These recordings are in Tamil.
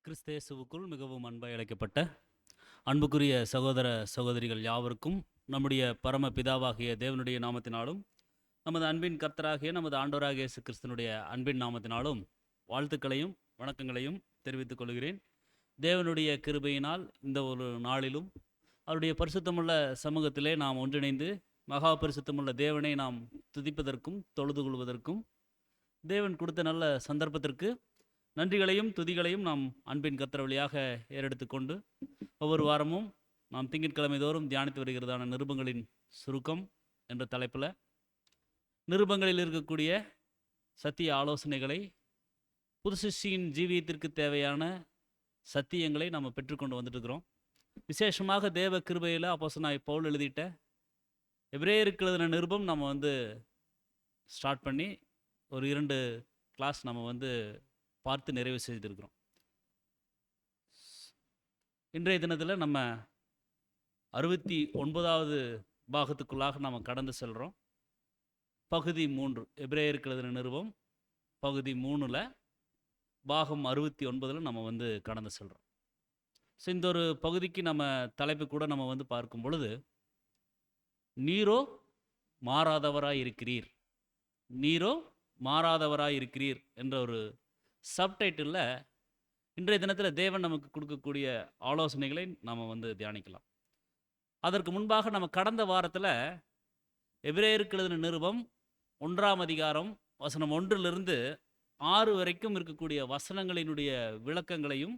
கிறிஸ்தேசுவுக்குள் மிகவும் அன்பாய் அழைக்கப்பட்ட அன்புக்குரிய சகோதர சகோதரிகள் யாவருக்கும் நம்முடைய பரம பிதாவாகிய தேவனுடைய நாமத்தினாலும் நமது அன்பின் கர்த்தராகிய நமது ஆண்டவராகிய இயேசு கிறிஸ்தனுடைய அன்பின் நாமத்தினாலும் வாழ்த்துக்களையும் வணக்கங்களையும் தெரிவித்துக் கொள்கிறேன். தேவனுடைய கிருபையினால் இந்த ஒரு நாளிலும் அவருடைய பரிசுத்தமுள்ள சமூகத்திலே நாம் ஒன்றிணைந்து மகா பரிசுத்தமுள்ள தேவனை நாம் துதிப்பதற்கும் தொழுது கொள்வதற்கும் தேவன் கொடுத்த நல்ல சந்தர்ப்பத்திற்கு நன்றிகளையும் துதிகளையும் நாம் அன்பின் கர்த்தர் வழியாக ஏறெடுத்து கொண்டு ஒவ்வொரு வாரமும் நாம் திங்கட்கிழமை தோறும் தியானித்து வருகிறதான நிருபங்களின் சுருக்கம் என்ற தலைப்பில் நிருபங்களில் இருக்கக்கூடிய சத்திய ஆலோசனைகளை புது சிஷ்யின் ஜீவியத்திற்கு தேவையான சத்தியங்களை நம்ம பெற்றுக்கொண்டு வந்துட்டு இருக்கிறோம். விசேஷமாக தேவ கிருபையில் அப்போஸ்தலனாகிய பவுல் எழுதிட்ட எபிரேயருக்கு எழுதின நிருபம் நம்ம ஸ்டார்ட் பண்ணி ஒரு 2 கிளாஸ் நம்ம பார்த்து நிறைவு செய்திருக்கிறோம். இன்றைய தினத்தில் நம்ம 69வது பாகத்துக்குள்ளாக நம்ம கடந்து செல்கிறோம். பகுதி 3 எபிரேயருக்கு எழுதின நிருபம் பகுதி 3ல் பாகம் 69ல் நம்ம கடந்து செல்கிறோம். ஸோ இந்த ஒரு பகுதிக்கு நம்ம தலைப்பு கூட நம்ம பார்க்கும் பொழுது நீரோ மாறாதவராய் இருக்கிறீர், நீரோ மாறாதவராய் இருக்கிறீர் என்ற ஒரு சப்டைட்டிலில் இன்றைய தினத்தில் தேவன் நமக்கு கொடுக்கக்கூடிய ஆலோசனைகளை நாம் தியானிக்கலாம். அதற்கு முன்பாக நம்ம கடந்த வாரத்தில் எபிரேயருக்கு எழுதின நிருபம் 1ஆம் அதிகாரம் வசனம் 1லிருந்து 6 வரைக்கும் இருக்கக்கூடிய வசனங்களினுடைய விளக்கங்களையும்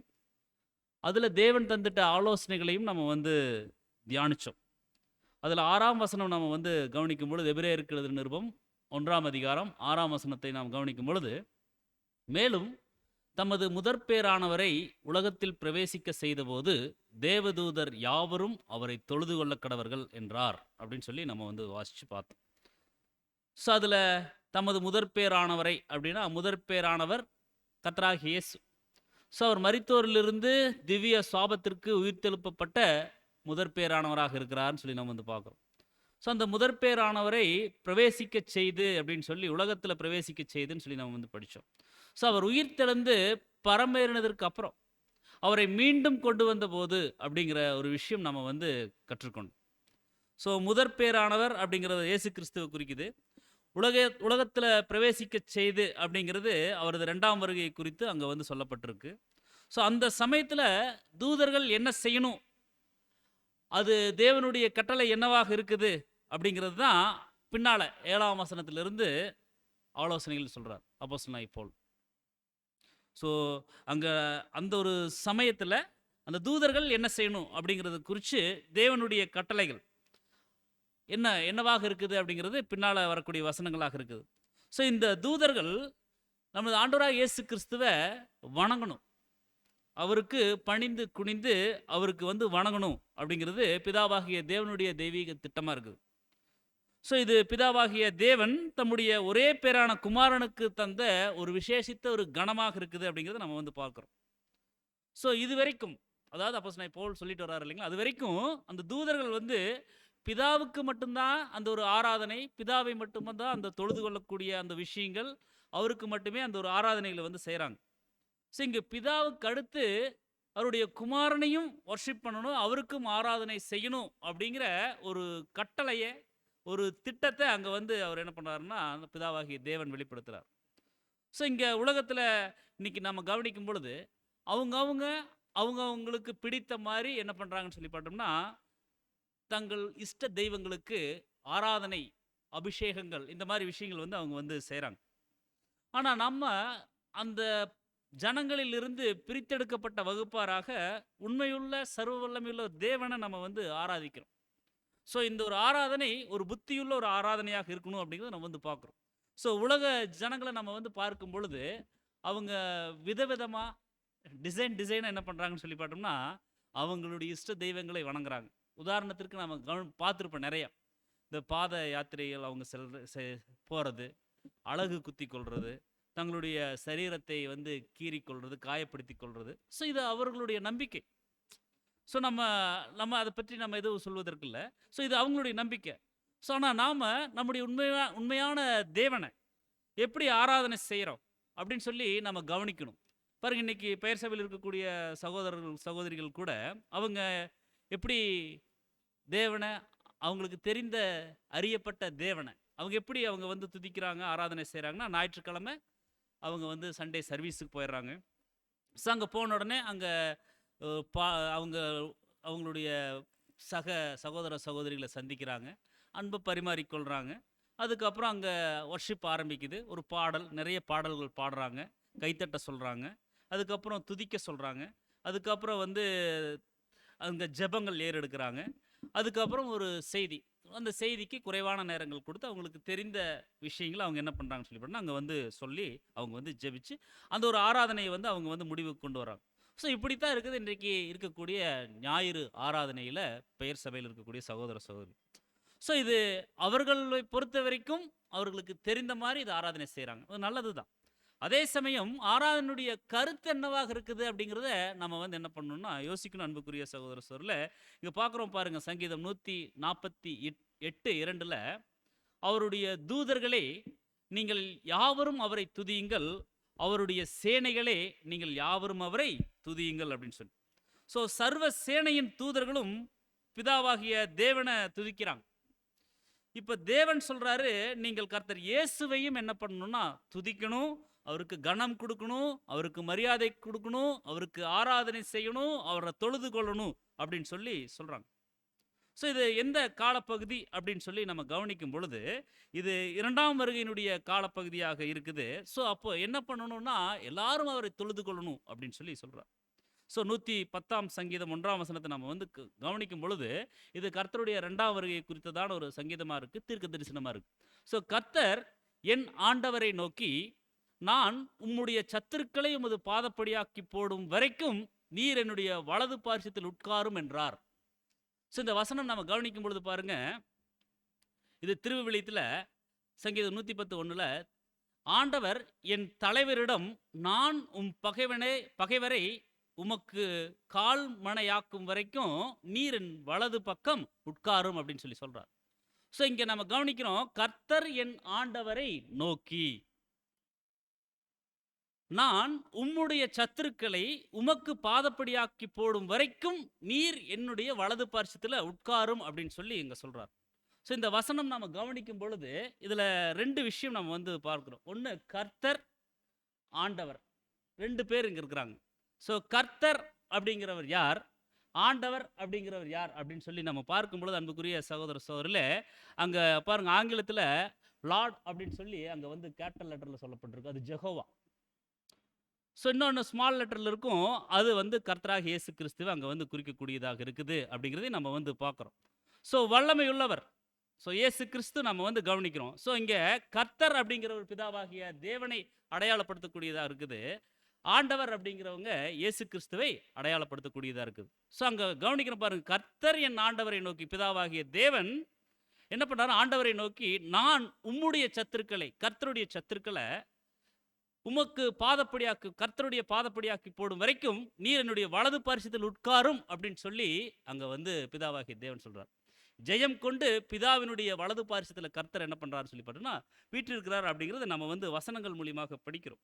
அதில் தேவன் தந்துட்ட ஆலோசனைகளையும் நம்ம தியானித்தோம். அதில் 6ஆம் வசனம் நம்ம கவனிக்கும் பொழுது எபிரேயருக்கு எழுதின நிருபம் 1ஆம் அதிகாரம் 6ஆம் வசனத்தை நாம் கவனிக்கும் பொழுது, மேலும் தமது முதற்பேரானவரை உலகத்தில் பிரவேசிக்க செய்தபோது தேவதூதர் யாவரும் அவரை தொழுது கொள்ள கடவர்கள் என்றார் அப்படின்னு சொல்லி நம்ம வாசித்து பார்த்தோம். ஸோ அதில் தமது முதற்பேரானவரை அப்படின்னா முதற்பேரானவர் கர்த்தராகிய இயேசு. ஸோ அவர் மரித்தோரிலிருந்து திவ்ய சாபத்திற்கு உயிர்த்தெழுப்பப்பட்ட முதற்பேரானவராக இருக்கிறார்னு சொல்லி நம்ம பார்க்குறோம். ஸோ அந்த முதற்பேரானவரை பிரவேசிக்க செய்து அப்படின்னு சொல்லி உலகத்தில் பிரவேசிக்க செய்துன்னு சொல்லி நம்ம படித்தோம். ஸோ அவர் உயிர்த்தெழுந்து பரமேறினதற்கு அப்புறம் அவரை மீண்டும் கொண்டு வந்த போது அப்படிங்கிற ஒரு விஷயம் நம்ம கற்றுக்கொண்டோம். ஸோ முதற்பேரானவர் அப்படிங்கிறது இயேசு கிறிஸ்துவை குறிக்குது. உலகத்தில் பிரவேசிக்க செய்து அப்படிங்கிறது அவரது 2ஆம் வருகை குறித்து அங்கே சொல்லப்பட்டிருக்கு. ஸோ அந்த சமயத்தில் தூதர்கள் என்ன செய்யணும், அது தேவனுடைய கட்டளை என்னவாக இருக்குது அப்படிங்கிறது தான் பின்னால் 7ஆம் வசனத்திலிருந்து ஆலோசனைகள் சொல்கிறார் அப்போஸ்தலனாகிய பவுல். ஸோ அங்கே அந்த ஒரு சமயத்தில் அந்த தூதர்கள் என்ன செய்யணும் அப்படிங்கிறத குறித்து தேவனுடைய கட்டளைகள் என்னவாக இருக்குது அப்படிங்கிறது பின்னால் வரக்கூடிய வசனங்களாக இருக்குது. ஸோ இந்த தூதர்கள் நமது ஆண்டவராகிய இயேசு கிறிஸ்துவை வணங்கணும், அவருக்கு பணிந்து குனிந்து அவருக்கு வணங்கணும் அப்படிங்கிறது பிதாவாகிய தேவனுடைய தெய்வீக திட்டமாக இருக்குது. ஸோ இது பிதாவாகிய தேவன் தம்முடைய ஒரே பேரான குமாரனுக்கு தந்த ஒரு விசேஷித்த ஒரு கணமாக இருக்குது அப்படிங்கிறத நம்ம பார்க்குறோம். ஸோ இது வரைக்கும், அதாவது அப்போஸ்தலனாகிய பவுல் சொல்லிட்டு வர்றாரு இல்லைங்களா, அது வரைக்கும் அந்த தூதர்கள் பிதாவுக்கு மட்டும்தான் அந்த ஒரு ஆராதனை, பிதாவை மட்டும்தான் அந்த தொழுது கொள்ளக்கூடிய அந்த விஷயங்கள், அவருக்கு மட்டுமே அந்த ஒரு ஆராதனைகளை செய்கிறாங்க. ஸோ இங்கே பிதாவுக்கு அடுத்து அவருடைய குமாரனையும் வர்ஷிப் பண்ணணும், அவருக்கும் ஆராதனை செய்யணும் அப்படிங்கிற ஒரு கட்டளையை, ஒரு திட்டத்தை அங்கே அவர் என்ன பண்ணுறாருன்னா அந்த பிதாவாகிய தேவன் வெளிப்படுத்துகிறார். ஸோ இங்கே உலகத்தில் இன்னைக்கு நம்ம கவனிக்கும் பொழுது அவங்களுக்கு பிடித்த மாதிரி என்ன பண்ணுறாங்கன்னு சொல்லி பார்த்தோம்னா தங்கள் இஷ்ட தெய்வங்களுக்கு ஆராதனை, அபிஷேகங்கள், இந்த மாதிரி விஷயங்கள் அவங்க செய்கிறாங்க. ஆனால் நம்ம அந்த ஜனங்களிலிருந்து பிரித்தெடுக்கப்பட்ட வகுப்பாராக உண்மையுள்ள சர்வ வல்லமையுள்ள தேவனை நம்ம ஆராதிக்கிறோம். ஸோ இந்த ஒரு ஆராதனை ஒரு புத்தியுள்ள ஒரு ஆராதனையாக இருக்கணும் அப்படிங்கிறத நம்ம பார்க்குறோம். ஸோ உலக ஜனங்களை நம்ம பார்க்கும் பொழுது அவங்க விதவிதமாக டிசைனாக என்ன பண்ணுறாங்கன்னு சொல்லி பார்த்தோம்னா அவங்களுடைய இஷ்ட தெய்வங்களை வணங்குறாங்க. உதாரணத்திற்கு நம்ம பார்த்துருப்போம், நிறைய இந்த பாத யாத்திரைகள் அவங்க போகிறது, அழகு குத்தி கொள்வது, தங்களுடைய சரீரத்தை கீறிக்கொள்வது, காயப்படுத்தி கொள்வது. ஸோ இது அவர்களுடைய நம்பிக்கை. ஸோ நம்ம அதை பற்றி நம்ம எதுவும் சொல்வதற்கு இல்லை. ஸோ இது அவங்களுடைய நம்பிக்கை. ஸோ ஆனால் நாம் நம்முடைய உண்மையான தேவனை எப்படி ஆராதனை செய்கிறோம் அப்படின்னு சொல்லி நம்ம கவனிக்கணும். பாருங்க, இன்னைக்கு பெயர் சபையில் இருக்கக்கூடிய சகோதரர்கள், சகோதரிகள் கூட அவங்க எப்படி தேவன, அவங்களுக்கு தெரிந்த அறியப்பட்ட தேவன, அவங்க எப்படி அவங்க வந்து துதிக்கிறாங்க, ஆராதனை செய்றாங்கன்னா, ஞாயிற்றுக்கிழமை அவங்க வந்து சண்டே சர்வீஸுக்கு போயிடுறாங்க. ஸோ அங்க போன உடனே அங்க அ பா அவங்க அவங்களுடைய சக சகோதர, சகோதரிகள சந்திக்கிறாங்க. அன்ப பரிமாறிக்கொள்றாங்க. அதுக்கப்புறம் அங்க வொர்ஷிப் ஆரம்பிக்குது. ஒரு பாடல், நிறைய பாடல்கள் பாடுறாங்க. கைத்தட்ட சொல்றாங்க. அதுக்கப்புறம் துதிக்க சொல்றாங்க. அதுக்கப்புறம் வந்து அங்க ஜெபங்கள் ஏறெடுக்கிறாங்க. அதுக்கப்புறம் ஒரு செய்தி. அந்த செய்திக்கு குறைவான நேரங்கள் கொடுத்து, அவங்களுக்கு தெரிந்த விஷயங்கள அவங்க என்ன பண்றாங்கன்னு சொல்லி பார்த்தீங்கன்னா, அங்க வந்து சொல்லி, அவங்க வந்து ஜெபிச்சு, அந்த ஒரு ஆராதனைய வந்து அவங்க வந்து முடிவுக்கு கொண்டு வராங்க. ஸோ இப்படித்தான் இருக்குது இன்றைக்கு இருக்கக்கூடிய ஞாயிறு ஆராதனையில பெயர் சபையில இருக்கக்கூடிய சகோதர, சகோதரி. ஸோ இது அவர்களை பொறுத்தவரைக்கும் அவர்களுக்கு தெரிந்த மாரி இத ஆராதனை செய்றாங்க. அது நல்லது தான். அதே சமயம் ஆராதனையுடைய கருத்து என்னவாக இருக்குது அப்படிங்கிறத நம்ம வந்து என்ன பண்ணணும்னா யோசிக்கணும், அன்புக்குரிய சகோதர சகோதரிகளே. இங்க பார்க்குறோம் பாருங்க, சங்கீதம் 148:2ல அவருடைய தூதர்களே, நீங்கள் யாவரும் அவரை துதியுங்கள், அவருடைய சேனைகளே, நீங்கள் யாவரும் அவரை துதியுங்கள் அப்படின்னு சொல்லி. ஸோ சர்வ சேனையின் தூதர்களும் பிதாவாகிய தேவனை துதிக்கிறாங்க. இப்ப தேவன் சொல்றாரு, நீங்கள் கர்த்தர் இயேசுவையும் என்ன பண்ணணும்னா துதிக்கணும், அவருக்கு கனம் கொடுக்கணும், அவருக்கு மரியாதை கொடுக்கணும், அவருக்கு ஆராதனை செய்யணும், அவரை தொழுது கொள்ளணும் அப்படின்னு சொல்லி சொல்றாங்க. ஸோ இது எந்த காலப்பகுதி அப்படின்னு சொல்லி நம்ம கவனிக்கும் பொழுது, இது 2ஆம் வருகையினுடைய காலப்பகுதியாக இருக்குது. ஸோ அப்போ என்ன பண்ணணும்னா, எல்லாரும் அவரை தொழுது கொள்ளணும் அப்படின்னு சொல்லி சொல்றார். ஸோ 110ஆம் சங்கீதம் 1ஆம் வசனத்தை நம்ம வந்து கவனிக்கும் பொழுது, இது கர்த்தருடைய 2ஆம் வருகை குறித்ததான ஒரு சங்கீதமா இருக்கு. தீர்க்க தரிசனமா இருக்கு. ஸோ கர்த்தர் என் ஆண்டவரை நோக்கி, நான் உம்முடைய சத்துருக்களை உமது பாதப்படியாக்கி போடும் வரைக்கும் நீர் என்னுடைய வலது பார்சத்தில் உட்காரும் என்றார். ஸோ இந்த வசனம் நம்ம கவனிக்கும் பொழுது பாருங்க, இது திருவிவிலியத்துல சங்கீதம் 110:1ல ஆண்டவர் என் தலைவரிடம், நான் உம் பகைவரை உமக்கு கால் மணையாக்கும் வரைக்கும் நீர் என் வலது பக்கம் உட்காரும் அப்படின்னு சொல்லி சொல்றார். ஸோ இங்க நம்ம கவனிக்கிறோம், கர்த்தர் என் ஆண்டவரை நோக்கி, நான் உம்முடைய சத்துருக்களை உமக்கு பாதப்படியாக்கி போடும் வரைக்கும் நீர் என்னுடைய வலது பார்சத்துல உட்காரும் அப்படின்னு சொல்லி இங்க சொல்றார். ஸோ இந்த வசனம் நம்ம கவனிக்கும் பொழுது இதுல 2 விஷயம் நம்ம வந்து பார்க்கிறோம். ஒண்ணு கர்த்தர், ஆண்டவர். 2 பேர் இங்க இருக்கிறாங்க. ஸோ கர்த்தர் அப்படிங்கிறவர் யார், ஆண்டவர் அப்படிங்கிறவர் யார் அப்படின்னு சொல்லி நம்ம பார்க்கும் பொழுது, அன்புக்குரிய சகோதர சகோதரிகளே, அங்க பாருங்க, ஆங்கிலத்துல லார்ட் அப்படின்னு சொல்லி அங்க வந்து கேபிட்டல் லெட்டர்ல சொல்லப்பட்டிருக்கு. அது ஜெகோவா. ஸோ இன்னொன்று ஸ்மால் லெட்டரில் இருக்கும், அது வந்து கர்த்தராக இயேசு கிறிஸ்துவை அங்கே வந்து குறிக்கக்கூடியதாக இருக்குது அப்படிங்கிறதை நம்ம வந்து பார்க்குறோம். ஸோ வல்லமை உள்ளவர், ஸோ இயேசு கிறிஸ்து நம்ம வந்து கவனிக்கிறோம். ஸோ இங்கே கர்த்தர் அப்படிங்கிற ஒரு பிதாவாகிய தேவனை அடையாளப்படுத்தக்கூடியதாக இருக்குது. ஆண்டவர் அப்படிங்கிறவங்க இயேசு கிறிஸ்துவை அடையாளப்படுத்தக்கூடியதாக இருக்குது. ஸோ அங்கே கவனிக்கிறோம் பாருங்க, கர்த்தர் என் ஆண்டவரை நோக்கி, பிதாவாகிய தேவன் என்ன பண்ணாரு, ஆண்டவரை நோக்கி, நான் உம்முடைய சத்துருக்களை, கர்த்தருடைய சத்துருக்களை உமக்கு கர்த்தருடைய பாதப்படியாக்கி போடும் வரைக்கும் நீர் என்னுடைய வலது பார்சத்தில் உட்காரும் அப்படின்னு சொல்லி அங்க வந்து பிதாவாகிய தேவன் சொல்றார். ஜெயம் கொண்டு பிதாவினுடைய வலது பார்சத்தில் கர்த்தர் என்ன பண்றாருன்னு சொல்லி பார்த்தோம்னா வீற்றிருக்கிறார் அப்படிங்கிறத நம்ம வந்து வசனங்கள் மூலியமாக படிக்கிறோம்.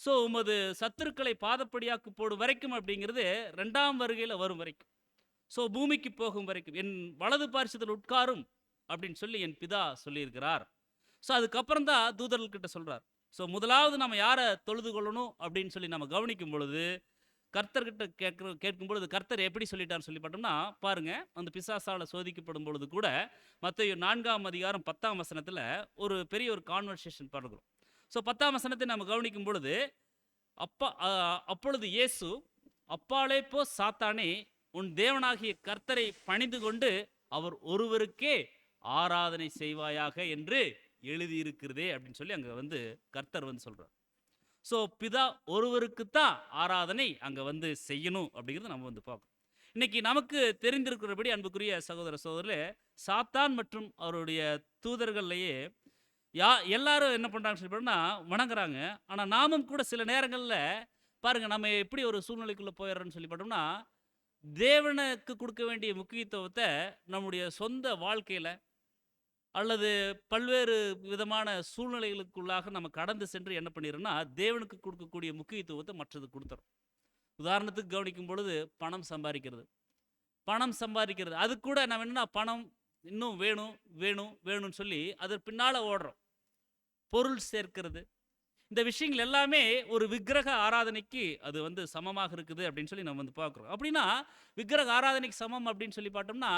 ஸோ உமது சத்துருக்களை பாதப்படியாக்கி போடும் வரைக்கும் அப்படிங்கிறது 2ஆம் வருகையில் வரும் வரைக்கும், ஸோ பூமிக்கு போகும் வரைக்கும் என் வலது பார்சத்தில் உட்காரும் அப்படின்னு சொல்லி என் பிதா சொல்லியிருக்கிறார். ஸோ அதுக்கப்புறம் தான் தூதர்கள்கிட்ட சொல்றார். ஸோ முதலாவது நம்ம யாரை தொழுது கொள்ளணும் அப்படின்னு சொல்லி நம்ம கவனிக்கும் பொழுது, கர்த்தர்கிட்ட கேட்கும் பொழுது கர்த்தர் எப்படி சொல்லிட்டார்னு சொல்லி பார்த்தோம்னா பாருங்க, அந்த பிசாசால சோதிக்கப்படும் பொழுது கூட மத்தேயு 4ஆம் அதிகாரம் 10ஆம் வசனத்துல ஒரு பெரிய ஒரு கான்வர்சேஷன் பார்க்கிறோம். ஸோ 10ஆம் வசனத்தை நம்ம கவனிக்கும் பொழுது, அப்பொழுது இயேசு, அப்பாலே போ சாத்தானே, உன் தேவனாகிய கர்த்தரை பணிந்து கொண்டு அவர் ஒருவருக்கே ஆராதனை செய்வாயாக என்று எழுதியிருக்கிறதே அப்படின்னு சொல்லி அங்க வந்து கர்த்தர் வந்து சொல்றார். ஸோ பிதா ஒருவருக்கு தான் ஆராதனை அங்க வந்து செய்யணும் அப்படிங்கிறத நம்ம வந்து பார்க்கணும். இன்னைக்கு நமக்கு தெரிந்திருக்கிறபடி, அன்புக்குரிய சகோதர சகோதரர்களே, சாத்தான் மற்றும் அவருடைய தூதர்கள்லையே எல்லாரும் என்ன பண்றாங்கன்னு சொல்லி பார்த்தோம்னா வணங்குறாங்க. ஆனா நாமும் கூட சில நேரங்கள்ல பாருங்க, நம்ம எப்படி ஒரு சூழ்நிலைக்குள்ள போயிடுறோம்னு சொல்லி பார்த்தோம்னா, தேவனுக்கு கொடுக்க வேண்டிய முக்கியத்துவத்தை நம்முடைய சொந்த வாழ்க்கையில, அல்லது பல்வேறு விதமான சூழ்நிலைகளுக்குள்ளாக நம்ம கடந்து சென்று என்ன பண்ணிடுறோம்னா, தேவனுக்கு கொடுக்கக்கூடிய முக்கியத்துவத்தை மற்றதுக்கு கொடுத்துறோம். உதாரணத்துக்கு கவனிக்கும் பொழுது பணம் சம்பாதிக்கிறது. பணம் சம்பாதிக்கிறது. அதுக்கு கூட நம்ம என்னன்னா பணம் இன்னும் வேணும், வேணும், வேணும்னு சொல்லி அதற்கு பின்னால ஓடுறோம். பொருள் சேர்க்கிறது. இந்த விஷயங்கள் எல்லாமே ஒரு விக்கிரக ஆராதனைக்கு அது வந்து சமமாக இருக்குது அப்படின்னு சொல்லி நம்ம வந்து பார்க்குறோம். அப்படின்னா விக்கிரக ஆராதனைக்கு சமம் அப்படின்னு சொல்லி பார்த்தோம்னா,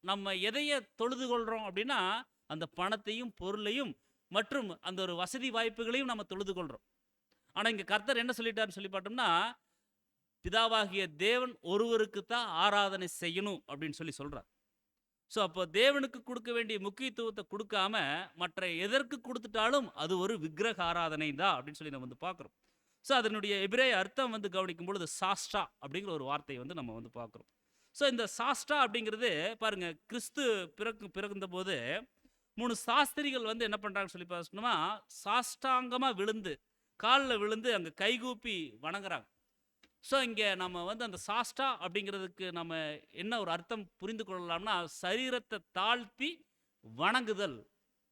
நம்ம எதைய தொழுது கொள்றோம் அப்படின்னா, அந்த பணத்தையும், பொருளையும் மற்றும் அந்த ஒரு வசதி வாய்ப்புகளையும் நம்ம தொழுது கொள்றோம். ஆனா இங்க கர்த்தர் என்ன சொல்லிட்டாருன்னு சொல்லி பார்த்தோம்னா, பிதாவாகிய தேவன் ஒருவருக்கு தான் ஆராதனை செய்யணும் அப்படின்னு சொல்லி சொல்றார். ஸோ அப்போ தேவனுக்கு கொடுக்க வேண்டிய முக்கியத்துவத்தை கொடுக்காம மற்ற எதற்கு கொடுத்துட்டாலும் அது ஒரு விக்கிரக ஆராதனை தான் அப்படின்னு சொல்லி நம்ம வந்து பார்க்குறோம். ஸோ அதனுடைய எபிரேய அர்த்தம் வந்து கவனிக்கும் பொழுது சாஸ்டா அப்படிங்கிற ஒரு வார்த்தையை வந்து நம்ம வந்து பார்க்குறோம். ஸோ இந்த சாஸ்டா அப்படிங்கிறது பாருங்க, கிறிஸ்து பிறந்தபோது 3 சாஸ்திரிகள் வந்து என்ன பண்றாங்கன்னு சொல்லி பார்த்தோம்னா, சாஷ்டாங்கமா விழுந்து காலில் விழுந்து அங்கே கைகூப்பி வணங்குறாங்க. ஸோ இங்கே நம்ம வந்து அந்த சாஸ்டா அப்படிங்கிறதுக்கு நம்ம என்ன ஒரு அர்த்தம் புரிந்து கொள்ளலாம்னா, சரீரத்தை தாழ்த்தி வணங்குதல்,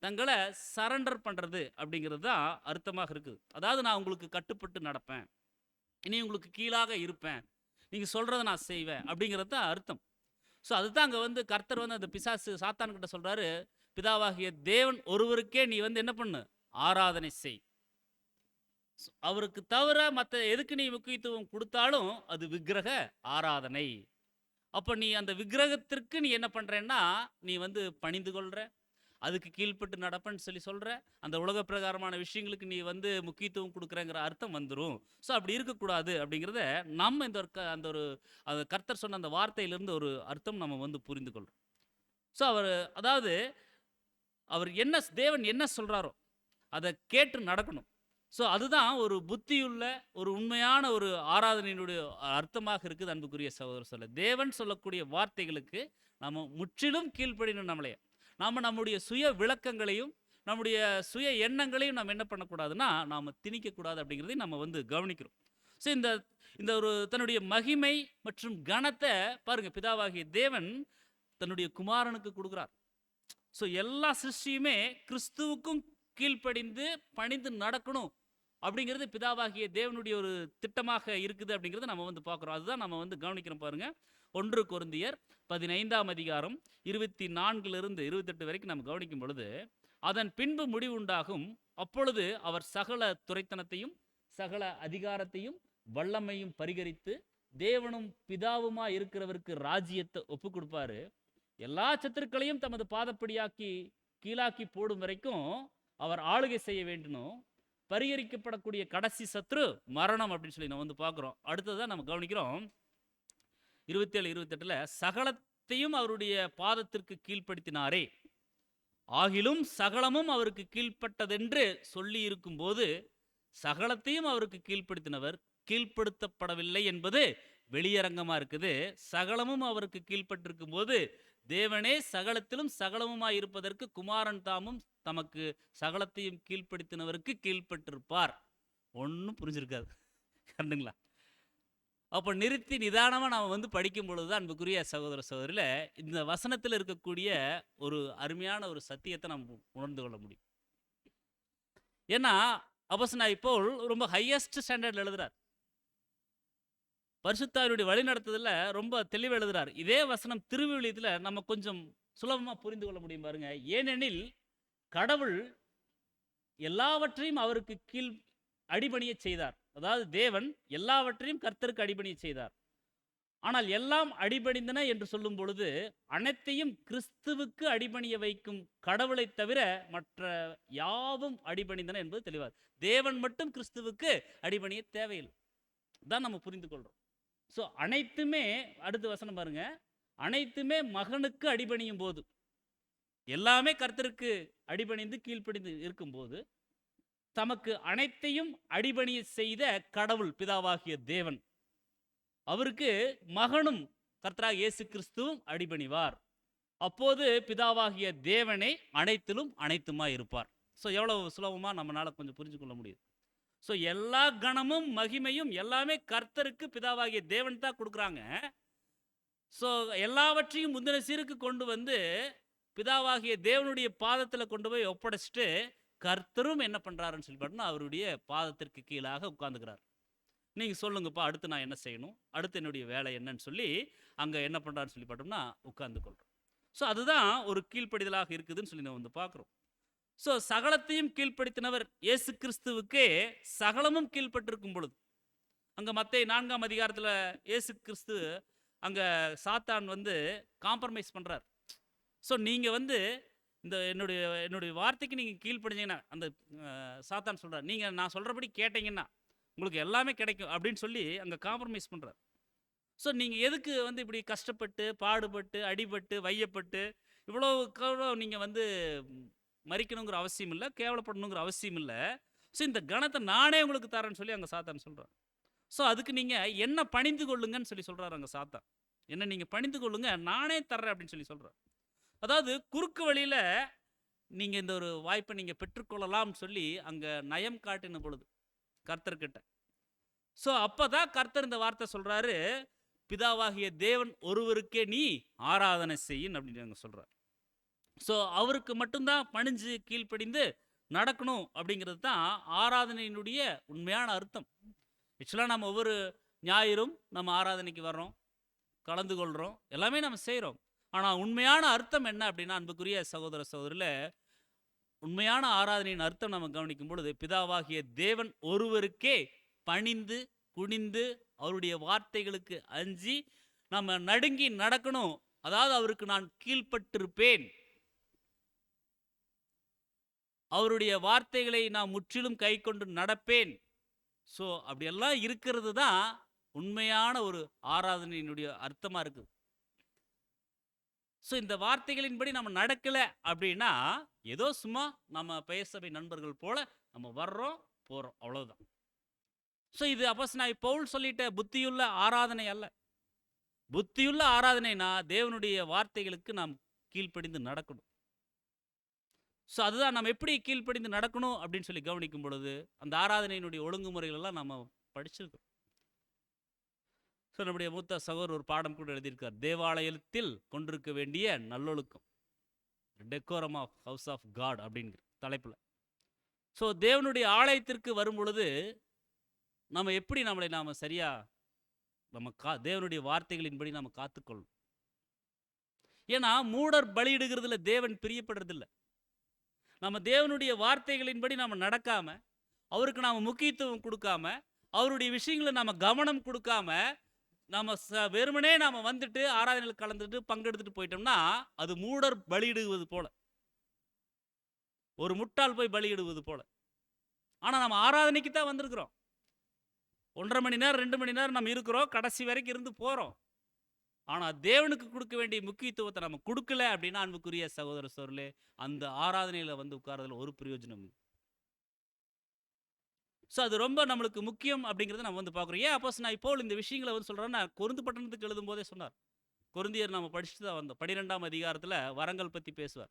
தங்களை சரண்டர் பண்ணுறது அப்படிங்கிறது தான் அர்த்தமாக இருக்குது. அதாவது நான் உங்களுக்கு கட்டுப்பட்டு நடப்பேன், இனி உங்களுக்கு கீழாக இருப்பேன், நீங்கள் சொல்கிறத நான் செய்வேன் அப்படிங்கிறது தான் அர்த்தம். ஸோ அதுதான் அங்கே வந்து கர்த்தர் வந்து அந்த பிசாசு சாத்தான்கிட்ட சொல்கிறாரு, பிதாவாகிய தேவன் ஒருவருக்கே நீ வந்து என்ன பண்ணு, ஆராதனை செய். அவருக்கு தவிர மற்ற எதுக்கு நீ முக்கியத்துவம் கொடுத்தாலும் அது விக்கிரக ஆராதனை. அப்போ நீ அந்த விக்கிரகத்திற்கு நீ என்ன பண்ணுறேன்னா, நீ வந்து பணிந்து கொள்கிற, அதுக்கு கீழ்ப்பட்டு நடப்பேன்னு சொல்லி சொல்கிற, அந்த உலக பிரகாரமான விஷயங்களுக்கு நீ வந்து முக்கியத்துவம் கொடுக்குறேங்கிற அர்த்தம் வந்துடும். ஸோ அப்படி இருக்கக்கூடாது அப்படிங்கிறத நம்ம இந்த அந்த ஒரு கர்த்தர் சொன்ன அந்த வார்த்தையிலிருந்து ஒரு அர்த்தம் நம்ம வந்து புரிந்து கொள்கிறோம். ஸோ அதாவது அவர் என்ன, தேவன் என்ன சொல்கிறாரோ அதை கேட்டு நடக்கணும். ஸோ அதுதான் ஒரு புத்தியுள்ள ஒரு உண்மையான ஒரு ஆராதனையினுடைய அர்த்தமாக இருக்குது. அன்புக்குரிய சகோதர சொல்ல, தேவன் சொல்லக்கூடிய வார்த்தைகளுக்கு நம்ம முற்றிலும் கீழ்ப்படினோம். நாம் நம்முடைய சுய விளக்கங்களையும் நம்முடைய சுய எண்ணங்களையும் நம்ம என்ன பண்ணக்கூடாதுன்னா, நாம் திணிக்கக்கூடாது அப்படிங்கிறதையும் நம்ம வந்து கவனிக்கிறோம். ஸோ இந்த இந்த ஒரு தன்னுடைய மகிமை மற்றும் கனத்தை பாருங்க, பிதாவாகிய தேவன் தன்னுடைய குமாரனுக்கு கொடுக்குறார். ஸோ எல்லா சிருஷ்டியுமே கிறிஸ்துவுக்கும் கீழ்ப்படிந்து பணிந்து நடக்கணும் அப்படிங்கிறது பிதாவாகிய தேவனுடைய ஒரு திட்டமாக இருக்குது அப்படிங்கிறத நம்ம வந்து பார்க்குறோம். அதுதான் நம்ம வந்து கவனிக்கிறோம். பாருங்க, 1 கொரிந்தியர் 15ஆம் அதிகாரம் 24லிருந்து 28 வரைக்கும் நம்ம கவனிக்கும் பொழுது, அதன் பின்பு முடிவு உண்டாகும், அப்பொழுது அவர் சகல துரைத்தனத்தையும் சகல அதிகாரத்தையும் வல்லமையும் பரிகரித்து தேவனும் பிதாவுமா இருக்கிறவருக்கு ராஜ்யத்தை ஒப்பு கொடுப்பாரு. எல்லா சத்துருக்களையும் தமது பாதப்படியாக்கி கீழாக்கி போடும் வரைக்கும் அவர் ஆளுகை செய்ய வேண்டணும். பரிகரிக்கப்படக்கூடிய கடைசி சத்ரு மரணம் அப்படின்னு சொல்லி நம்ம வந்து பார்க்குறோம். அடுத்ததான் நம்ம கவனிக்கிறோம் 27-28, சகலத்தையும் அவருடைய பாதத்திற்கு கீழ்ப்படுத்தினாரே, ஆகிலும் சகலமும் அவருக்கு கீழ்ப்பட்டதென்று சொல்லி இருக்கும் போது சகலத்தையும் அவருக்கு கீழ்ப்படுத்தினவர் கீழ்ப்படுத்தப்படவில்லை என்பது வெளியரங்கமா இருக்குது. சகலமும் அவருக்கு கீழ்ப்பட்டிருக்கும் போது தேவனே சகலத்திலும் சகலமுமாய் இருப்பதற்கு குமாரன் தாமும் தமக்கு சகலத்தையும் கீழ்ப்படுத்தினவருக்கு கீழ்ப்பட்டிருப்பார். ஒன்றும் புரிஞ்சிருக்காது, கண்டுங்களா? அப்போ நிறுத்தி நிதானமாக நாம் வந்து படிக்கும் பொழுதுதான் அன்புக்குரிய சகோதர சகோதரில் இந்த வசனத்தில் இருக்கக்கூடிய ஒரு அருமையான ஒரு சத்தியத்தை நம்ம உணர்ந்து கொள்ள முடியும். ஏன்னா அப்போஸ்தலனாகிய பவுல் ரொம்ப ஹையஸ்ட் ஸ்டாண்டர்டில் எழுதுறார். பரிசுத்தாவினுடைய வழி நடத்துதல ரொம்ப தெளிவாக எழுதுறார். இதே வசனம் திருவிவிலியத்தில் நம்ம கொஞ்சம் சுலபமாக புரிந்து கொள்ள முடியும் பாருங்க. ஏனெனில் கடவுள் எல்லாவற்றையும் அவருக்கு கீழ் அடிபணிய செய்தார். அதாவது தேவன் எல்லாவற்றையும் கர்த்தருக்கு அடிபணிய செய்தார். ஆனால் எல்லாம் அடிபணிந்தன என்று சொல்லும் பொழுது அனைத்தையும் கிறிஸ்துவுக்கு அடிபணிய வைக்கும் கடவுளை தவிர மற்ற யாவும் அடிபணிந்தன என்பது தெளிவார். தேவன் மட்டும் கிறிஸ்துவுக்கு அடிபணிய தேவையில்லை தான் நம்ம புரிந்து கொள்றோம். ஸோ அனைத்துமே, அடுத்த வசனம் பாருங்க, அனைத்துமே மகனுக்கு அடிபணியும் போது, எல்லாமே கர்த்தருக்கு அடிபணிந்து கீழ்ப்படிந்து இருக்கும்போது, தமக்கு அனைத்தையும் அடிபணிய செய்த கடவுள் பிதாவாகிய தேவன், அவருக்கு மகனும் கர்த்தராகிய இயேசு கிறிஸ்துவும் அடிபணிவார். அப்போது பிதாவாகிய தேவனே அனைத்திலும் அனைத்துமாய் இருப்பார். ஸோ எவ்வளவு சுலபமாக நம்மளால கொஞ்சம் புரிஞ்சு கொள்ள முடியுது. ஸோ எல்லா கணமும் மகிமையும் எல்லாமே கர்த்தருக்கு பிதாவாகிய தேவன் தான் கொடுக்குறாங்க. ஸோ எல்லாவற்றையும் முந்தின சீருக்கு கொண்டு வந்து பிதாவாகிய தேவனுடைய பாதத்தில் கொண்டு போய் ஒப்படைச்சிட்டு கர்த்தரும் என்ன பண்ணுறாருன்னு சொல்லி பார்த்தோம்னா அவருடைய பாதத்திற்கு கீழாக உட்காந்துக்கிறார். நீங்கள் சொல்லுங்கப்பா, அடுத்து நான் என்ன செய்யணும், அடுத்து என்னுடைய வேலை என்னன்னு சொல்லி அங்கே என்ன பண்ணுறாருன்னு சொல்லி பார்த்தோம்னா உட்கார்ந்து கொள்கிறோம். ஸோ அதுதான் ஒரு கீழ்ப்படிதலாக இருக்குதுன்னு சொல்லி நம்ம வந்து பார்க்குறோம். ஸோ சகலத்தையும் கீழ்ப்படுத்தினவர் இயேசு கிறிஸ்துவுக்கே சகலமும் கீழ்ப்பட்டிருக்கும் பொழுது, அங்கே மத்தேயு 4ஆம் அதிகாரத்தில் இயேசு கிறிஸ்து அங்கே சாத்தான் வந்து காம்ப்ரமைஸ் பண்ணுறார். ஸோ நீங்கள் வந்து இந்த என்னுடைய வார்த்தைக்கு நீங்கள் கீழ்ப்படிஞ்சீங்கன்னா, அந்த சாத்தான் சொல்கிறார், நீங்கள் நான் சொல்கிறபடி கேட்டீங்கன்னா உங்களுக்கு எல்லாமே கிடைக்கும் அப்படின்னு சொல்லி அங்கே காம்ப்ரமைஸ் பண்ணுறார். ஸோ நீங்கள் எதுக்கு வந்து இப்படி கஷ்டப்பட்டு பாடுபட்டு அடிபட்டு வையப்பட்டு இவ்வளோ நீங்கள் வந்து மறிக்கணுங்கிற அவசியம் இல்லை, கேவலப்படணுங்கிற அவசியம் இல்லை. ஸோ இந்த கணத்தை நானே உங்களுக்கு தரேன்னு சொல்லி அங்கே சாத்தான் சொல்கிறார். ஸோ அதுக்கு நீங்கள் என்ன பணிந்து கொள்ளுங்கன்னு சொல்லி சொல்கிறார் அங்கே சாத்தான். என்ன நீங்கள் பணிந்து கொள்ளுங்க, நானே தர்றேன் அப்படின்னு சொல்லி சொல்கிறார். அதாவது குறுக்கு வழியில் நீங்கள் இந்த ஒரு வாய்ப்பை நீங்கள் பெற்றுக்கொள்ளலாம்னு சொல்லி அங்கே நயம் காட்டின பொழுது கர்த்தர்கிட்ட. ஸோ அப்போ தான் கர்த்தர் இந்த வார்த்தை சொல்கிறாரு, பிதாவாகிய தேவன் ஒருவருக்கே நீ ஆராதனை செய்யின் அப்படின்னு அங்கே சொல்கிறார். ஸோ அவருக்கு மட்டும்தான் பணிஞ்சு கீழ்ப்படிந்து நடக்கணும் அப்படிங்கிறது தான் ஆராதனையினுடைய உண்மையான அர்த்தம். ஆக்சுவலாக நம்ம ஒவ்வொரு ஞாயிறும் நம்ம ஆராதனைக்கு வர்றோம், கலந்து கொள்கிறோம், எல்லாமே நம்ம செய்கிறோம். ஆனால் உண்மையான அர்த்தம் என்ன அப்படின்னா, அன்புக்குரிய சகோதர சகோதரில், உண்மையான ஆராதனையின் அர்த்தம் நம்ம கவனிக்கும் பொழுது பிதாவாகிய தேவன் ஒருவருக்கே பணிந்து குனிந்து அவருடைய வார்த்தைகளுக்கு அஞ்சி நம்ம நடுங்கி நடக்கணும். அதாவது அவருக்கு நான் கீழ்ப்பட்டிருப்பேன், அவருடைய வார்த்தைகளை நான் முற்றிலும் கை கொண்டு நடப்பேன். ஸோ அப்படியெல்லாம் இருக்கிறது தான் உண்மையான ஒரு ஆராதனையினுடைய அர்த்தமாக இருக்குது. ஸோ இந்த வார்த்தைகளின்படி நம்ம நடக்கலை அப்படின்னா ஏதோ சும்மா நம்ம பெயர்சபை நண்பர்கள் போல நம்ம வர்றோம் போகிறோம், அவ்வளோதான். ஸோ இது அப்போஸ்தலனாகிய பவுல் சொல்லிட்ட புத்தியுள்ள ஆராதனை அல்ல. புத்தியுள்ள ஆராதனைனா தேவனுடைய வார்த்தைகளுக்கு நாம் கீழ்ப்படிந்து நடக்கணும். ஸோ அதுதான் நம்ம எப்படி கீழ்ப்படிந்து நடக்கணும் அப்படின்னு சொல்லி கவனிக்கும் பொழுது அந்த ஆராதனையினுடைய ஒழுங்குமுறைகளெல்லாம் நம்ம படிச்சிருக்கோம். ஸோ நம்முடைய மூத்த சகோதரர் ஒரு பாடம் கூட எழுதியிருக்கார், தேவாலயத்தில் கொண்டிருக்க வேண்டிய நல்லொழுக்கம், decorum of house of God அப்படிங்கிற தலைப்பில். ஸோ தேவனுடைய ஆலயத்திற்கு வரும் பொழுது நம்ம எப்படி நம்மளை நாம் சரியாக நம்ம தேவனுடைய வார்த்தைகளின்படி நம்ம காத்துக்கொள்ளணும். ஏன்னா மூடர் பலியிடுகிறதுல தேவன் பிரியப்படுறதில்லை. நம்ம தேவனுடைய வார்த்தைகளின்படி நம்ம நடக்காம, அவருக்கு நாம் முக்கியத்துவம் கொடுக்காம, அவருடைய விஷயங்களை நம்ம கவனம் கொடுக்காம, நம்ம வெறுமனே நாம் வந்துட்டு ஆராதனையில் கலந்துட்டு பங்கெடுத்துட்டு போயிட்டோம்னா அது மூடர் பலியிடுவது போல, ஒரு முட்டாள் போய் பலியிடுவது போல. ஆனால் நம்ம ஆராதனைக்கு தான் வந்திருக்கிறோம். 1.5 மணி நேரம் 2 மணி நேரம் நம்ம இருக்கிறோம், கடைசி வரைக்கும் இருந்து போகிறோம். ஆனால் தேவனுக்கு கொடுக்க வேண்டிய முக்கியத்துவத்தை நம்ம கொடுக்கல அப்படின்னா அன்புக்குரிய சகோதர சோர்களே, அந்த ஆராதனையில் வந்து உட்கார்றதுல ஒரு பிரயோஜனம். ஸோ அது ரொம்ப நம்மளுக்கு முக்கியம் அப்படிங்கிறத நம்ம வந்து பார்க்குறோம். ஏன் அப்போஸ்தலனாகிய பவுல் இந்த விஷயங்களை வந்து சொல்கிறேன்னா, கொரிந்து பட்டணத்துக்கு எழுதும் போதே சொன்னார். கொரிந்தியர் நம்ம படிச்சுட்டு தான் வந்தோம். 12ஆம் அதிகாரத்தில் வரங்கள் பற்றி பேசுவார்.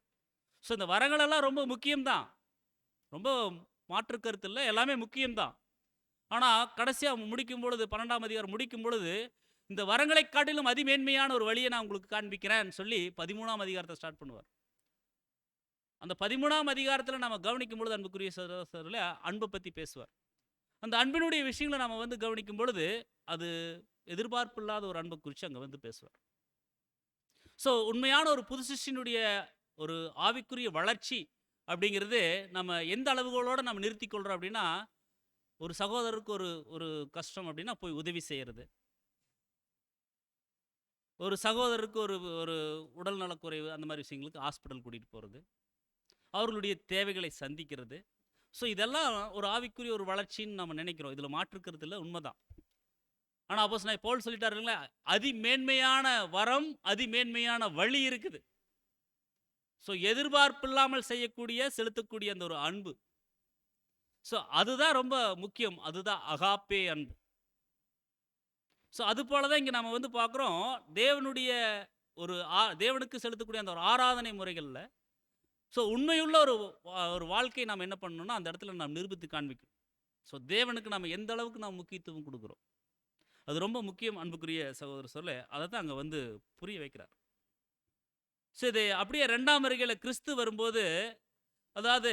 ஸோ இந்த வரங்களெல்லாம் ரொம்ப முக்கியம்தான், ரொம்ப மாற்று கருத்து இல்லை, எல்லாமே முக்கியம்தான். ஆனால் கடைசியாக முடிக்கும் பொழுது 12ஆம் அதிகாரம் முடிக்கும் பொழுது இந்த வரங்களை காட்டிலும் அதிமேன்மையான ஒரு வழியை நான் உங்களுக்கு காண்பிக்கிறேன்னு சொல்லி 13ஆம் அதிகாரத்தை ஸ்டார்ட் பண்ணுவார். அந்த 13ஆம் அதிகாரத்தில் நம்ம கவனிக்கும் பொழுது அன்புக்குரிய சகோதரர்களே அன்பை பற்றி பேசுவார். அந்த அன்பினுடைய விஷயங்களை நம்ம வந்து கவனிக்கும் பொழுது அது எதிர்பார்ப்பு இல்லாத ஒரு அன்பை குறித்து அங்கே வந்து பேசுவார். ஸோ உண்மையான ஒரு புது சிஷ்யனுடைய ஒரு ஆவிக்குரிய வளர்ச்சி அப்படிங்கிறது நம்ம எந்த அளவுகளோடு நம்ம நிறுத்தி கொள்கிறோம் அப்படின்னா, ஒரு சகோதரருக்கு ஒரு ஒரு கஷ்டம் அப்படின்னா போய் உதவி செய்கிறது, ஒரு சகோதரருக்கு ஒரு ஒரு உடல் நலக்குறைவு அந்த மாதிரி விஷயங்களுக்கு ஹாஸ்பிட்டல் கூட்டிகிட்டு போகிறது, அவர்களுடைய தேவைகளை சந்திக்கிறது. ஸோ இதெல்லாம் ஒரு ஆவிக்குரிய ஒரு வளர்ச்சின்னு நம்ம நினைக்கிறோம், இதில் மாற்றுக்கிறது இல்லை, உண்மைதான். ஆனால் அப்போஸ்தலனாகிய பவுல் சொல்லிட்டாருங்களே, அதிமேன்மையான வரம் அதிமேன்மையான வழி இருக்குது. ஸோ எதிர்பார்ப்பு இல்லாமல் செய்யக்கூடிய செலுத்தக்கூடிய அந்த ஒரு அன்பு, ஸோ அதுதான் ரொம்ப முக்கியம், அதுதான் அகாப்பே அன்பு. ஸோ அது போல தான் இங்கே நம்ம வந்து பார்க்குறோம், தேவனுடைய ஒரு தேவனுக்கு செலுத்தக்கூடிய அந்த ஒரு ஆராதனை முறைகளில் ஸோ உண்மையுள்ள ஒரு வாழ்க்கையை நாம் என்ன பண்ணணும்னா அந்த இடத்துல நாம் நிரூபித்து காண்பிக்கணும். ஸோ தேவனுக்கு நம்ம எந்த அளவுக்கு நாம் முக்கியத்துவம் கொடுக்குறோம், அது ரொம்ப முக்கியம் அன்புக்குரிய சகோதர சொல்ல, அதை தான் அங்கே வந்து புரிய வைக்கிறார். ஸோ இது அப்படியே 2ஆம் வருகையில கிறிஸ்து வரும்போது, அதாவது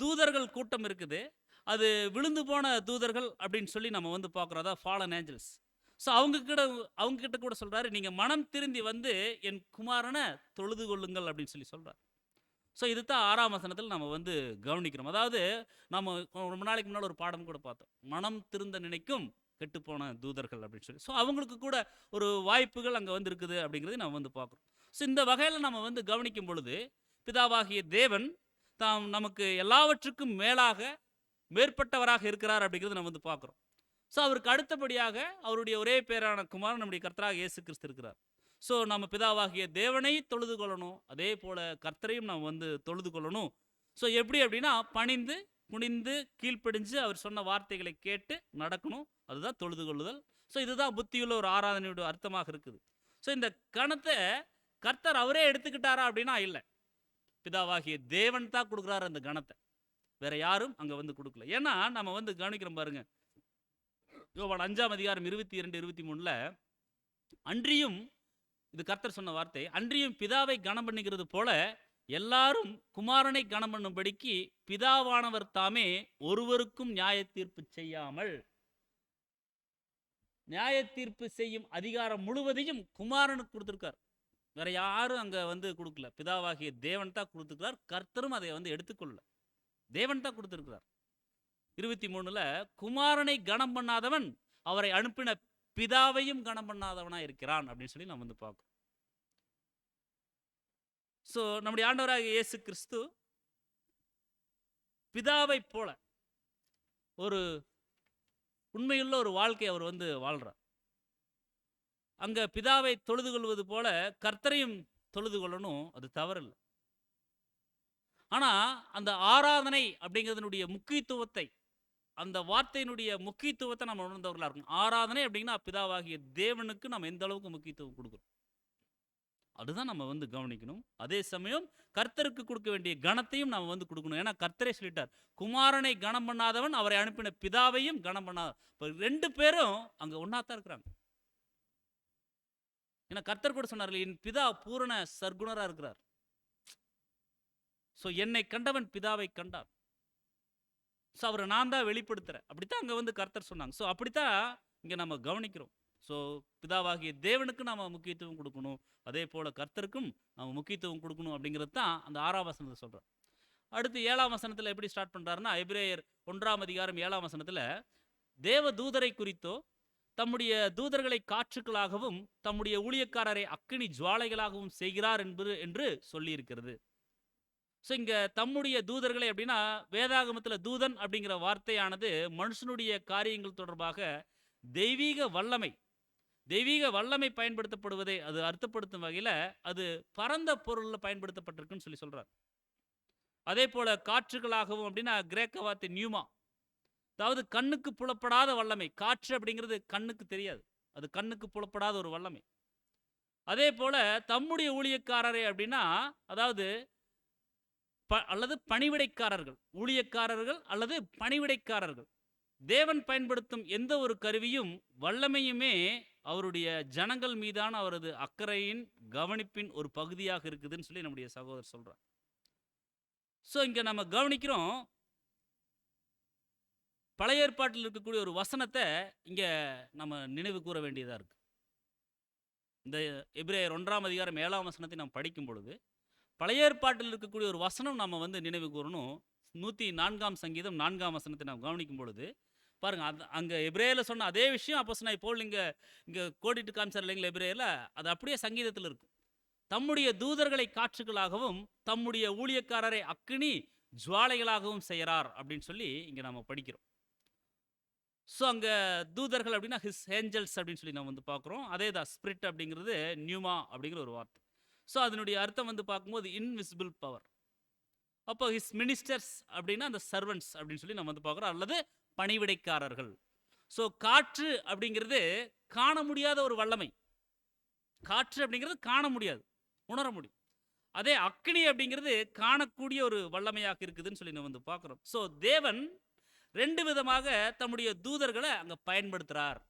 தூதர்கள் கூட்டம் இருக்குது. அது விழுந்து போன தூதர்கள் அப்படின்னு சொல்லி நம்ம வந்து பார்க்குறோம். அதாவது ஃபாலன் ஏஞ்சல்ஸ். ஸோ அவங்க கிட்ட கூட சொல்றாரு, "நீங்க மனம் திருந்தி வந்து என் குமாரன தொழுது கொள்ளுங்கள்" அப்படின்னு சொல்லி சொல்றார். ஸோ இதுதான் 6ஆம் வசனத்தில நம்ம வந்து கவனிக்கிறோம். அதாவது நம்ம ரொம்ப நாளைக்கு முன்னால ஒரு பாடம் கூட பார்த்தோம். "மனம் திருந்த நினைக்கும் கெட்டுப்போன தூதர்கள்" அப்படின்னு சொல்லி. ஸோ அவங்களுக்கு கூட ஒரு வாய்ப்புகள் அங்க வந்து இருக்குது அப்படிங்கிறதை நம்ம வந்து பார்க்குறோம். ஸோ இந்த வகையில நம்ம வந்து கவனிக்கும் பொழுது, பிதாவாகிய தேவன் தாம் நமக்கு எல்லாவற்றுக்கும் மேலாக மேற்பட்டவராக இருக்கிறார் அப்படிங்கிறத நம்ம வந்து பார்க்குறோம். ஸோ அவருக்கு அடுத்தபடியாக அவருடைய ஒரே பேரான குமாரன் நம்முடைய கர்த்தராகிய இயேசு கிறிஸ்து இருக்கிறார். ஸோ நம்ம பிதாவாகிய தேவனை தொழுது கொள்ளணும். அதே போல கர்த்தரையும் நாம் வந்து தொழுது கொள்ளணும். ஸோ எப்படி அப்படின்னா பணிந்து, குனிந்து, கீழ்ப்படிஞ்சு அவர் சொன்ன வார்த்தைகளை கேட்டு நடக்கணும். அதுதான் தொழுது கொள்ளுதல். ஸோ இதுதான் புத்தியுள்ள ஒரு ஆராதனையுடைய அர்த்தமாக இருக்குது. ஸோ இந்த கணத்தை கர்த்தர் அவரே எடுத்துக்கிட்டாரா அப்படின்னா இல்லை. பிதாவாகிய தேவன் தான் கொடுக்குறாரு அந்த கணத்தை. வேற யாரும் அங்க வந்து கொடுக்கல. ஏன்னா நம்ம வந்து கவனிக்கிறோம் பாருங்க. யோவான் 5ஆம் அதிகாரம் 22, 23ல அன்றியும், இது கர்த்தர் சொன்ன வார்த்தை, அன்றியும் பிதாவை கனம் பண்ணுகிறது போல எல்லாரும் குமாரனை கனம் பண்ணும்படிக்கு பிதாவானவர் தாமே ஒருவருக்கும் நியாய தீர்ப்பு செய்யாமல், நியாய தீர்ப்பு செய்யும் அதிகாரம் முழுவதையும் குமாரனுக்கு கொடுத்திருக்கார். வேற யாரும் அங்க வந்து கொடுக்கல. பிதாவாகிய தேவன் தான் கொடுத்திருக்கிறார். கர்த்தரும் அதை வந்து எடுத்துக்கொள்ளல. தேவன் தான் கொடுத்திருக்கிறார். 23ல குமாரனை கனம் பண்ணாதவன் அவரை அனுப்பின பிதாவையும் கனம் பண்ணாதவனா இருக்கிறான் அப்படின்னு சொல்லி நம்ம வந்து பார்க்கிறோம். ஸோ நம்முடைய ஆண்டவராகிய இயேசு கிறிஸ்து பிதாவை போல ஒரு உண்மையுள்ள ஒரு வாழ்க்கை அவர் வந்து வாழ்றார். அங்க பிதாவை தொழுது கொள்வது போல கர்த்தரையும் தொழுது கொள்ளணும். அது தவறில்லை. ஆனா அந்த ஆராதனை அப்படிங்கிறதனுடைய முக்கியத்துவத்தை, அந்த வார்த்தையினுடைய முக்கியத்துவத்தை நம்ம உணர்ந்தவர்களா இருக்கணும். ஆராதனை அப்படின்னா பிதாவாகிய தேவனுக்கு நம்ம எந்த அளவுக்கு முக்கியத்துவம் கொடுக்குறோம், அதுதான் நம்ம வந்து கவனிக்கணும். அதே சமயம் கர்த்தருக்கு கொடுக்க வேண்டிய கணத்தையும் நம்ம வந்து கொடுக்கணும். ஏன்னா கர்த்தரே சொல்லிட்டார், குமாரனை கனம் பண்ணாதவன் அவரை அனுப்பின பிதாவையும் கனம் பண்ணாத. இப்போ 2 பேரும் அங்க ஒன்னாத்தான் இருக்கிறாங்க. ஏன்னா கர்த்தர் கூட சொன்னார், என் பிதா பூரண சர்க்குணரா இருக்கிறார். ஸோ என்னை கண்டவன் பிதாவை கண்டார். ஸோ அவரை நான் தான் வெளிப்படுத்துகிறேன். அப்படித்தான் அங்கே வந்து கர்த்தர் சொன்னாங்க. ஸோ அப்படித்தான் இங்கே நம்ம கவனிக்கிறோம். ஸோ பிதாவாகிய தேவனுக்கு நாம் முக்கியத்துவம் கொடுக்கணும். அதே போல் கர்த்தருக்கும் நம்ம முக்கியத்துவம் கொடுக்கணும் அப்படிங்கிறது தான் அந்த 6ஆம் வசனத்தை சொல்கிறோம். அடுத்து 7ஆம் வசனத்தில் எப்படி ஸ்டார்ட் பண்ணுறாருன்னா, எபிரேயர் 1ஆம் அதிகாரம் 7ஆம் வசனத்தில் தேவ தூதரை குறித்தோ தம்முடைய தூதர்களை காற்றுக்களாகவும் தம்முடைய ஊழியக்காரரை அக்கினி ஜுவாலைகளாகவும் செய்கிறார் என்று சொல்லியிருக்கிறது. ஸோ இங்கே தம்முடைய தூதர்களை அப்படின்னா, வேதாகமத்தில் தூதன் அப்படிங்கிற வார்த்தையானது மனுஷனுடைய காரியங்கள் தொடர்பாக தெய்வீக வல்லமை பயன்படுத்தப்படுவதை அது அர்த்தப்படுத்தும் வகையில் அது பரந்த பொருளில் பயன்படுத்தப்பட்டிருக்குன்னு சொல்லி சொல்கிறார். அதே போல் காற்றுகளாகவும் அப்படின்னா கிரேக்க வார்த்தை நியூமா, அதாவது கண்ணுக்கு புலப்படாத வல்லமை. காற்று அப்படிங்கிறது கண்ணுக்கு தெரியாது, அது கண்ணுக்கு புலப்படாத ஒரு வல்லமை. அதே போல் தம்முடைய ஊழியக்காரரை அப்படின்னா, அதாவது அல்லது பணிவிடைக்காரர்கள், ஊழியக்காரர்கள் அல்லது பணிவிடைக்காரர்கள். தேவன் பயன்படுத்தும் எந்த ஒரு கருவியும் வல்லமையுமே அவருடைய ஜனங்கள் மீதான அவரது அக்கறையின் கவனிப்பின் ஒரு பகுதியாக இருக்குதுன்னு சொல்லி நம்முடைய சகோதரர் சொல்றார். ஸோ இங்க நம்ம கவனிக்கிறோம், பழைய ஏற்பாட்டில் இருக்கக்கூடிய ஒரு வசனத்தை இங்க நம்ம நினைவு கூற வேண்டியதா இருக்கு. இந்த எபிரேயர் 1ஆம் அதிகாரம் 7ஆம் வசனத்தை நாம் படிக்கும் பொழுது பழைய ஏற்பாட்டில் இருக்கக்கூடிய ஒரு வசனம் நம்ம வந்து நினைவு கூறணும். 104ஆம் சங்கீதம் 4ஆம் வசனத்தை நாம் கவனிக்கும் பொழுது பாருங்க, அங்கே எபிரேயரில் சொன்ன அதே விஷயம் அப்போஸ்தலனாகிய பவுல் இங்கே கோடிட்டு காமிச்சார் இல்லைங்களா எபிரேயரில், அது அப்படியே சங்கீதத்தில் இருக்கு. தம்முடைய தூதர்களை காற்றுகளாகவும் தம்முடைய ஊழியக்காரரை அக்கினி ஜுவாலைகளாகவும் செய்கிறார் அப்படின்னு சொல்லி இங்கே நம்ம படிக்கிறோம். ஸோ அங்கே தூதர்கள் அப்படின்னா ஹிஸ் ஏஞ்சல்ஸ் அப்படின்னு சொல்லி நம்ம வந்து பார்க்குறோம். அதே தான் ஸ்பிரிட் அப்படிங்கிறது நியூமா அப்படிங்கிற ஒரு வார்த்தை. ஸோ அதனுடைய அர்த்தம் வந்து பார்க்கும்போது இன்விசிபிள் பவர். அப்போ ஹிஸ் மினிஸ்டர்ஸ் அப்படின்னா அந்த சர்வன்ட்ஸ் அப்படின்னு சொல்லி நம்ம வந்து பார்க்குறோம், அல்லது பணிவிடைக்காரர்கள். ஸோ காற்று அப்படிங்கிறது காண முடியாத ஒரு வல்லமை. காற்று அப்படிங்கிறது காண முடியாது, உணர முடியும். அதே அக்கினி அப்படிங்கிறது காணக்கூடிய ஒரு வல்லமையாக இருக்குதுன்னு சொல்லி நம்ம வந்து பார்க்குறோம். ஸோ தேவன் 2 விதமாக தம்முடைய தூதர்களை அங்கே பயன்படுத்துகிறார்.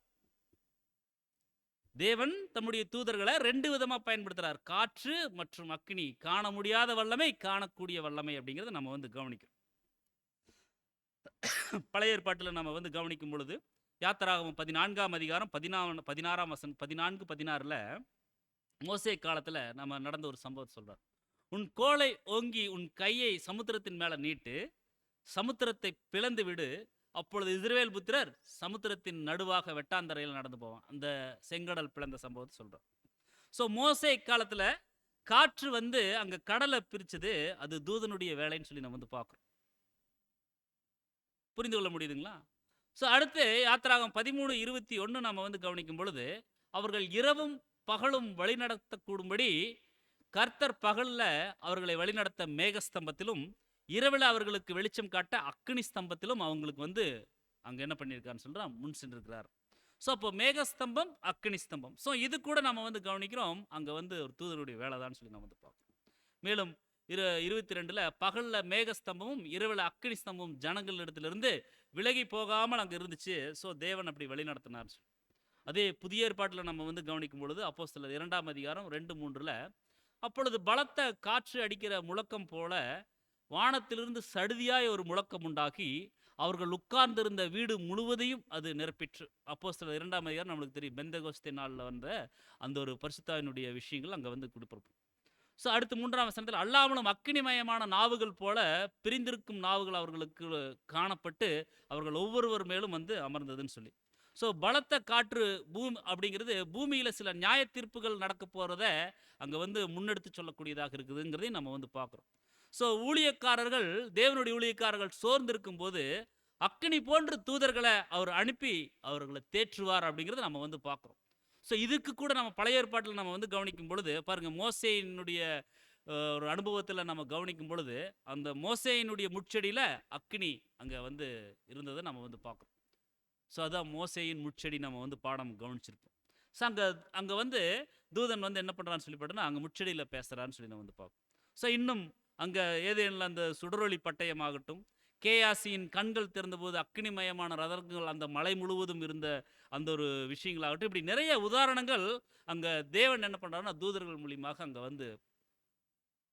தேவன் தம்முடைய தூதர்களை 2 விதமா பயன்படுத்துறார். காற்று மற்றும் அக்கினி. காண முடியாத வல்லமை, காணக்கூடிய வல்லமை அப்படிங்கிறத நம்ம வந்து கவனிக்கிறோம். பழைய ஏற்பாட்டில நம்ம வந்து கவனிக்கும் பொழுது, யாத்திராகமம் 14ஆம் அதிகாரம் 16ஆம் வசனம் 14, 16ல மோசே காலத்துல நம்ம நடந்த ஒரு சம்பவத்தை சொல்றார். உன் கோலை ஓங்கி உன் கையை சமுத்திரத்தின் மேல நீட்டு, சமுத்திரத்தை பிளந்து விடு. அப்பொழுது இஸ்ரவேல் புத்திரர் சமுத்திரத்தின் நடுவாக வெட்டாந்தரையில் நடந்து போவான். அந்த செங்கடல் பிளந்த சம்பவத்தை சொல்றோம். ஸோ மோசே காலத்துல காற்று வந்து அங்க கடலை பிரிச்சது, அது தூதனுடைய வேலைன்னு சொல்லி நம்ம வந்து பார்க்குறோம். புரிந்து கொள்ள முடியுதுங்களா? ஸோ அடுத்து யாத்திராகம் 13:21 நம்ம வந்து கவனிக்கும் பொழுது, அவர்கள் இரவும் பகலும் வழிநடத்தக்கூடும்படி கர்த்தர் பகல்ல அவர்களை வழிநடத்த மேகஸ்தம்பத்திலும், இரவில் அவர்களுக்கு வெளிச்சம் காட்ட அக்கினி ஸ்தம்பத்திலும் அவங்களுக்கு வந்து அங்க என்ன பண்ணியிருக்காருன்னு சொல்றா முன் சென்றிருக்கிறார். ஸோ அப்போ மேகஸ்தம்பம், அக்கினி ஸ்தம்பம். ஸோ இது கூட நம்ம வந்து கவனிக்கிறோம், அங்க வந்து ஒரு தூதருடைய வேலை தான் சொல்லி நம்ம வந்து பார்க்கிறோம். மேலும் 22ல பகல்ல மேகஸ்தம்பமும் இரவில் அக்கினி ஸ்தம்பமும் ஜனங்கள் இடத்திலிருந்து விலகி போகாமல் அங்க இருந்துச்சு. ஸோ தேவன் அப்படி வழி நடத்தினார். அதே புதிய ஏற்பாட்டில் நம்ம வந்து கவனிக்கும் பொழுது அப்போஸ்தலர் 2ஆம் அதிகாரம் 2-3ல அப்பொழுது பலத்த காற்று அடிக்கிற முழக்கம் போல வானத்திலிருந்து சடுதியாய் ஒரு முழக்கம் உண்டாகி அவர்கள் உட்கார்ந்திருந்த வீடு முழுவதையும் அது நிரப்பிற்று. அப்போஸ்தலர் 2ஆம் அதிகாரம் நம்மளுக்கு தெரியும், பெந்தெகோஸ்தே நாளில் வந்த அந்த ஒரு பரிசுத்தாவினுடைய விஷயங்கள் அங்கே வந்து கொடுப்போம். ஸோ அடுத்து 3ஆம் வசனத்தில் அல்லாமலும் அக்கினிமயமான நாவுகள் போல பிரிந்திருக்கும் நாவுகள் அவர்களுக்கு காணப்பட்டு அவர்கள் ஒவ்வொருவர் மேலும் வந்து அமர்ந்ததுன்னு சொல்லி. ஸோ பலத்த காற்று பூமி அப்படிங்கிறது பூமியில் சில நியாய தீர்ப்புகள் நடக்க போகிறத அங்கே வந்து முன்னெடுத்து சொல்லக்கூடியதாக இருக்குதுங்கிறதையும் நம்ம வந்து பார்க்குறோம். ஸோ ஊழியக்காரர்கள், தேவனுடைய ஊழியக்காரர்கள் சோர்ந்திருக்கும் போது அக்கினி போன்று தூதர்களை அவர் அனுப்பி அவர்களை தேற்றுவார் அப்படிங்கிறத நம்ம வந்து பார்க்குறோம். ஸோ இதுக்கு கூட நம்ம பழைய ஏற்பாட்டில் நம்ம வந்து கவனிக்கும் பொழுது பாருங்க, மோசேயினுடைய ஒரு அனுபவத்தில் நம்ம கவனிக்கும் பொழுது அந்த மோசேயினுடைய முட்செடியில் அக்கினி அங்கே வந்து இருந்ததை நம்ம வந்து பார்க்குறோம். ஸோ அதான் மோசேயின் முட்செடி நம்ம வந்து பாடம் கவனிச்சிருப்போம். ஸோ அங்கே வந்து தூதன் வந்து என்ன பண்ணுறான்னு சொல்லி பார்த்தோன்னா அங்கே முட்செடியில் பேசுகிறான்னு சொல்லி நம்ம வந்து பார்ப்போம். ஸோ இன்னும் அங்கே ஏதேனில் அந்த சுடரொளி பட்டயமாகட்டும், கேயாசியின் கண்கள் திறந்தபோது அக்கினிமயமான ரதங்கள் அந்த மலை முழுவதும் இருந்த அந்த ஒரு விஷயங்களாகட்டும், இப்படி நிறைய உதாரணங்கள் அங்கே தேவன் என்ன பண்ணுறாருன்னா தூதர்கள் மூலியமாக அங்கே வந்து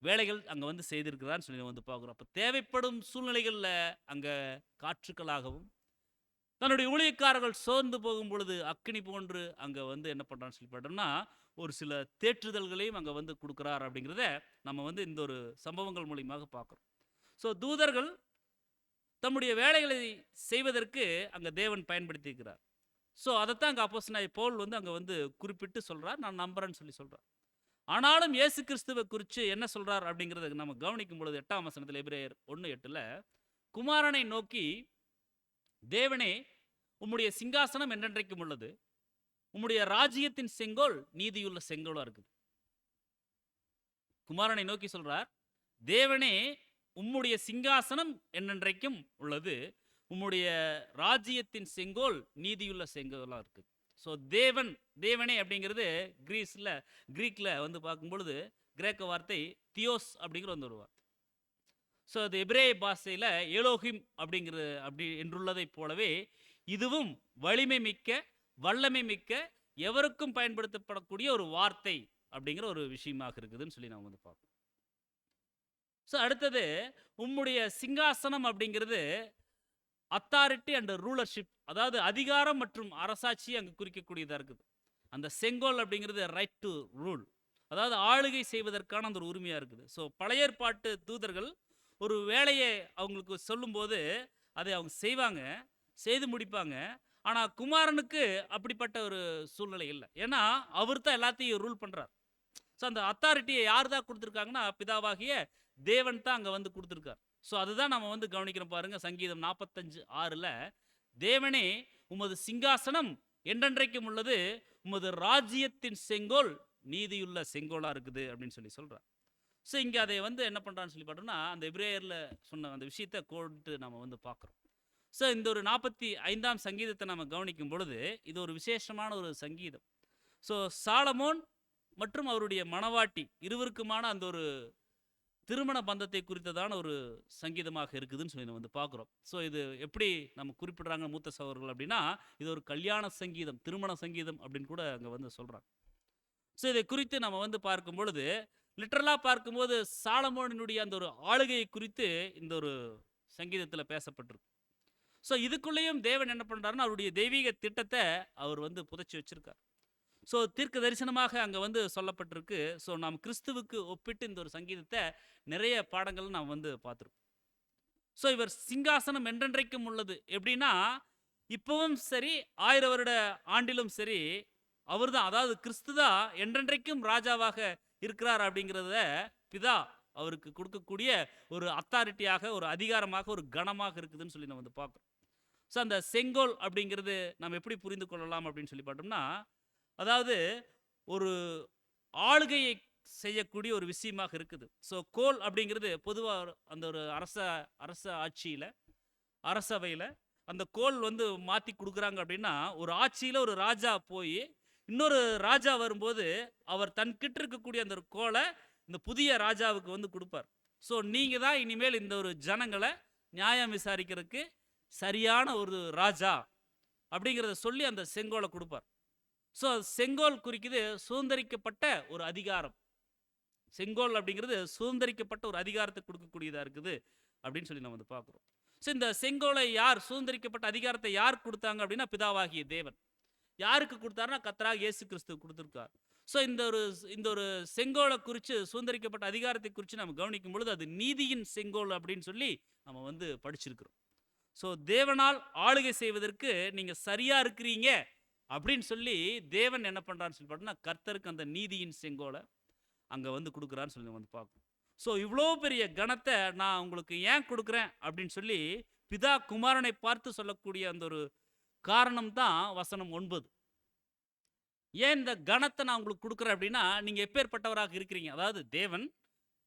வேலைகள் அங்கே வந்து செய்திருக்கிறான்னு சொல்லி வந்து பார்க்குறோம். அப்போ தேவைப்படும் சூழ்நிலைகளில் அங்கே காற்றுக்களாகவும், தன்னுடைய ஊழியக்காரர்கள் சோர்ந்து போகும் பொழுது அக்கினி போன்று அங்கே வந்து என்ன பண்ணுறான்னு சொல்லி பார்த்தோம்னா ஒரு சில தேற்றுதல்களையும் அங்கே வந்து கொடுக்குறார் அப்படிங்கிறத நம்ம வந்து இந்த ஒரு சம்பவங்கள் மூலியமாக பார்க்குறோம். ஸோ தூதர்கள் தம்முடைய வேலைகளை செய்வதற்கு அங்கே தேவன் பயன்படுத்தியிருக்கிறார். ஸோ அதைத்தான் அங்கே அப்போஸ்தலனாகிய பவுல் வந்து அங்கே வந்து குறிப்பிட்டு சொல்கிறார், நான் நம்புறேன்னு சொல்லி சொல்கிறார். ஆனாலும் இயேசு கிறிஸ்துவை குறித்து என்ன சொல்கிறார் அப்படிங்கிறத நம்ம கவனிக்கும் பொழுது 8ஆம் வசனத்தில் எபிரேயர் 1:8ல் குமாரனை நோக்கி, தேவனே உம்முடைய சிங்காசனம் என்றென்றைக்கும் உள்ளது, உம்முடைய ராஜ்யத்தின் செங்கோல் நீதியுள்ள செங்கோலாக இருக்குது. குமாரனை நோக்கி சொல்றார், தேவனே உம்முடைய சிங்காசனம் என்னென்றைக்கும் உள்ளது, உம்முடைய ராஜ்யத்தின் செங்கோல் நீதியுள்ள செங்கோலாக இருக்குது. ஸோ தேவனே அப்படிங்கிறது கிரீக்கில் வந்து பார்க்கும் பொழுது கிரேக்க வார்த்தை தியோஸ் அப்படிங்கிற வந்து ஒரு வார்த்தை. ஸோ அது எபிரேய பாஷையில் ஏலோஹிம் அப்படி என்றுள்ளதை போலவே இதுவும் வலிமை மிக்க, வல்லமை மிக்க, எவருக்கும் பயன்படுத்தப்படக்கூடிய ஒரு வார்த்தை அப்படிங்கிற ஒரு விஷயமாக இருக்குதுன்னு சொல்லி நாம் வந்து பார்ப்போம். ஸோ அடுத்தது உம்முடைய சிங்காசனம் அப்படிங்கிறது அத்தாரிட்டி அண்ட் ரூலர்ஷிப், அதாவது அதிகாரம் மற்றும் அரசாட்சி அங்கே குறிக்கக்கூடியதாக இருக்குது. அந்த செங்கோல் அப்படிங்கிறது ரைட் டு ரூல், அதாவது ஆளுகை செய்வதற்கான அந்த ஒரு உரிமையாக இருக்குது. ஸோ பழைய ஏற்பாட்டு தூதர்கள் ஒரு வேலையை அவங்களுக்கு சொல்லும்போது அதை அவங்க செய்வாங்க, செய்து முடிப்பாங்க. ஆனால் குமாரனுக்கு அப்படிப்பட்ட ஒரு சூழ்நிலை இல்லை. ஏன்னா அவர் தான் எல்லாத்தையும் ரூல் பண்ணுறார். ஸோ அந்த அத்தாரிட்டியை யார் தான் கொடுத்துருக்காங்கன்னா பிதாவாகிய தேவன் தான் அங்கே வந்து கொடுத்துருக்கார். ஸோ அதுதான் நம்ம வந்து கவனிக்கிறோம் பாருங்க. சங்கீதம் 45:6ல் தேவனே உமது சிங்காசனம் என்றென்றைக்கும் உள்ளது, உமது ராஜ்யத்தின் செங்கோல் நீதியுள்ள செங்கோலாக இருக்குது அப்படின்னு சொல்லி சொல்கிறார். ஸோ இங்கே அதை வந்து என்ன பண்ணுறான்னு சொல்லி பார்த்தோம்னா அந்த எபிரேயரில் சொன்ன அந்த விஷயத்தை கோட்டு நம்ம வந்து பார்க்குறோம். ஸோ இந்த ஒரு 45ஆம் சங்கீதத்தை நம்ம கவனிக்கும் பொழுது இது ஒரு விசேஷமான ஒரு சங்கீதம். ஸோ சாலமோன் மற்றும் அவருடைய மணவாட்டி இருவருக்குமான அந்த ஒரு திருமண பந்தத்தை குறித்ததான ஒரு சங்கீதமாக இருக்குதுன்னு சொல்லி நம்ம வந்து பார்க்குறோம். ஸோ இது எப்படி நம்ம குறிப்பிடுறாங்க மூத்த சகோதரர்கள் அப்படின்னா, இது ஒரு கல்யாண சங்கீதம், திருமண சங்கீதம் அப்படின்னு கூட அங்க வந்து சொல்றாங்க. ஸோ இதை குறித்து நம்ம வந்து பார்க்கும் பொழுது, லிட்டரலா பார்க்கும்போது சாலமோனினுடைய அந்த ஒரு ஆளுகையை குறித்து இந்த ஒரு சங்கீதத்தில பேசப்பட்டிருக்கு. ஸோ இதுக்குள்ளேயும் தேவன் என்ன பண்றாருன்னா, அவருடைய தெய்வீக திட்டத்த அவர் வந்து புதைச்சு வச்சிருக்கார். ஸோ தீர்க்க தரிசனமாக அங்க வந்து சொல்லப்பட்டிருக்கு. ஸோ நாம் கிறிஸ்துவுக்கு ஒப்பிட்டு இந்த ஒரு சங்கீதத்த நிறைய பாடங்கள் நாம் வந்து பார்த்துருக்கோம். ஸோ இவர் சிங்காசனம் என்றென்றைக்கும் உள்ளது. எப்படின்னா, இப்பவும் சரி, 1000 வருட ஆண்டிலும் சரி, அவர்தான், அதாவது கிறிஸ்து தான் என்றென்றைக்கும் ராஜாவாக இருக்கிறார் அப்படிங்கிறத பிதா அவருக்கு கொடுக்கக்கூடிய ஒரு அத்தாரிட்டியாக, ஒரு அதிகாரமாக, ஒரு கனமாக இருக்குதுன்னு சொல்லி நம்ம வந்து பார்க்கிறோம். ஸோ அந்த செங்கோல் அப்படிங்கிறது நம்ம எப்படி புரிந்து கொள்ளலாம் அப்படின்னு சொல்லி பார்த்தோம்னா, அதாவது ஒரு ஆளுகையை செய்யக்கூடிய ஒரு விஷயமாக இருக்குது. ஸோ கோல் அப்படிங்கிறது பொதுவா அந்த ஒரு அரச ஆட்சியில, அரசவையில அந்த கோல் வந்து மாத்தி குடுக்குறாங்க அப்படின்னா, ஒரு ஆட்சியில ஒரு ராஜா போயி, இன்னொரு ராஜா வரும்போது, அவர் தன்கிட்ட இருக்கக்கூடிய அந்த ஒரு கோல இந்த புதிய ராஜாவுக்கு வந்து குடுப்பார். ஸோ நீங்க தான் இனிமேல் இந்த ஒரு ஜனங்கள நியாயம் விசாரிக்கிறதுக்கு சரியான ஒரு ராஜா அப்படிங்கிறத சொல்லி அந்த செங்கோல குடுப்பார். ஸோ செங்கோல் குறிக்குது சுதந்தரிக்கப்பட்ட ஒரு அதிகாரம். செங்கோல் அப்படிங்கிறது சுதந்தரிக்கப்பட்ட ஒரு அதிகாரத்தை கொடுக்கக்கூடியதா இருக்குது அப்படின்னு சொல்லி நம்ம வந்து பார்க்குறோம். ஸோ இந்த செங்கோலை யார், சுதந்தரிக்கப்பட்ட அதிகாரத்தை யார் கொடுத்தாங்க அப்படின்னா, பிதாவாகிய தேவன். யாருக்கு கொடுத்தாருன்னா, கர்த்தராகிய இயேசு கிறிஸ்து கொடுத்துருக்கார். ஸோ இந்த ஒரு செங்கோலை குறித்து, சுதந்தரிக்கப்பட்ட அதிகாரத்தை குறித்து நம்ம கவனிக்கும் பொழுது, அது நீதியின் செங்கோல் அப்படின்னு சொல்லி நம்ம வந்து படிச்சிருக்கிறோம். ஸோ தேவனால் ஆளுகை செய்வதற்கு நீங்க சரியா இருக்கிறீங்க அப்படின்னு சொல்லி தேவன் என்ன பண்றான்னு சொல்லி பார்த்தோம்னா, கர்த்தருக்கு அந்த நீதியின் செங்கோலை அங்க வந்து குடுக்குறான்னு சொல்லி வந்து பார்க்கணும். ஸோ இவ்வளோ பெரிய கனத்தை நான் உங்களுக்கு ஏன் கொடுக்குறேன் அப்படின்னு சொல்லி பிதா குமாரனை பார்த்து சொல்லக்கூடிய அந்த ஒரு காரணம் தான் வசனம் 9. ஏன் இந்த கனத்தை நான் உங்களுக்கு கொடுக்குறேன் அப்படின்னா, நீங்க எப்பேற்பட்டவராக இருக்கிறீங்க, அதாவது தேவன்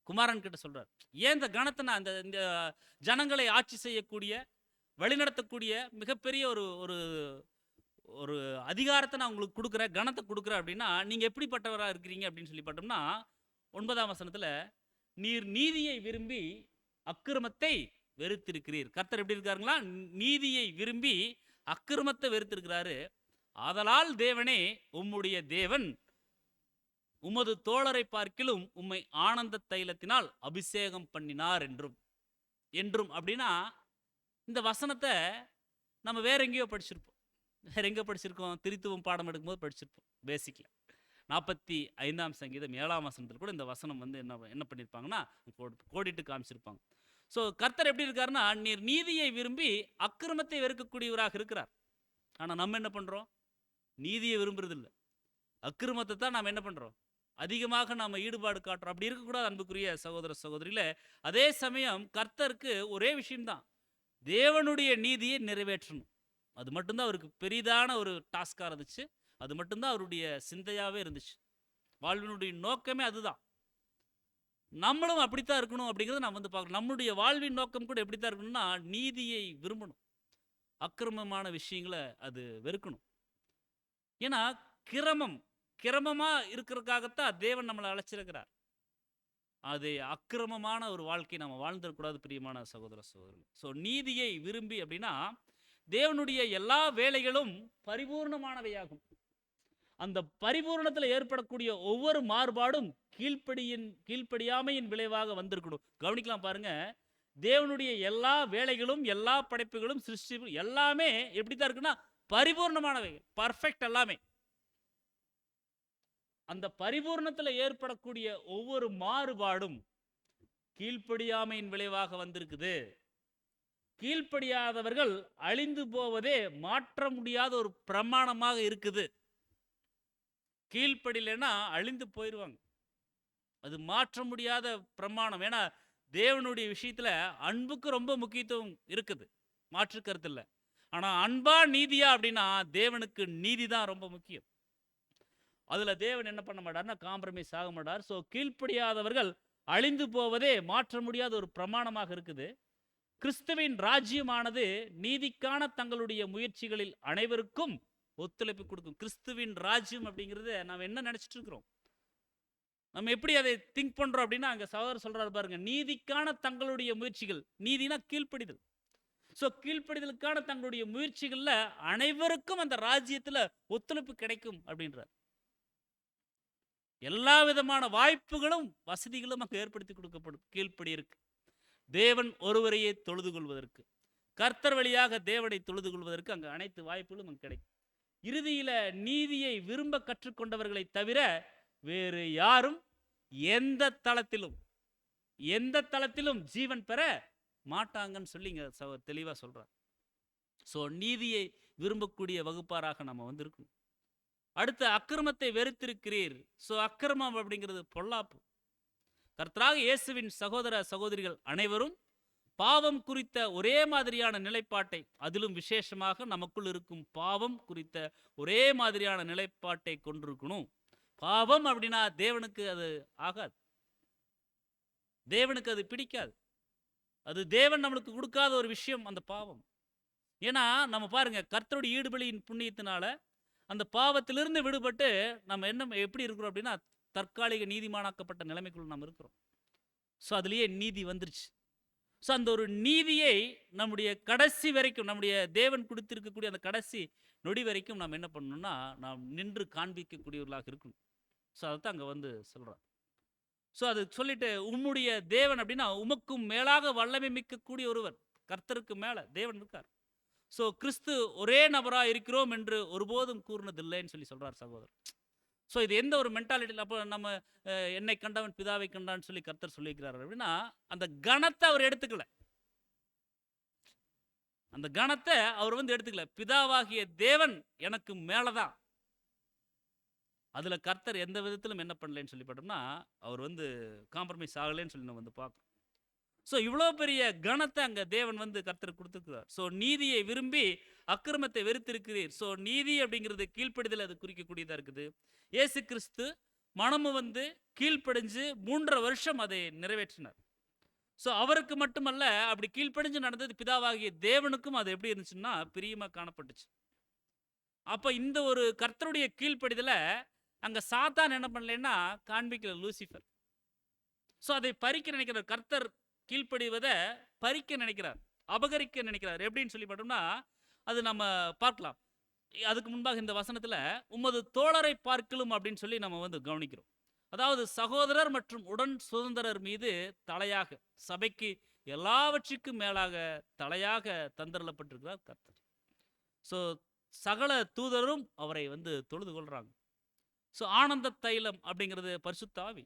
குமாரன் கிட்ட சொல்றார். ஏன் இந்த கனத்தை நான் இந்த இந்த ஜனங்களை ஆட்சி செய்யக்கூடிய, வழிநடத்தக்கூடிய மிகப்பெரிய ஒரு ஒரு ஒரு அதிகாரத்தை நான் உங்களுக்கு கொடுக்குறேன், கனத்தை கொடுக்குறேன் அப்படின்னா, நீங்க எப்படிப்பட்டவராக இருக்கிறீங்க அப்படின்னு சொல்லி பார்த்தோம்னா, 9ஆம் வசனத்துல, நீர் நீதியை விரும்பி அக்கிரமத்தை வெறுத்திருக்கிறீர். கர்த்தர் எப்படி இருக்காருங்களா? நீதியை விரும்பி அக்கிரமத்தை வெறுத்திருக்கிறாரு. ஆதலால் தேவனே, உம்முடைய தேவன் உமது தோழரை பார்க்கிலும் உம்மை ஆனந்த தைலத்தினால் அபிஷேகம் பண்ணினார் என்றும் என்றும் அப்படின்னா, இந்த வசனத்தை நம்ம வேற எங்கேயோ படிச்சிருப்போம். வேற எங்க படிச்சிருக்கோம்? திருத்துவம் பாடம் எடுக்கும்போது படிச்சிருப்போம் பேசிக்ல. 45ஆம் சங்கீதம் 7ஆம் வசனத்தில் கூட இந்த வசனம் வந்து என்ன என்ன பண்ணியிருப்பாங்கன்னா, கோடிட்டு காமிச்சிருப்பாங்க. ஸோ கர்த்தர் எப்படி இருக்காருன்னா, நீர் நீதியை விரும்பி அக்கிரமத்தை வெறுக்கக்கூடியவராக இருக்கிறார். ஆனால் நம்ம என்ன பண்ணுறோம்? நீதியை விரும்புறதில்லை, அக்கிரமத்தை தான் நாம் என்ன பண்ணுறோம்? அதிகமாக நாம் ஈடுபாடு காட்டுறோம். அப்படி இருக்கக்கூடாது அன்புக்குரிய சகோதர சகோதரியில. அதே சமயம் கர்த்தருக்கு ஒரே விஷயம்தான், தேவனுடைய நீதியை நிறைவேற்றணும். அது மட்டும்தான் அவருக்கு பெரிதான ஒரு டாஸ்காக இருந்துச்சு. அது மட்டும்தான் அவருடைய சிந்தையாகவே இருந்துச்சு. வாழ்வினுடைய நோக்கமே அதுதான். நம்மளும் அப்படித்தான் இருக்கணும் அப்படிங்கிறத நான் வந்து பார்க்கணும். நம்முடைய வாழ்வின் நோக்கம் கூட எப்படித்தான் இருக்கணும்னா, நீதியை விரும்பணும், அக்கிரமமான விஷயங்களை அது வெறுக்கணும். ஏன்னா கிரமமா இருக்கிறதுக்காகத்தான் தேவன் நம்மளை அழைச்சிருக்கிறார். அது அக்கிரமமான ஒரு வாழ்க்கை நம்ம வாழ்ந்துடக்கூடாது பிரியமான சகோதர சகோதரி. ஸோ நீதியை விரும்பி அப்படின்னா, தேவனுடைய எல்லா வேலைகளும் பரிபூர்ணமானவையாகும். அந்த பரிபூரணத்தில் ஏற்படக்கூடிய ஒவ்வொரு மாறுபாடும் கீழ்ப்படியாமையின் விளைவாக வந்திருக்கணும். கவனிக்கலாம் பாருங்க, தேவனுடைய எல்லா வேலைகளும், எல்லா படைப்புகளும், சிருஷ்டி எல்லாமே எப்படித்தான் இருக்குன்னா பரிபூர்ணமானவை, பர்ஃபெக்ட் எல்லாமே. அந்த பரிபூர்ணத்தில் ஏற்படக்கூடிய ஒவ்வொரு மாறுபாடும் கீழ்ப்படியாமையின் விளைவாக வந்திருக்குது. கீழ்ப்படியாதவர்கள் அழிந்து போவதே மாற்ற முடியாத ஒரு பிரமாணமாக இருக்குது. கீழ்ப்படியலைன்னா அழிந்து போயிடுவாங்க. அது மாற்ற முடியாத பிரமாணம். ஏன்னா தேவனுடைய விஷயத்துல அன்புக்கு ரொம்ப முக்கியத்துவம் இருக்குது, மாற்று கருத்து இல்லை. ஆனா அன்பா நீதியா அப்படின்னா, தேவனுக்கு நீதி தான் ரொம்ப முக்கியம். அதுல தேவன் என்ன பண்ண மாட்டார்னா, காம்ப்ரமைஸ் ஆக மாட்டார். ஸோ கீழ்ப்படியாதவர்கள் அழிந்து போவதே மாற்ற முடியாத ஒரு பிரமாணமாக இருக்குது. கிறிஸ்துவின் ராஜ்யமானது நீதிக்கான தங்களுடைய முயற்சிகளில் அனைவருக்கும் ஒத்துழைப்பு கொடுக்கும். கிறிஸ்துவின் ராஜ்யம் அப்படிங்கிறத நாம் என்ன நினைச்சிட்டு இருக்கிறோம்? நம்ம எப்படி அதை திங்க் பண்றோம் அப்படின்னா, அங்க சகோதரர் சொல்றாரு பாருங்க, நீதிக்கான தங்களுடைய முயற்சிகள், நீதினா கீழ்ப்படிதல். ஸோ கீழ்ப்படிதலுக்கான தங்களுடைய முயற்சிகள்ல அனைவருக்கும் அந்த ராஜ்யத்துல ஒத்துழைப்பு கிடைக்கும் அப்படின்றார். எல்லா விதமான வாய்ப்புகளும் வசதிகளும் அங்க ஏற்படுத்தி கொடுக்கப்படும் கீழ்ப்படி இருக்கு. தேவன் ஒருவரையே தொழுது கொள்வதற்கு, கர்த்தர் வழியாக தேவனை தொழுது கொள்வதற்கு அங்க அனைத்து வாய்ப்புகளும் அங்க கிடைக்கும். இறுதியில நீதியை விரும்ப கற்றுக்கொண்டவர்களை தவிர வேறு யாரும் எந்த தளத்திலும் ஜீவன் பெற மாட்டாங்கன்னு சொல்லி இங்க தெளிவா சொல்றார். ஸோ நீதியை விரும்பக்கூடிய வகுப்பாராக நம்ம வந்து இருக்கணும். அடுத்து அக்கிரமத்தை வெறுத்திருக்கிறீர். ஸோ அக்கிரமம் அப்படிங்கிறது பொல்லாப்பு. கர்த்தராக இயேசுவின் சகோதர சகோதரிகள் அனைவரும் பாவம் குறித்த ஒரே மாதிரியான நிலைப்பாட்டை, அதிலும் விசேஷமாக நமக்குள் இருக்கும் பாவம் குறித்த ஒரே மாதிரியான நிலைப்பாட்டை கொண்டிருக்கணும். பாவம் அப்படின்னா தேவனுக்கு அது ஆகாது, தேவனுக்கு அது பிடிக்காது. அது தேவன் நம்மளுக்கு கொடுக்காத ஒரு விஷயம் அந்த பாவம். ஏன்னா நம்ம பாருங்க, கர்த்தருடைய ஈடுபலியின் புண்ணியத்தினால அந்த பாவத்திலிருந்து விடுபட்டு நம்ம என்ன எப்படி இருக்கிறோம் அப்படின்னா, தற்காலிக நீதிமானாக்கப்பட்ட நிலைமைக்குள்ள நம்ம இருக்கிறோம். ஸோ அதுலேயே நீதி வந்துருச்சு. ஸோ அந்த ஒரு நீதியை நம்முடைய கடைசி வரைக்கும், நம்முடைய தேவன் கொடுத்திருக்கக்கூடிய அந்த கடைசி நொடி வரைக்கும் நாம் என்ன பண்ணணும்னா, நாம் நின்று காண்பிக்கக்கூடியவர்களாக இருக்கணும். ஸோ அதைத்தான் அங்கே வந்து சொல்கிறார். ஸோ அது சொல்லிட்டு, உம்முடைய தேவன் அப்படின்னா உமக்கும் மேலாக வல்லமை மிக்கக்கூடிய ஒருவர், கர்த்தருக்கு மேலே தேவன் இருக்கார். ஸோ கிறிஸ்து ஒரே நபராக இருக்கிறோம் என்று ஒருபோதும் கூறினதில்லைன்னு சொல்லி சொல்கிறார் சகோதரர். ஸோ இது எந்த ஒரு மென்டாலிட்டியில், அப்போ நம்ம என்னை கண்டவன் பிதாவை கண்டான்னு சொல்லி கர்த்தர் சொல்லியிருக்கிறார் அப்படின்னா, அந்த கணத்தை அவர் எடுத்துக்கல. அந்த கணத்தை அவர் வந்து எடுத்துக்கல. பிதாவாகிய தேவன் எனக்கு மேலதான். அதுல கர்த்தர் எந்த விதத்திலும் என்ன பண்ணலன்னு சொல்லி பார்த்தோம்னா, அவர் வந்து காம்ப்ரமைஸ் ஆகலைன்னு சொல்லி நம்ம வந்து பார்க்கணும். ஸோ இவ்வளோ பெரிய கணத்தை அங்கே தேவன் வந்து கர்த்தர் கொடுத்துருக்கிறார். ஸோ நீதியை விரும்பி அக்கிரமத்தை வெறுத்திருக்கிறீர். ஸோ நீதி அப்படிங்கிறது கீழ்ப்படிதல், அது குறிக்கக்கூடியதாக இருக்குது. இயேசு கிறிஸ்து மனமும் வந்து கீழ்ப்படிஞ்சு 3.5 வருஷம் அதை நிறைவேற்றினார். ஸோ அவருக்கு மட்டுமல்ல, அப்படி கீழ்ப்படிஞ்சு நடந்தது பிதாவாகிய தேவனுக்கும் அது எப்படி இருந்துச்சுன்னா பிரியமாக காணப்பட்டுச்சு. அப்போ இந்த ஒரு கர்த்தருடைய கீழ்ப்படிதலை அங்கே சாத்தான் என்ன பண்ணலன்னா காண்பிக்கல, லூசிஃபர். ஸோ அதை பறிக்க நினைக்கிறார். கர்த்தர் கீழ்ப்படிவதை பறிக்க நினைக்கிறார், அபகரிக்க நினைக்கிறார். எப்படின்னு சொல்லி பார்த்தோம்னா அது நம்ம பார்க்கலாம். அதுக்கு முன்பாக இந்த வசனத்தில் உமது தோழரை பார்க்கலும் அப்படின்னு சொல்லி நம்ம வந்து கவனிக்கிறோம். அதாவது சகோதரர் மற்றும் உடன் சுதந்திரர் மீது தலையாக, சபைக்கு எல்லாவற்றுக்கும் மேலாக தலையாக தந்தரப்பட்டிருக்கிறார் கர்த்தர். ஸோ சகல தூதரும் அவரை வந்து தொழுது கொள்றாங்க. ஸோ ஆனந்த தைலம் அப்படிங்கிறது பரிசுத்த ஆவி.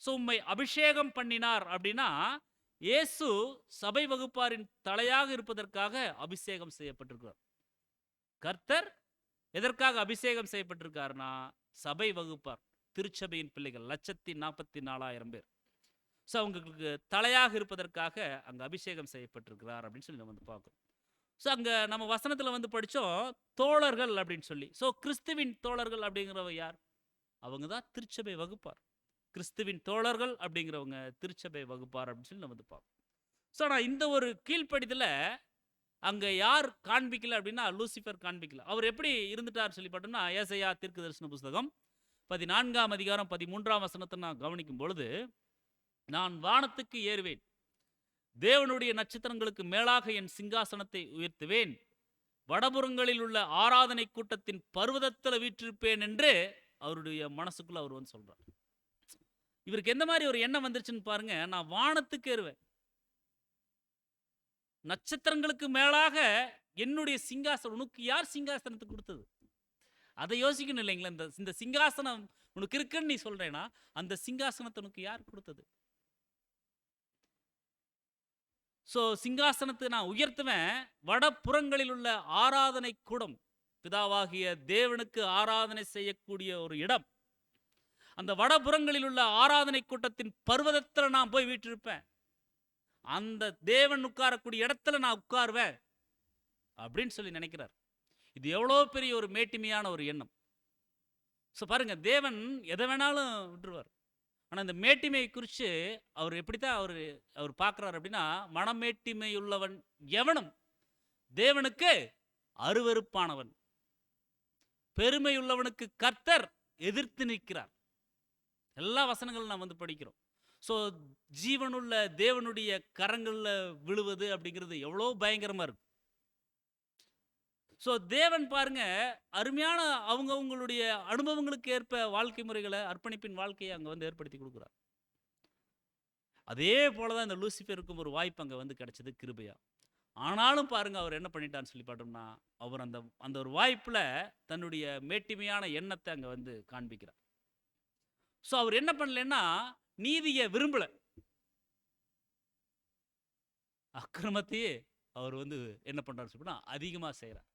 ஸோ உம்மை அபிஷேகம் பண்ணினார் அப்படின்னா, இயேசு சபை வகுப்பாரின் தலையாக இருப்பதற்காக அபிஷேகம் செய்யப்பட்டிருக்கிறார். கர்த்தர் எதற்காக அபிஷேகம் செய்யப்பட்டிருக்காருன்னா, சபை வகுப்பார், திருச்சபையின் பிள்ளைகள் 1,44,000 பேர். ஸோ அவங்களுக்கு தலையாக இருப்பதற்காக அங்கே அபிஷேகம் செய்யப்பட்டிருக்கிறார் அப்படின்னு சொல்லி நம்ம வந்து பார்க்குறோம். ஸோ அங்கே நம்ம வசனத்தில் வந்து படித்தோம் தோழர்கள் அப்படின்னு சொல்லி. ஸோ கிறிஸ்துவின் தோழர்கள் அப்படிங்கிறவங்க யார்? அவங்க தான் திருச்சபை வகுப்பார். கிறிஸ்துவின் தோழர்கள் அப்படிங்கிறவங்க திருச்சபை வகுப்பார் அப்படின்னு சொல்லி நம்ம வந்து பார்ப்போம். ஸோ ஆனால் இந்த ஒரு கீழ்ப்படிதல அங்கே யார் காண்பிக்கல அப்படின்னா லூசிஃபர் காண்பிக்கல. அவர் எப்படி இருந்துட்டார் சொல்லி பார்த்தோம்னா, ஏசாயா தீர்க்கதரிசன புஸ்தகம் 14ஆம் அதிகாரம் 13ஆம் வசனத்தை நான் கவனிக்கும் பொழுது, நான் வானத்துக்கு ஏறுவேன், தேவனுடைய நட்சத்திரங்களுக்கு மேலாக என் சிங்காசனத்தை உயர்த்துவேன், வடபுறங்களில் உள்ள ஆராதனை கூட்டத்தின் பர்வதத்தில் வீற்றிருப்பேன் என்று அவருடைய மனசுக்குள்ள அவர் வந்து சொல்றார். இவருக்கு எந்த மாதிரி ஒரு எண்ணம் வந்துருச்சுன்னு பாருங்க. நான் வானத்துக்கு ஏறுவேன், நட்சத்திரங்களுக்கு மேலாக என்னுடைய சிங்காசனம். உனக்கு யார் சிங்காசனத்தை கொடுத்தது? அதை யோசிக்கணும் இல்லைங்களா? இந்த சிங்காசனம் உனக்கு இருக்குன்னு நீ சொல்றேன்னா, அந்த சிங்காசனத்தை உனக்கு யார் கொடுத்தது? ஸோ சிங்காசனத்தை நான் உயர்த்துவேன், வடபுறங்களில் உள்ள ஆராதனை கூடம், பிதாவாகிய தேவனுக்கு ஆராதனை செய்யக்கூடிய ஒரு இடம், அந்த வடபுறங்களில் உள்ள ஆராதனை கூட்டத்தின் பர்வதத்தில் நான் போய் வீற்றிருப்பேன், அந்த தேவன் உட்காரக்கூடிய இடத்துல நான் உட்காருவேன் அப்படின்னு சொல்லி நினைக்கிறார். இது எவ்வளோ பெரிய ஒரு மேட்டிமையான ஒரு எண்ணம். ஸோ பாருங்க, தேவன் எதை வேணாலும் விட்டுருவார். ஆனால் இந்த மேட்டிமையை குறித்து அவர் எப்படித்தான் அவர் பார்க்குறாரு அப்படின்னா, மனமேட்டிமையுள்ளவன் எவனும் தேவனுக்கு அருவருப்பானவன், பெருமையுள்ளவனுக்கு கர்த்தர் எதிர்த்து நிற்கிறார். எல்லா வசனங்களும் நாம் வந்து படிக்கிறோம். ஸோ ஜீவனுள்ள தேவனுடைய கரங்கள்ல விழுவது அப்படிங்கிறது எவ்வளோ பயங்கரமா இருக்கு. ஸோ தேவன் பாருங்க, அருமையான அவங்கவங்களுடைய அனுபவங்களுக்கு ஏற்ப வாழ்க்கை முறைகள, அர்ப்பணிப்பின் வாழ்க்கைய அங்க வந்து ஏற்படுத்தி குடுக்குறார். அதே போல தான் இந்த லூசிஃபருக்கும் ஒரு வாய்ப்பு அங்க வந்து கிடைச்சது கிருபையா. ஆனாலும் பாருங்க, அவர் என்ன பண்ணிட்டார்ன்னு சொல்லி பார்த்தோம்னா, அவர் அந்த அந்த ஒரு வாய்ப்புல தன்னுடைய மேட்டிமையான எண்ணத்த அங்க வந்து காண்பிக்கிறார். ஸோ அவர் என்ன பண்ணலன்னா, நீதிய விரும்பல. அக்கிரமத்தையே அவர் வந்து என்ன பண்றாருன்னு சொன்னா, அதிகமா செய்றார்.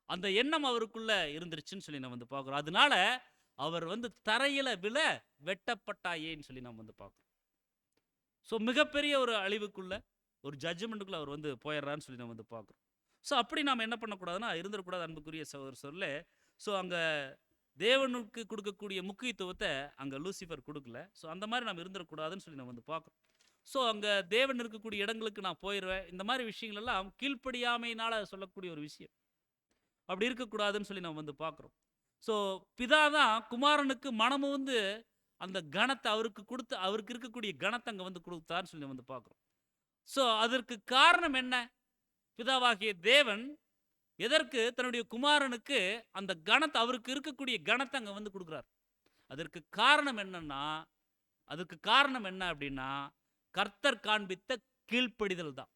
அந்த எண்ணம் அவருக்குள்ள இருந்துருச்சுன்னு சொல்லி நம்ம வந்து பார்க்குறோம். அதனால அவர் வந்து தரையில விழ வெட்டப்பட்டாயேன்னு சொல்லி நம்ம வந்து பார்க்குறோம். ஸோ மிகப்பெரிய ஒரு அழிவுக்குள்ள, ஒரு ஜட்ஜ்மென்ட்க்குள்ள அவர் வந்து போயிடுறாருன்னு சொல்லி நம்ம வந்து பார்க்குறோம். ஸோ அப்படி நாம என்ன பண்ணக்கூடாதுன்னா, இருந்துறக்கூடாது அன்புக்குரிய சகோதர சகோதரிகளே. ஸோ அங்க தேவனுக்கு கொடுக்கக்கூடிய முக்கியத்துவத்த அங்க லூசிஃபர் குடுக்கல. ஸோ அந்த மாரி நம்ம இருந்துறக்கூடாதுன்னு சொல்லி நம்ம வந்து பார்க்குறோம். ஸோ அங்க தேவன் இருக்கக்கூடிய இடங்களுக்கு நான் போயிருவேன். இந்த மாரி விஷயங்கள் எல்லாம் கீழ்ப்படியாமையினால சொல்லக்கூடிய ஒரு விஷயம். அப்படி இருக்கக்கூடாதுன்னு சொல்லி நம்ம வந்து பார்க்குறோம். ஸோ பிதா தான் குமாரனுக்கு மனமும் வந்து அந்த கனத்த அவருக்கு குடுத்து, அவருக்கு இருக்கக்கூடிய கனத்த அங்க வந்து குடுத்தார்ன்னு சொல்லி நம்ம வந்து பார்க்குறோம். ஸோ அதற்கு காரணம் என்ன? பிதாவாகிய தேவன் எதற்கு தன்னுடைய குமாரனுக்கு அந்த கனத்த, அவருக்கு இருக்கக்கூடிய கனத்த அங்க வந்து குடுக்குறார். அதற்கு காரணம் என்னன்னா, அதுக்கு காரணம் என்ன அப்படின்னா, கர்த்தர் காண்பித்த கீழ்ப்படிதல் தான்.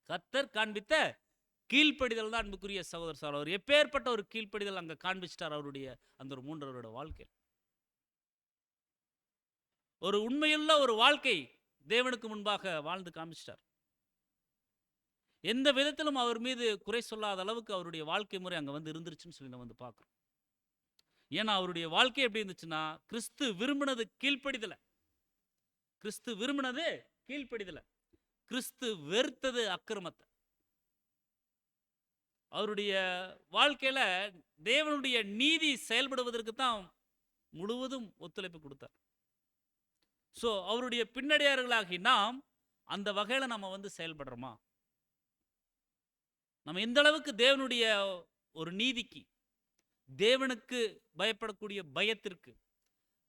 கர்த்தர் காண்பித்த கீழ்ப்படிதல் தான் அன்புக்குரிய சகோதர சகோதரர். எப்பேற்பட்ட ஒரு கீழ்ப்படிதல் அங்க காண்பிச்சிட்டார் அவருடைய அந்த ஒரு 3 வருட வாழ்க்கையில. ஒரு உண்மையுள்ள ஒரு வாழ்க்கை தேவனுக்கு முன்பாக வாழ்ந்து காமிச்சிட்டார். எந்த விதத்திலும் அவர் மீது குறை சொல்லாத அளவுக்கு அவருடைய வாழ்க்கை முறை அங்க வந்து இருந்துருச்சுன்னு சொல்லி நம்ம வந்து பார்க்கிறோம். ஏன்னா அவருடைய வாழ்க்கை எப்படி இருந்துச்சுன்னா, கிறிஸ்து விரும்பினது கீழ்ப்படிதல. கிறிஸ்து விரும்பினது கீழ்ப்படிதல. கிறிஸ்து வெறுத்தது அக்கிரமத்த. அவருடைய வாழ்க்கையில தேவனுடைய நீதி செயல்படுவதற்கு தான் முழுவதும் ஒத்துழைப்பு கொடுத்தார். ஸோ அவருடைய பின்னடியார்களாகி நாம் அந்த வகையில நம்ம வந்து செயல்படுறோமா? நம்ம எந்த அளவுக்கு தேவனுடைய ஒரு நீதிக்கு, தேவனுக்கு பயப்படக்கூடிய பயத்திற்கு,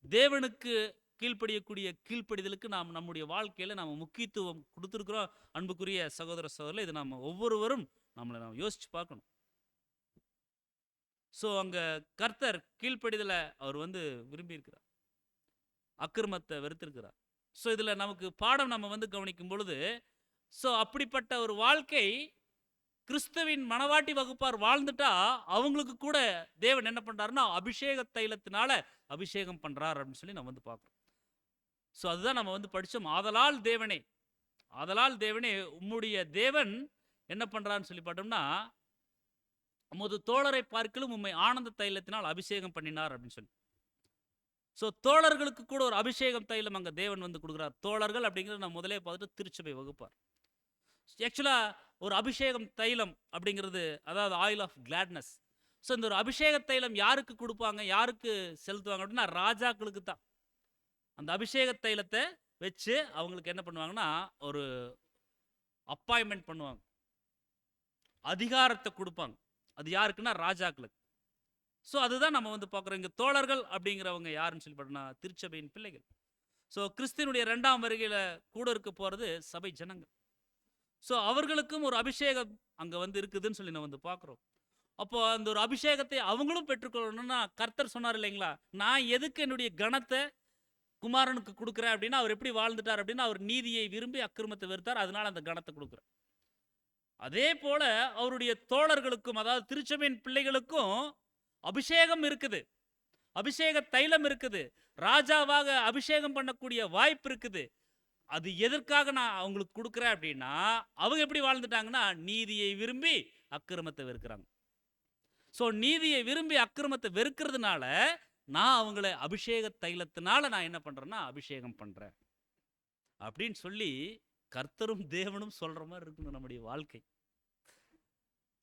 தேவனுக்கு கீழ்ப்படியக்கூடிய கீழ்ப்படிதலுக்கு நாம் நம்முடைய வாழ்க்கையில நாம முக்கியத்துவம் கொடுத்திருக்கிறோம். அன்புக்குரிய சகோதர சகோதரிகளே, இது நம்ம ஒவ்வொருவரும் நம்மள நாம் யோசிச்சு பார்க்கணும். ஸோ அங்க கர்த்தர் கீழ்ப்படிதல அவர் வந்து விரும்பியிருக்கிறார். அக்கிரமத்தை வெறுத்திருக்கிறார். ஸோ இதுல நமக்கு பாடம் நம்ம வந்து கவனிக்கும் பொழுது, ஸோ அப்படிப்பட்ட ஒரு வாழ்க்கை கிறிஸ்துவின் மணவாட்டி வகுப்பார் வாழ்ந்துட்டா, அவங்களுக்கு கூட தேவன் என்ன பண்றாருன்னா, அபிஷேக தைலத்தினால அபிஷேகம் பண்றார் அப்படின்னு சொல்லி நம்ம வந்து பார்க்கிறோம். ஸோ அதுதான் நம்ம வந்து படிச்சோம். ஆதலால் தேவனே, ஆதலால் தேவனே உம்முடைய தேவன் என்ன பண்றாருன்னு சொல்லி பார்த்தோம்னா, உமது தோழரை பார்க்கிலும் உம்மை ஆனந்த தைலத்தினால் அபிஷேகம் பண்ணினார் அப்படின்னு சொல்லி. ஸோ தோழர்களுக்கு கூட ஒரு அபிஷேகம் தைலம் அங்க தேவன் வந்து கொடுக்குறார். தோழர்கள் அப்படிங்கிறது நான் முதலே பார்த்துட்டு திருச்சபை வகுப்பார். ஆக்சுவலா ஒரு அபிஷேகம் தைலம் அப்படிங்கிறது, அதாவது ஆயில் ஆஃப் கிளாட்னஸ். ஸோ இந்த ஒரு அபிஷேக தைலம் யாருக்கு கொடுப்பாங்க, யாருக்கு செலுத்துவாங்க அப்படின்னா, ராஜாக்களுக்கு தான். அந்த அபிஷேக தைலத்தை வச்சு அவங்களுக்கு என்ன பண்ணுவாங்கன்னா, ஒரு அப்பாயின்மெண்ட் பண்ணுவாங்க, அதிகாரத்தை கொடுப்பாங்க. அது யாருக்குன்னா ராஜாக்களுக்கு. ஸோ அதுதான் நம்ம வந்து பார்க்குறோம். இங்கே தோழர்கள் அப்படிங்கிறவங்க யாருன்னு சொல்லி பார்த்தோம்னா, திருச்சபையின் பிள்ளைகள். ஸோ கிறிஸ்துவனுடைய 2ஆம் வருகையில கூட இருக்க போகிறது சபை ஜனங்கள். ஸோ அவர்களுக்கும் ஒரு அபிஷேகம் அங்கே வந்து இருக்குதுன்னு சொல்லி நம்ம வந்து பார்க்குறோம். அப்போ அந்த ஒரு அபிஷேகத்தை அவங்களும் பெற்றுக்கொள்ளணும்னா, கர்த்தர் சொன்னார் இல்லைங்களா, நான் எதுக்கு என்னுடைய கனத்தை குமாரனுக்கு கொடுக்குறேன் அப்படின்னா, அவர் எப்படி வாழ்ந்துட்டார் அப்படின்னா, அவர் நீதியை விரும்பி அக்கிரமத்தை வெறுத்தார், அதனால அந்த கனத்தை கொடுக்குறேன். அதே போல அவருடைய தோழர்களுக்கும், அதாவது திருச்சபையின் பிள்ளைகளுக்கும் அபிஷேகம் இருக்குது, அபிஷேக தைலம் இருக்குது, ராஜாவாக அபிஷேகம் பண்ணக்கூடிய வாய்ப்பு இருக்குது. அது எதற்காக நான் அவங்களுக்கு கொடுக்குறேன் அப்படின்னா, அவங்க எப்படி வாழ்ந்துட்டாங்கன்னா, நீதியை விரும்பி அக்கிரமத்தை வெறுக்கிறாங்க. ஸோ நீதியை விரும்பி அக்கிரமத்தை வெறுக்கிறதுனால, நான் அவங்கள அபிஷேக தைலத்தினால நான் என்ன பண்றேன்னா, அபிஷேகம் பண்றேன் அப்படின்னு சொல்லி கர்த்தரும் தேவனும் சொல்ற மாதிரி இருக்கணும் நம்முடைய வாழ்க்கை.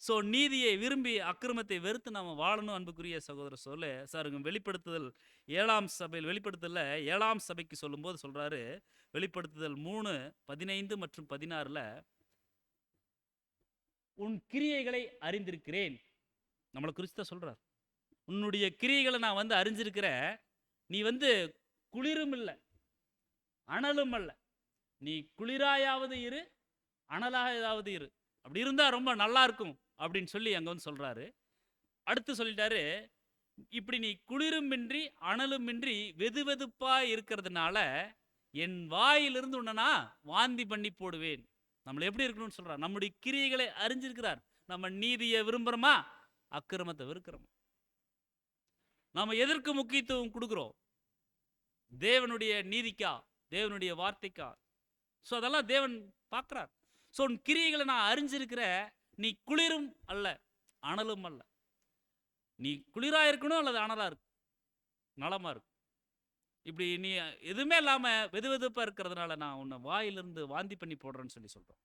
ஸோ நீதியை விரும்பி அக்கிரமத்தை வெறுத்து நாம வாழணும். அன்புக்குரிய சகோதர சொல்ல சாருங்க, வெளிப்படுத்துதல் 7ஆம் சபையில், வெளிப்படுத்தல 7ஆம் சபைக்கு சொல்லும்போது சொல்றாரு, வெளிப்படுத்துதல் 3:15 மற்றும் 16ல, உன் கிரியைகளை அறிந்திருக்கிறேன். நம்மளை குறித்து தான் சொல்றார். உன்னுடைய கிரியைகளை நான் வந்து அறிஞ்சிருக்கிறேன். நீ வந்து குளிரும் இல்லை, அனலும் அல்ல. நீ குளிராயாவது இரு, அனலாயாவது இரு. அப்படி இருந்தா ரொம்ப நல்லா இருக்கும் அப்படின்னு சொல்லி அங்க வந்து சொல்றாரு. அடுத்து சொல்லிட்டாரு, இப்படி நீ குளிருமின்றி அனலுமின்றி வெதுவெதுப்பா இருக்கிறதுனால என் வாயிலிருந்து உன்னை நான் வாந்தி பண்ணி போடுவேன். நம்மளை எப்படி இருக்கணும்னு சொல்றார். நம்முடைய கிரியைகளை அறிஞ்சிருக்கிறார். நம்ம நீதியை விரும்புறோமா, அக்கிரமத்தை வெறுக்கிறோமா? நாம எதற்கு முக்கியத்துவம் கொடுக்கிறோம்? தேவனுடைய நீதிக்கா, தேவனுடைய வார்த்தைக்கா? ஸோ அதெல்லாம் தேவன் பார்க்கிறார். ஸோ உன் கிரியைகளை நான் அறிஞ்சிருக்கிற. நீ குளிரும் அல்ல, அனலும் அல்ல. நீ குளிரா இருக்கணும் அல்லது அனலா இருக்கும், நலமா இருக்கும். இப்படி நீ எதுவுமே இல்லாம வெது வெதுப்பா இருக்கிறதுனால நான் உன்னை வாயிலிருந்து வாந்தி பண்ணி போடுறேன்னு சொல்லி சொல்றோம்.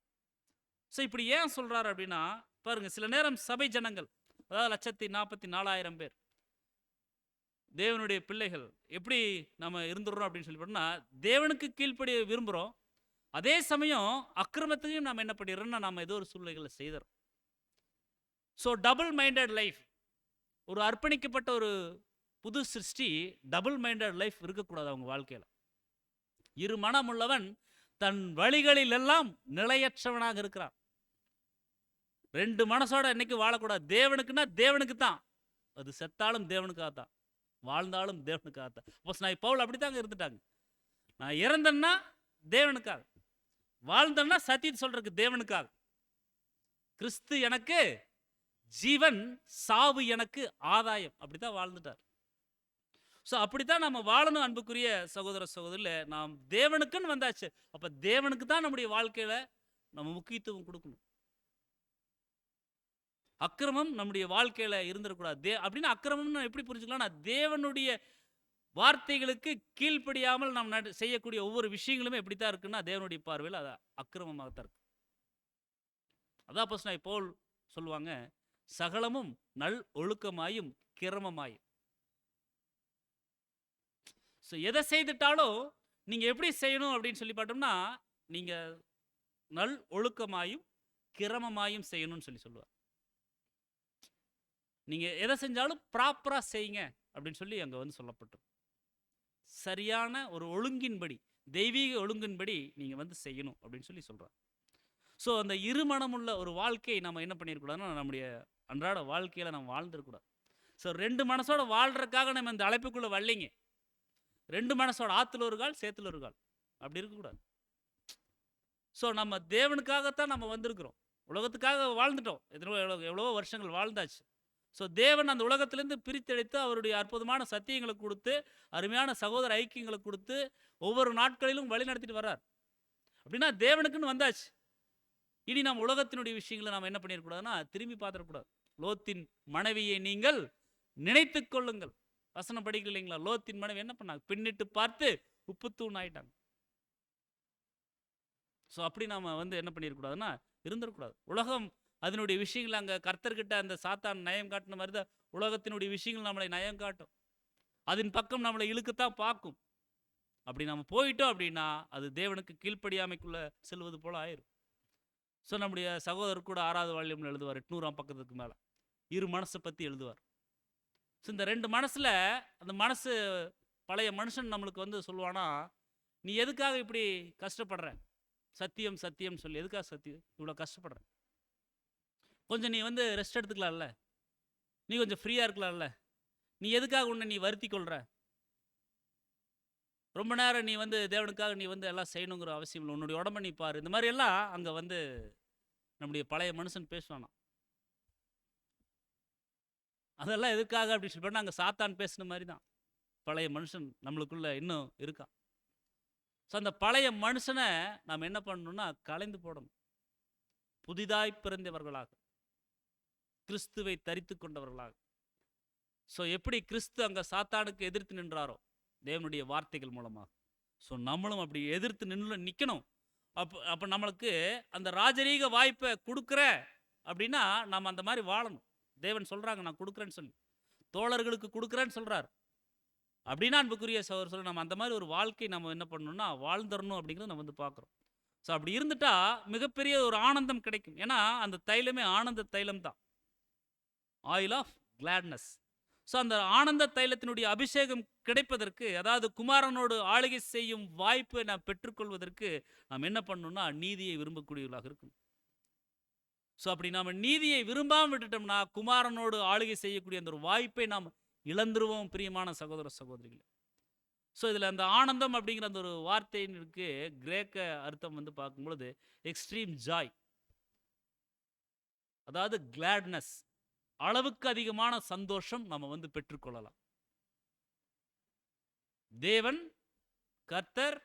ஸோ இப்படி ஏன் சொல்றாரு அப்படின்னா, பாருங்க, சில நேரம் சபை ஜனங்கள், அதாவது 144,000 பேர் தேவனுடைய பிள்ளைகள் எப்படி நம்ம இருந்துடுறோம் அப்படின்னு சொல்லி போட்டோம்னா, தேவனுக்கு கீழ்ப்படிய விரும்புகிறோம். அதே சமயம் அக்கிரமத்தையும் நாம் என்ன பண்ணிடுறோம்னா, நாம் ஏதோ ஒரு சூழ்நிலைகளை செய்கிறோம். ஸோ டபுள் மைண்டட் லைஃப், ஒரு அர்ப்பணிக்கப்பட்ட ஒரு புது சிருஷ்டி டபுள் மைண்டட் லைஃப் இருக்கக்கூடாது அவங்க வாழ்க்கையில். இரு மனம் உள்ளவன் தன் வழிகளில் எல்லாம் நிலையற்றவனாக இருக்கிறான். ரெண்டு மனசோட இன்னைக்கு வாழக்கூடாது. தேவனுக்குன்னா தேவனுக்கு தான், அது செத்தாலும் தேவனுக்காக தான், வாழ்ந்தாலும் தேவனுக்காக தான். அப்போஸ்தலனாகிய பவுல் அப்படித்தாங்க இருந்துட்டாங்க. நான் இறந்தேன்னா தேவனுக்காக, வாழ்ந்தேன்னா சத்தியத்தை சொல்றதுக்கு தேவனுக்காக. கிறிஸ்து எனக்கு ஜீவன், சாவு எனக்கு ஆதாயம், அப்படித்தான் வாழ்ந்துட்டார். ஸோ அப்படித்தான் நம்ம வாழணும். அன்புக்குரிய சகோதர சகோதரில், நாம் தேவனுக்குன்னு வந்தாச்சு. அப்போ தேவனுக்கு தான் நம்முடைய வாழ்க்கையில் நம்ம முக்கியத்துவம் கொடுக்கணும். அக்கிரமம் நம்முடைய வாழ்க்கையில் இருந்துடக்கூடாது. அப்படின்னு அக்கிரமம்னு எப்படி புரிஞ்சுக்கலாம்? தேவனுடைய வார்த்தைகளுக்கு கீழ்ப்படியாமல் நாம் செய்யக்கூடிய ஒவ்வொரு விஷயங்களுமே எப்படி தான் இருக்குன்னா, தேவனுடைய பார்வையில் அது அக்கிரமமாகத்தான் இருக்கு. அதான் அப்போஸ்தலனாகிய பவுல் சொல்லுவாங்க, சகலமும் நல் ஒழுக்கமாயும் கிரமமாயும். ஸோ எதை செய்துட்டாலும் நீங்கள் எப்படி செய்யணும் அப்படின்னு சொல்லி பார்த்தோம்னா, நீங்கள் நல் ஒழுக்கமாயும் கிரமமாயும் செய்யணும்னு சொல்லி சொல்லுவார். நீங்கள் எதை செஞ்சாலும் ப்ராப்பராக செய்யுங்க அப்படின்னு சொல்லி அங்கே வந்து சொல்லப்பட்டது. சரியான ஒரு ஒழுங்கின்படி, தெய்வீக ஒழுங்கின்படி நீங்கள் வந்து செய்யணும் அப்படின்னு சொல்லி சொல்கிறார். ஸோ அந்த இருமனமுள்ள ஒரு வாழ்க்கையை நம்ம என்ன பண்ணிடக்கூடாதுன்னா, நம்முடைய அன்றாட வாழ்க்கையில் நம்ம வாழ்ந்துடக்கூடாது. ஸோ ரெண்டு மனசோட வாழ்கிறதுக்காக நம்ம இந்த அழைப்புக்குள்ளே வரலைங்க. ரெண்டு மனசோட, ஆற்றுல ஒரு கால் சேத்துல ஒரு கால், அப்படி இருக்கக்கூடாது. ஸோ நம்ம தேவனுக்காகத்தான் நம்ம வந்திருக்கிறோம். உலகத்துக்காக வாழ்ந்துட்டோம், எவ்வளவோ வருஷங்கள் வாழ்ந்தாச்சு. ஸோ தேவன் அந்த உலகத்திலேருந்து பிரித்தெடுத்து அவருடைய அற்புதமான சத்தியங்களை கொடுத்து, அருமையான சகோதர ஐக்கியங்களை கொடுத்து, ஒவ்வொரு நாட்களிலும் வழி நடத்திட்டு வர்றார். அப்படின்னா தேவனுக்குன்னு வந்தாச்சு. இனி நம்ம உலகத்தினுடைய விஷயங்களை நாம் என்ன பண்ணிடக்கூடாதுன்னா, திரும்பி பார்த்துடக்கூடாது. லோத்தின் மனைவியை நீங்கள் நினைத்து கொள்ளுங்கள். வசனம் படிக்கல இல்லைங்களா? லோத்தின் மனைவி என்ன பண்ணாங்க? பின்னிட்டு பார்த்து உப்புத்தூண் ஆயிட்டாங்க. ஸோ அப்படி நாம வந்து என்ன பண்ணிடக்கூடாதுன்னா, இருந்துடக்கூடாது. உலகம் அதனுடைய விஷயங்கள் அங்கே கர்த்தர்கிட்ட அந்த சாத்தான் நயம் காட்டின மாதிரி தான் உலகத்தினுடைய விஷயங்கள் நம்மளை நயம் காட்டும். அதன் பக்கம் நம்மளை இழுக்கத்தான் பார்க்கும். அப்படி நம்ம போயிட்டோம் அப்படின்னா அது தேவனுக்கு கீழ்ப்படியாமைக்குள்ள செல்வது போல ஆயிரும். ஸோ நம்முடைய சகோதரர் கூட 6வது வால்யூமில் எழுதுவார், 800ஆம் பக்கத்துக்கு மேலே இரு மனசை பற்றி எழுதுவார். ஸோ இந்த ரெண்டு மனசில், அந்த மனசு பழைய மனுஷன் நம்மளுக்கு வந்து சொல்லுவானா, நீ எதுக்காக இப்படி கஷ்டப்படுற? சத்தியம் சத்தியம் சொல்லி எதுக்காக சத்தியம் இவ்வளோ கஷ்டப்படுற? கொஞ்சம் நீ வந்து ரெஸ்ட் எடுத்துக்கலாம்ல, நீ கொஞ்சம் ஃப்ரீயாக இருக்கலாம்ல, நீ எதுக்காக உன்னை நீ வருத்தி கொள்கிற? ரொம்ப நேரம் நீ வந்து தேவனுக்காக நீ வந்து எல்லாம் செய்யணுங்கிற அவசியம் இல்லை, உன்னுடைய உடம்பை நீ பாரு. இந்த மாதிரி எல்லாம் அங்கே வந்து நம்முடைய பழைய மனுஷன் பேசுவானா. அதெல்லாம் எதுக்காக அப்படின்னு சொல்லி பண்ணால் அங்கே சாத்தான் பேசுன மாதிரி தான் பழைய மனுஷன் நம்மளுக்குள்ள இன்னும் இருக்கான். ஸோ அந்த பழைய மனுஷனை நாம் என்ன பண்ணணும்னா கலைந்து போடணும். புதிதாய் பிறந்தவர்களாக, கிறிஸ்துவை தரித்து கொண்டவர்களாக. ஸோ எப்படி கிறிஸ்து அங்கே சாத்தானுக்கு எதிர்த்து நின்றாரோ தேவனுடைய வார்த்தைகள் மூலமாக, ஸோ நம்மளும் அப்படி எதிர்த்து நிற்கணும். அப்போ நம்மளுக்கு அந்த ராஜரீக வாய்ப்பை கொடுக்குற அப்படின்னா நம்ம அந்த மாதிரி வாழணும். தேவன் சொல்கிறாங்க, நான் கொடுக்குறேன்னு சொல்லி, தோழர்களுக்கு கொடுக்குறேன்னு சொல்கிறார். அப்படின்னா அன்புக்குரிய சகோதரர் சொல்ல, நம்ம அந்த மாதிரி ஒரு வாழ்க்கை நம்ம என்ன பண்ணணும்னா வாழ்ந்துடணும் அப்படிங்கிறத நம்ம வந்து பார்க்குறோம். ஸோ அப்படி இருந்துட்டா மிகப்பெரிய ஒரு ஆனந்தம் கிடைக்கும். ஏன்னா அந்த தைலமே ஆனந்த தைலம் தான், ஆயில் ஆஃப் கிளாட்னஸ். ஸோ அந்த ஆனந்த தைலத்தினுடைய அபிஷேகம் கிடைப்பதற்கு, அதாவது குமாரனோடு ஆளுகை செய்யும் வாய்ப்பை நாம் பெற்றுக்கொள்வதற்கு நாம் என்ன பண்ணணும்னா நீதியை விரும்பக்கூடியவர்களாக இருக்கணும். ஸோ அப்படி நாம நீதியை விரும்பாம விட்டுட்டோம்னா குமாரனோடு ஆளுகை செய்யக்கூடிய அந்த ஒரு வாய்ப்பை நாம் இழந்துருவோம் பிரியமான சகோதர சகோதரிகளே. ஸோ இதில் அந்த ஆனந்தம் அப்படிங்கிற அந்த ஒரு வார்த்தையினுக்கு கிரேக்க அர்த்தம் வந்து பார்க்கும்பொழுது எக்ஸ்ட்ரீம் ஜாய், அதாவது கிளாட்னஸ், அளவுக்கு அதிகமான சந்தோஷம் நம்ம வந்து பெற்றுக்கொள்ளலாம். தேவன் கர்த்தர்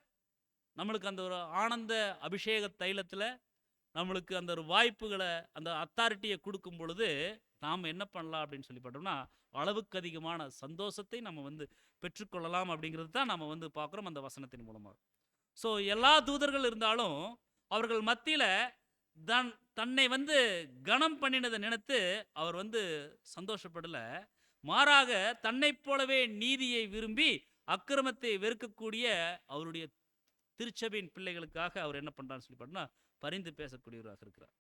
நம்மளுக்கு அந்த ஒரு ஆனந்த அபிஷேக தைலத்தில் நம்மளுக்கு அந்த ஒரு வாய்ப்புகளை, அந்த அத்தாரிட்டியை கொடுக்கும் பொழுது நாம் என்ன பண்ணலாம் அப்படின்னு சொல்லி பார்த்தோம்னா அளவுக்கு அதிகமான சந்தோஷத்தை நம்ம வந்து பெற்றுக்கொள்ளலாம் அப்படிங்கிறது தான் நம்ம வந்து பார்க்குறோம் அந்த வசனத்தின் மூலமாக. ஸோ எல்லா தூதர்கள் இருந்தாலும் அவர்கள் மத்தியில் தன்னை வந்து கனம் பண்ணினதை நினைத்து அவர் வந்து சந்தோஷப்படலை. மாறாக தன்னை போலவே நீதியை விரும்பி அக்கிரமத்தை வெறுக்கக்கூடிய அவருடைய திருச்சபையின் பிள்ளைகளுக்காக அவர் என்ன பண்ணுறான்னு சொல்லி பார்த்தோம்னா பரிந்து பேசக்கூடியவராக இருக்கிறார்.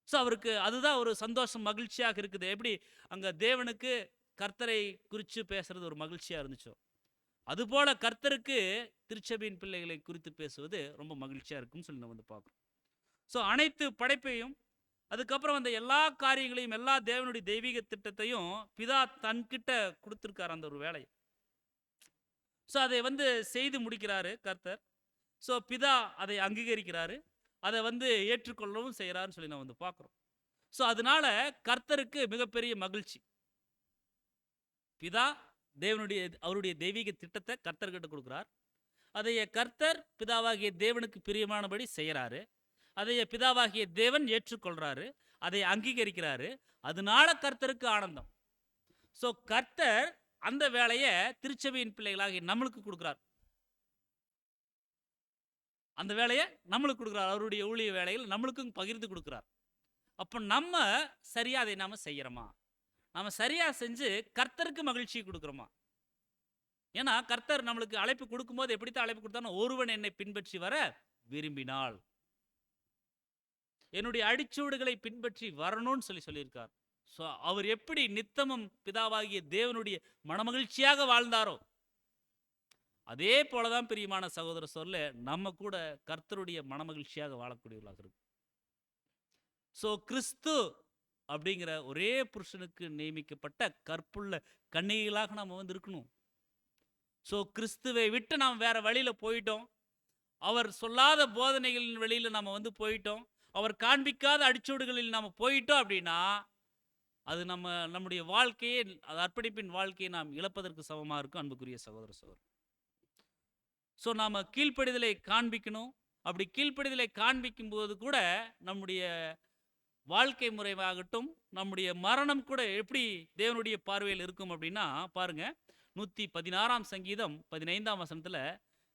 ஸோ அவருக்கு அதுதான் ஒரு சந்தோஷம், மகிழ்ச்சியாக இருக்குது. எப்படி அங்கே தேவனுக்கு கர்த்தரை குறித்து பேசுறது ஒரு மகிழ்ச்சியாக இருந்துச்சோ, அதுபோல் கர்த்தருக்கு திருச்சபையின் பிள்ளைகளை குறித்து பேசுவது ரொம்ப மகிழ்ச்சியாக இருக்குன்னு சொல்லி நம்ம வந்து பார்க்குறோம். ஸோ அனைத்து படைப்பையும், அதுக்கப்புறம் அந்த எல்லா காரியங்களையும், எல்லா தேவனுடைய தெய்வீக திட்டத்தையும் பிதா தன்கிட்ட கொடுத்துருக்கார் அந்த ஒரு வேலையை. ஸோ அதை வந்து செய்து முடிக்கிறாரு கர்த்தர். ஸோ பிதா அதை அங்கீகரிக்கிறாரு, அதை வந்து ஏற்றுக்கொள்ளவும் செய்கிறாருன்னு சொல்லி நான் வந்து பார்க்குறோம். ஸோ அதனால கர்த்தருக்கு மிகப்பெரிய மகிழ்ச்சி. பிதா அவருடைய தெய்வீக திட்டத்தை கர்த்தர்கிட்ட கொடுக்குறார். அதைய கர்த்தர் பிதாவாகிய தேவனுக்கு பிரியமானபடி செய்கிறாரு. அதைய பிதாவாகிய தேவன் ஏற்றுக்கொள்கிறாரு, அதை அங்கீகரிக்கிறாரு. அதனால கர்த்தருக்கு ஆனந்தம். ஸோ கர்த்தர் அந்த வேலையை திருச்சபையின் பிள்ளைகளாகி நம்மளுக்கு கொடுக்குறார். அந்த வேலையை நம்மளுக்கு கொடுக்குறார். அவருடைய ஊழிய வேலையில் நம்மளுக்கும் பகிர்ந்து கொடுக்குறார். அப்போ நம்ம சரியாக அதை நாம் செய்கிறோமா? நம்ம சரியாக செஞ்சு கர்த்தருக்கு மகிழ்ச்சி கொடுக்குறோமா? ஏன்னா கர்த்தர் நம்மளுக்கு அழைப்பு கொடுக்கும்போது எப்படித்தான் அழைப்பு கொடுத்தாலும், ஒருவன் என்னை பின்பற்றி வர விரும்பினால் என்னுடைய அடிச்சூடுகளை பின்பற்றி வரணும்னு சொல்லியிருக்கார். ஸோ அவர் எப்படி நித்தமும் பிதாவாகிய தேவனுடைய மனமகிழ்ச்சியாக வாழ்ந்தாரோ அதே போலதான் பிரியமான சகோதர சொல்ல நம்ம கூட கர்த்தருடைய மனமகிழ்ச்சியாக வாழக்கூடியவர்களாக இருக்கு. ஸோ கிறிஸ்து அப்படிங்கிற ஒரே புருஷனுக்கு நியமிக்கப்பட்ட கற்புள்ள கன்னிகைகளாக நாம் வந்து இருக்கணும். ஸோ கிறிஸ்துவை விட்டு நாம் வேற வழியில போயிட்டோம், அவர் சொல்லாத போதனைகளின் வழியில நம்ம வந்து போயிட்டோம், அவர் காண்பிக்காத அடிச்சூடுகளில் நாம் போயிட்டோம் அப்படின்னா அது நம்முடைய வாழ்க்கையை, அது அர்ப்பணிப்பின் வாழ்க்கையை நாம் இழப்பதற்கு சமமாக இருக்கும் அன்புக்குரிய சகோதர சகோதரர். ஸோ நாம் கீழ்ப்படிதலை காண்பிக்கணும். அப்படி கீழ்ப்படிதலை காண்பிக்கும் போது கூட நம்முடைய வாழ்க்கை முறையாகட்டும், நம்முடைய மரணம் கூட எப்படி தேவனுடைய பார்வையில் இருக்கும் அப்படின்னா பாருங்க, 116ஆம் சங்கீதம் 15ஆம் வசனத்தில்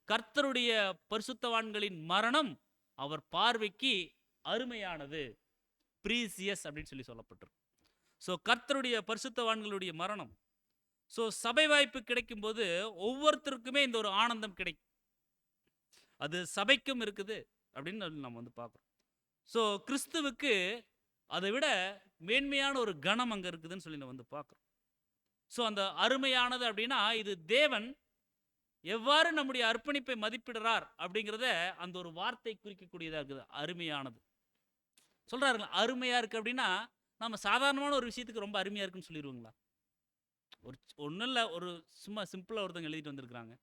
கர்த்தருடைய பரிசுத்தவான்களின் மரணம் அவர் பார்வைக்கு அருமையானது, ப்ரீசியஸ் அப்படின்னு சொல்லப்பட்டிருக்கு. ஸோ கர்த்தருடைய பரிசுத்தவான்களுடைய மரணம். ஸோ சபை வாய்ப்பு கிடைக்கும் போது ஒவ்வொருத்தருக்குமே இந்த ஒரு ஆனந்தம் கிடைக்கும். அது சபைக்கும் இருக்குது அப்படின்னு நம்ம வந்து பார்க்குறோம். ஸோ கிறிஸ்துவுக்கு அதை விட மேன்மையான ஒரு கணம் அங்கே இருக்குதுன்னு சொல்லி நம்ம வந்து பார்க்குறோம். ஸோ அந்த அருமையானது அப்படின்னா இது தேவன் எவ்வாறு நம்முடைய அர்ப்பணிப்பை மதிப்பிடுறார் அப்படிங்கிறத அந்த ஒரு வார்த்தை குறிக்கக்கூடியதாக இருக்குது. அருமையானது சொல்கிறாருங்களா, அருமையாக இருக்குது அப்படின்னா நம்ம சாதாரணமான ஒரு விஷயத்துக்கு ரொம்ப அருமையாக இருக்குன்னு சொல்லிடுவோங்களா? ஒன்றும் இல்லை, ஒரு சும்மா சிம்பிளாக ஒருத்தவங்க எழுதிட்டு வந்திருக்கிறாங்க,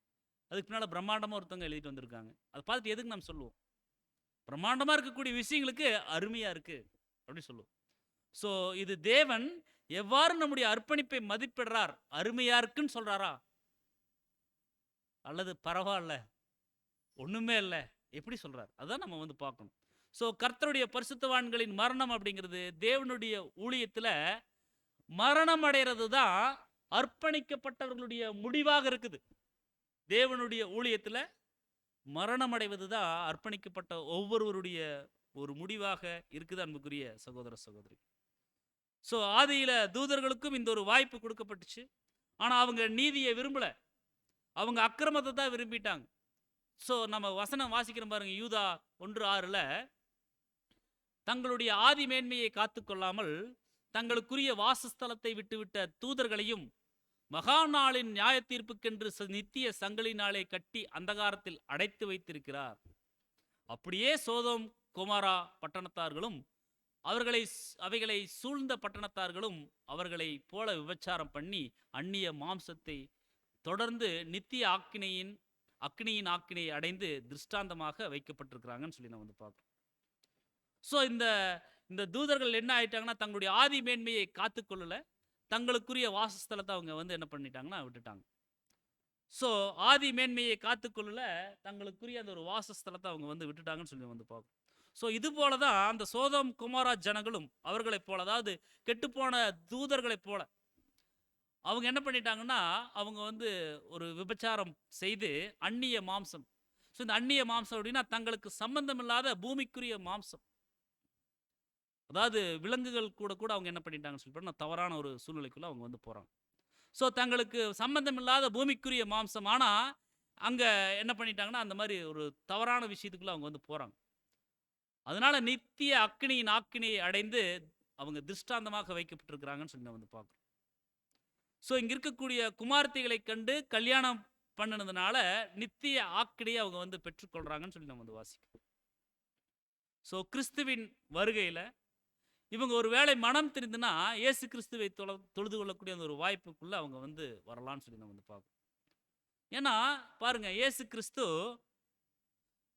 அதுக்கு பின்னால் பிரம்மாண்டமாக ஒருத்தவங்க எழுதிட்டு வந்திருக்காங்க, அதை பார்த்துட்டு எதுக்கு நம்ம சொல்லுவோம்? பிரம்மாண்டமாக இருக்கக்கூடிய விஷயங்களுக்கு அருமையாக இருக்குது அப்படி சொல்லுவோம். ஸோ இது தேவன் எவ்வாறு நம்முடைய அர்ப்பணிப்பை மதிப்பிடுறார், அருமையாக இருக்குன்னு சொல்கிறாரா, அல்லது பரவாயில்ல ஒன்றுமே இல்லை எப்படி சொல்கிறார், அதுதான் நம்ம வந்து பார்க்கணும். ஸோ கர்த்தருடைய பரிசுத்தவான்களின் மரணம் அப்படிங்கிறது தேவனுடைய ஊழியத்தில் மரணம் அடைகிறது தான் அர்ப்பணிக்கப்பட்டவர்களுடைய முடிவாக இருக்குது. தேவனுடைய ஊழியத்தில் மரணம் அடைவது தான் அர்ப்பணிக்கப்பட்ட ஒவ்வொருவருடைய ஒரு முடிவாக இருக்குது அன்புக்குரிய சகோதர சகோதரி. ஸோ ஆதியில் தூதர்களுக்கும் இந்த ஒரு வாய்ப்பு கொடுக்கப்பட்டுச்சு, ஆனால் அவங்க நீதியை விரும்பலை, அவங்க அக்கிரமத்தை தான் விரும்பிட்டாங்க. ஸோ நம்ம வசனம் வாசிக்கிறோம் பாருங்க, யூதா 1:6 தங்களுடைய ஆதி மேன்மையை காத்து கொள்ளாமல் தங்களுக்குரிய வாசஸ்தலத்தை விட்டுவிட்ட தூதர்களையும் மகா நாளின் நியாய தீர்ப்புக்கென்று நித்திய சங்கிலினாலே கட்டி அந்தகாரத்தில் அடைத்து வைத்திருக்கிறார். அப்படியே சோதோம் குமாரா பட்டணத்தார்களும் அவைகளை சூழ்ந்த பட்டணத்தார்களும் அவர்களை போல விபச்சாரம் பண்ணி அந்நிய மாம்சத்தை தொடர்ந்து நித்திய அக்னியின் ஆக்கினையை அடைந்து திருஷ்டாந்தமாக வைக்கப்பட்டிருக்கிறாங்கன்னு சொல்லி நம்ம வந்து பார்க்குறோம். ஸோ இந்த தூதர்கள் என்ன ஆயிட்டாங்கன்னா, தங்களுடைய ஆதி மேன்மையை காத்துக்கொள்ளல, தங்களுக்குரிய வாசஸ்தலத்தை அவங்க வந்து என்ன பண்ணிட்டாங்கன்னா விட்டுட்டாங்க. ஸோ ஆதி மேன்மையை காத்துக்கொள்ளல, தங்களுக்குரிய அந்த ஒரு வாசஸ்தலத்தை அவங்க வந்து விட்டுட்டாங்கன்னு சொல்லி வந்து பார்க்கும். ஸோ இது போல தான் அந்த சோதம் குமாரா ஜனங்களும் அவர்களைப் போல, அதாவது கெட்டுப்போன தூதர்களைப் போல அவங்க என்ன பண்ணிட்டாங்கன்னா, அவங்க வந்து ஒரு விபச்சாரம் செய்து அந்நிய மாம்சம். ஸோ இந்த அந்நிய மாம்சம் அப்படின்னா தங்களுக்கு சம்பந்தம் இல்லாத பூமிக்குரிய மாம்சம், அதாவது விலங்குகள் கூட அவங்க என்ன பண்ணிட்டாங்கன்னு சொல்லி தவறான ஒரு சூழ்நிலைக்குள்ள அவங்க வந்து போறாங்க. ஸோ தங்களுக்கு சம்பந்தம் இல்லாத பூமிக்குரிய மாம்சம், ஆனால் அங்கே என்ன பண்ணிட்டாங்கன்னா அந்த மாதிரி ஒரு தவறான விஷயத்துக்குள்ள அவங்க வந்து போகிறாங்க. அதனால நித்திய அக்னியின் ஆக்கினையை அடைந்து அவங்க திருஷ்டாந்தமாக வைக்கப்பட்டிருக்கிறாங்கன்னு சொல்லி நான் வந்து பார்க்குறோம். ஸோ இங்கே இருக்கக்கூடிய குமார்த்திகளை கண்டு கல்யாணம் பண்ணினதுனால நித்திய ஆக்கினையை அவங்க வந்து பெற்றுக்கொள்கிறாங்கன்னு சொல்லி நம்ம வந்து வாசிக்கிறோம். ஸோ கிறிஸ்துவின் வருகையில் இவங்க ஒரு வேளை மனம் தெரிந்துனா இயேசு கிறிஸ்துவை தொழுது கொள்ளக்கூடிய அந்த ஒரு வாய்ப்புக்குள்ளே அவங்க வந்து வரலான்னு சொல்லி நம்ம வந்து பார்க்கணும். ஏன்னா பாருங்க, இயேசு கிறிஸ்து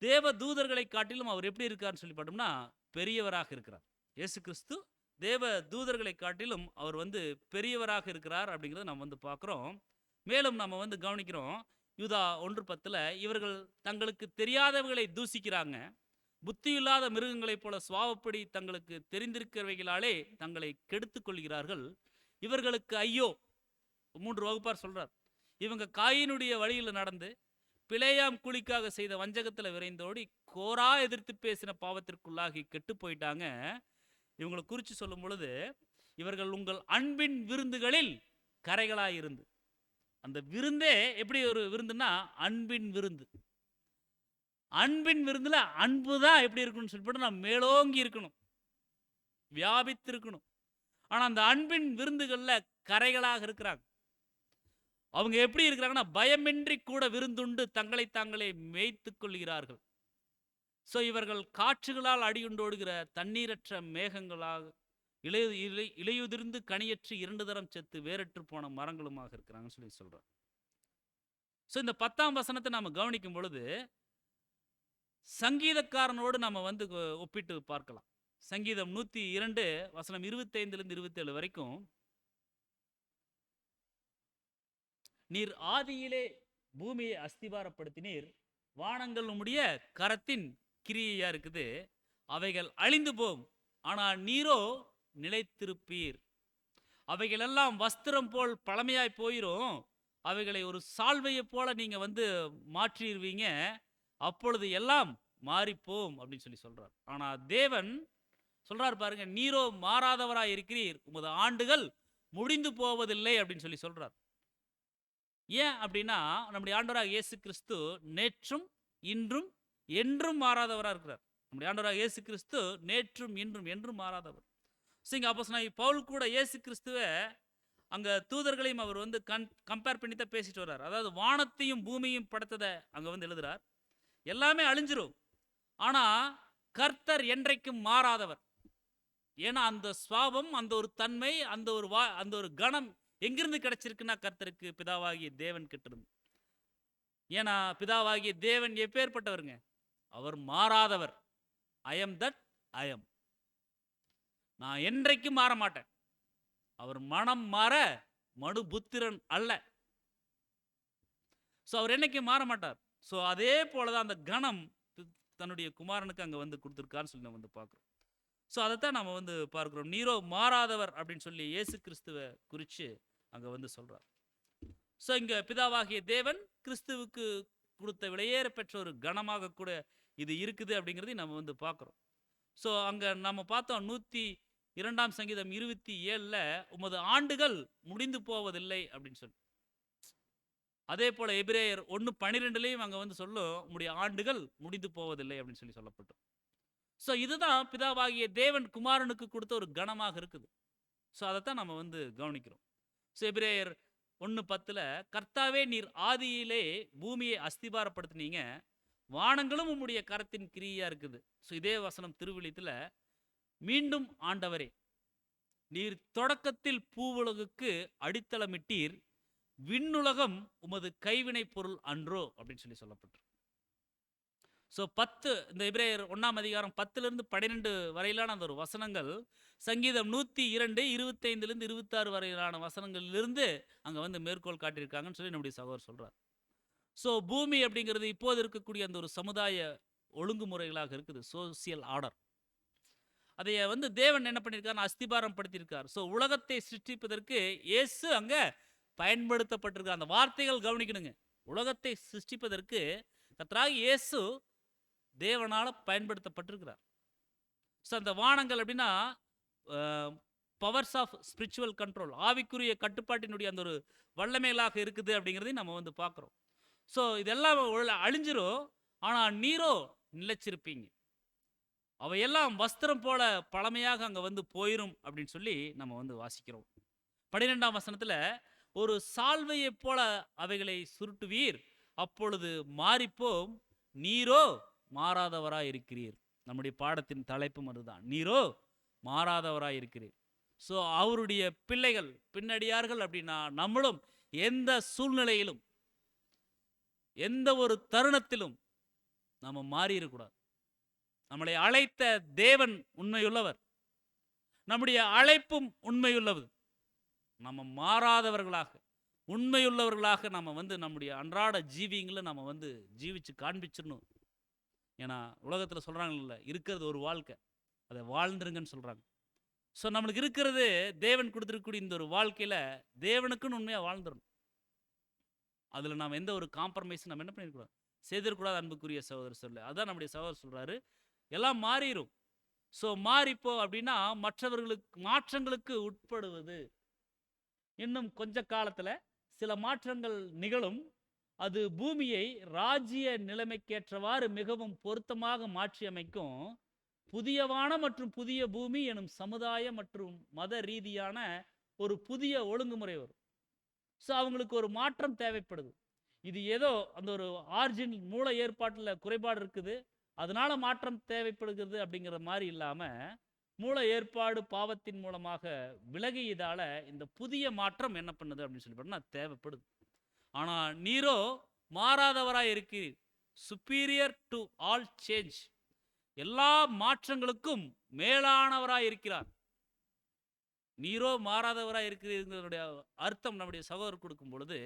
தேவ தூதர்களை காட்டிலும் அவர் எப்படி இருக்காருன்னு சொல்லி பார்த்தோம்னா பெரியவராக இருக்கிறார். இயேசு கிறிஸ்து தேவ தூதர்களை காட்டிலும் அவர் வந்து பெரியவராக இருக்கிறார் அப்படிங்கிறத நம்ம வந்து பார்க்குறோம். மேலும் நம்ம வந்து கவனிக்கிறோம், யூதா 1:10 இவர்கள் தங்களுக்கு தெரியாதவர்களை தூசிக்கிறாங்க, புத்தியில்லாத மிருகங்களைப் போல சுவாவப்படி தங்களுக்கு தெரிந்திருக்கிறவைகளாலே தங்களை கெடுத்து கொள்கிறார்கள். இவர்களுக்கு ஐயோ. 3 வகுப்பார் சொல்றார். இவங்க காயினுடைய வழியில் நடந்து பிழையாம் கூலிக்காக செய்த வஞ்சகத்தில் விரைந்தோடி கோரா எதிர்த்து பேசின பாவத்திற்குள்ளாகி கெட்டு போயிட்டாங்க. இவங்களை குறித்து சொல்லும் பொழுது, இவர்கள் உங்கள் அன்பின் விருந்துகளில் கரைகளாயிருந்து. அந்த விருந்தே எப்படி ஒரு விருந்துன்னா அன்பின் விருந்து. அன்பின் விருந்துல அன்பு தான் எப்படி இருக்குன்னு சொல்லிட்டு நான் மேலோங்கி இருக்கணும், வியாபித்து இருக்கணும். ஆனால் அந்த அன்பின் விருந்துகளில் கரைகளாக இருக்கிறாங்க. அவங்க எப்படி இருக்கிறாங்கன்னா, பயமின்றி கூட விருந்துண்டு தங்களை தாங்களே மேய்த்து கொள்கிறார்கள். ஸோ இவர்கள் காற்றுகளால் அடியுண்டோடுகிற தண்ணீரற்ற மேகங்களாக இலையுதிர்ந்து கனியற்று 2 தரம் செத்து வேறற்று போன மரங்களுமாக இருக்கிறாங்கன்னு சொல்லி சொல்றார். ஸோ இந்த 10ஆம் வசனத்தை நம்ம கவனிக்கும் பொழுது சங்கீதக்காரனோடு நம்ம வந்து ஒப்பிட்டு பார்க்கலாம். சங்கீதம் 102 வசனம் 25லிருந்து 27 வரைக்கும், நீர் ஆதியிலே பூமியை அஸ்திபாரப்படுத்தினீர், வானங்கள் உம்முடைய கரத்தின் கிரியையா இருக்குது, அவைகள் அழிந்து போம், ஆனால் நீரோ நிலைத்திருப்பீர். அவைகளெல்லாம் வஸ்திரம் போல் பழமையாய் போயிரும், அவைகளை ஒரு சால்வையை போல நீங்க வந்து மாற்றிடுவீங்க, அப்பொழுது எல்லாம் மாறிப்போம் அப்படின்னு சொல்லி சொல்றார். ஆனா தேவன் சொல்றார் பாருங்க, நீரோ மாறாதவராய் இருக்கிறீர், உமது ஆண்டுகள் முடிந்து போவதில்லை அப்படின்னு சொல்லி சொல்றார். ஏன் அப்படின்னா, நம்முடைய ஆண்டவராக இயேசு கிறிஸ்து நேற்றும் இன்றும் என்றும் மாறாதவராக இருக்கிறார். நம்முடைய ஆண்டவராக இயேசு கிறிஸ்து நேற்றும் இன்றும் என்றும் மாறாதவர். சரிங்க, அப்போஸ்தலனாகிய பவுல் கூட இயேசு கிறிஸ்துவை அங்கே தூதர்களையும் அவர் வந்து கம்பேர் பண்ணி தான் பேசிட்டு வர்றார். அதாவது வானத்தையும் பூமியும் படைத்ததை அங்கே வந்து எழுதுறார். எல்லாமே அழிஞ்சிரும், ஆனால் கர்த்தர் என்றைக்கும் மாறாதவர். ஏன்னா அந்த சுவாபம், அந்த ஒரு தன்மை, அந்த ஒரு கணம் எங்கிருந்து கிடைச்சிருக்குன்னா கர்த்தருக்கு பிதாவாகிய தேவன் கிட்டிருந்து. ஏன்னா பிதாவாகிய தேவன் எப்பேற்பட்டவருங்க, அவர் மாறாதவர். I am that I am. நான் என்றைக்கும் மாற மாட்டேன். அவர் மனம் மாற மனு புத்திரன் அல்ல. ஸோ அவர் என்னைக்கும் மாற மாட்டார். ஸோ அதே போலதான் அந்த கணம் தன்னுடைய குமாரனுக்கு அங்கே வந்து கொடுத்துருக்கான்னு சொல்லி நம்ம வந்து பார்க்குறோம். ஸோ அதைத்தான் நம்ம வந்து பார்க்குறோம். நீரோ மாறாதவர் அப்படின்னு சொல்லி இயேசு கிறிஸ்துவை குறித்து அங்கே வந்து சொல்கிறார். ஸோ இங்கே பிதாவாகிய தேவன் கிறிஸ்துவுக்கு கொடுத்த விலையேற பெற்ற ஒரு கணமாக கூட இது இருக்குது அப்படிங்கிறதையும் நம்ம வந்து பார்க்குறோம். ஸோ அங்கே நம்ம பார்த்தோம் 102ஆம் சங்கீதம் 27ல் உமது ஆண்டுகள் முடிந்து போவதில்லை அப்படின்னு சொல்லி. அதே போல் எபிரேயர் 1:12லையும் அங்கே வந்து சொல்லும், உம்முடைய ஆண்டுகள் முடிந்து போவதில்லை அப்படின்னு சொல்லி சொல்லப்பட்டோம். ஸோ இதுதான் பிதாவாகிய தேவன் குமாரனுக்கு கொடுத்த ஒரு கணமாக இருக்குது. ஸோ அதைத்தான் நம்ம வந்து கவனிக்கிறோம். ஸோ எபிரேயர் 1:10 கர்த்தாவே நீர் ஆதியிலே பூமியை அஸ்திபாரப்படுத்தினீங்க, வானங்களும் உம்முடைய கரத்தின் கிரியா இருக்குது. ஸோ இதே வசனம் திருவிழித்துல மீண்டும் ஆண்டவரே நீர் தொடக்கத்தில் பூவுலகுக்கு அடித்தளமிட்டீர், விண்ணுலகம் உமது கைவினை பொருள் அன்றோ அப்படின்னு சொல்லப்பட்டிருக்கு. ஸோ 10 இந்த எபிரேயர் 1ஆம் அதிகாரம் 10-12 வரையிலான அந்த ஒரு வசனங்கள் சங்கீதம் 102 25 26 வரையிலான வசனங்களிலிருந்து அங்கே வந்து மேற்கோள் காட்டியிருக்காங்கன்னு சொல்லி நம்முடைய சகோதரர் சொல்கிறார். ஸோ பூமி அப்படிங்கிறது இப்போது இருக்கக்கூடிய அந்த ஒரு சமுதாய ஒழுங்குமுறைகளாக இருக்குது, சோசியல் ஆர்டர். அதைய வந்து தேவன் என்ன பண்ணியிருக்காருன்னு அஸ்திபாரம் படுத்தியிருக்கார். ஸோ உலகத்தை சிருஷ்டிப்பதற்கு இயேசு அங்கே பயன்படுத்தப்பட்டிருக்கார். அந்த வார்த்தைகள் கவனிக்கணுங்க. உலகத்தை சிருஷ்டிப்பதற்கு கர்த்தராகிய இயேசு தேவனால் பயன்படுத்தப்பட்டிருக்கிறார். ஸோ அந்த வானங்கள் அப்படின்னா பவர்ஸ் ஆஃப் ஸ்பிரிச்சுவல் கண்ட்ரோல், ஆவிக்குரிய கட்டுப்பாட்டினுடைய அந்த ஒரு வல்லமைகளாக இருக்குது அப்படிங்கிறதையும் நம்ம வந்து பார்க்குறோம். ஸோ இதெல்லாம் அழிஞ்சிரும், ஆனால் நீரோ நிலைச்சிருப்பீங்க. அவையெல்லாம் வஸ்திரம் போல பழமையாக அங்கே வந்து போயிரும் அப்படின்னு சொல்லி நம்ம வந்து வாசிக்கிறோம். 12ஆம் வசனத்தில் ஒரு சால்வையை போல அவைகளை சுருட்டுவீர், அப்பொழுது மாறிப்போம், நீரோ மாறாதவராய் இருக்கிறீர். நம்முடைய பாடத்தின் தலைப்பும் அதுதான், நீரோ மாறாதவராய் இருக்கிறீர். ஸோ அவருடைய பிள்ளைகள் பின்னடியார்கள் அப்படின்னா நம்மளும் எந்த சூழ்நிலையிலும் எந்த ஒரு தருணத்திலும் நம்ம மாறிடக்கூடாது. நம்மளை அழைத்த தேவன் உண்மையுள்ளவர், நம்முடைய அழைப்பும் உண்மையுள்ளது. நம்ம மாறாதவர்களாக உண்மையுள்ளவர்களாக நம்ம வந்து நம்முடைய அன்றாட ஜீவியங்களை நம்ம வந்து ஜீவிச்சு காண்பிச்சிடணும். ஏன்னா உலகத்தில் சொல்கிறாங்கல்ல, இருக்கிறது ஒரு வாழ்க்கை, அதை வாழ்ந்துருங்கன்னு சொல்கிறாங்க. ஸோ நம்மளுக்கு இருக்கிறது தேவன் கொடுத்துருக்கக்கூடிய இந்த ஒரு வாழ்க்கையில் தேவனுக்குன்னு உண்மையாக வாழ்ந்துடணும். அதில் நாம் எந்த ஒரு காம்ப்ரமைஸும் நம்ம என்ன பண்ணிடக்கூடாது, செய்திடக்கூடாது. அன்புக்குரிய சகோதரர் சொல்ல அதுதான் நம்முடைய சகோதரர் சொல்கிறாரு, எல்லாம் மாறிடும். ஸோ மாறிப்போ அப்படின்னா மாற்றங்களுக்கு உட்படுவது. இன்னும் கொஞ்ச காலத்தில் சில மாற்றங்கள் நிகழும். அது பூமியை ராஜ்ய நிலைமைக்கேற்றவாறு மிகவும் பொருத்தமாக மாற்றி அமைக்கும். புதிய வானம் மற்றும் புதிய பூமி எனும் சமுதாய மற்றும் மத ரீதியான ஒரு புதிய ஒழுங்குமுறை வரும். ஸோ அவங்களுக்கு ஒரு மாற்றம் தேவைப்படுது. இது ஏதோ அந்த ஒரு ஆர்ஜின் மூல ஏற்பாட்டில் குறைபாடு இருக்குது, அதனால மாற்றம் தேவைப்படுகிறது அப்படிங்கிற மாதிரி இல்லாமல், மூல ஏற்பாடு பாவத்தின் மூலமாக விலகியதால இந்த புதிய மாற்றம் என்ன பண்ணுது அப்படின்னு சொல்லி தேவைப்படுது. ஆனால் நீரோ மாறாதவராய் இருக்கிறீர், சுப்பீரியர் டு ஆல் சேஞ்ச், எல்லா மாற்றங்களுக்கும் மேலானவராய் இருக்கிறார். நீரோ மாறாதவராய் இருக்கிறீர்களுடைய அர்த்தம் நம்முடைய சகோதரர் கொடுக்கும் பொழுது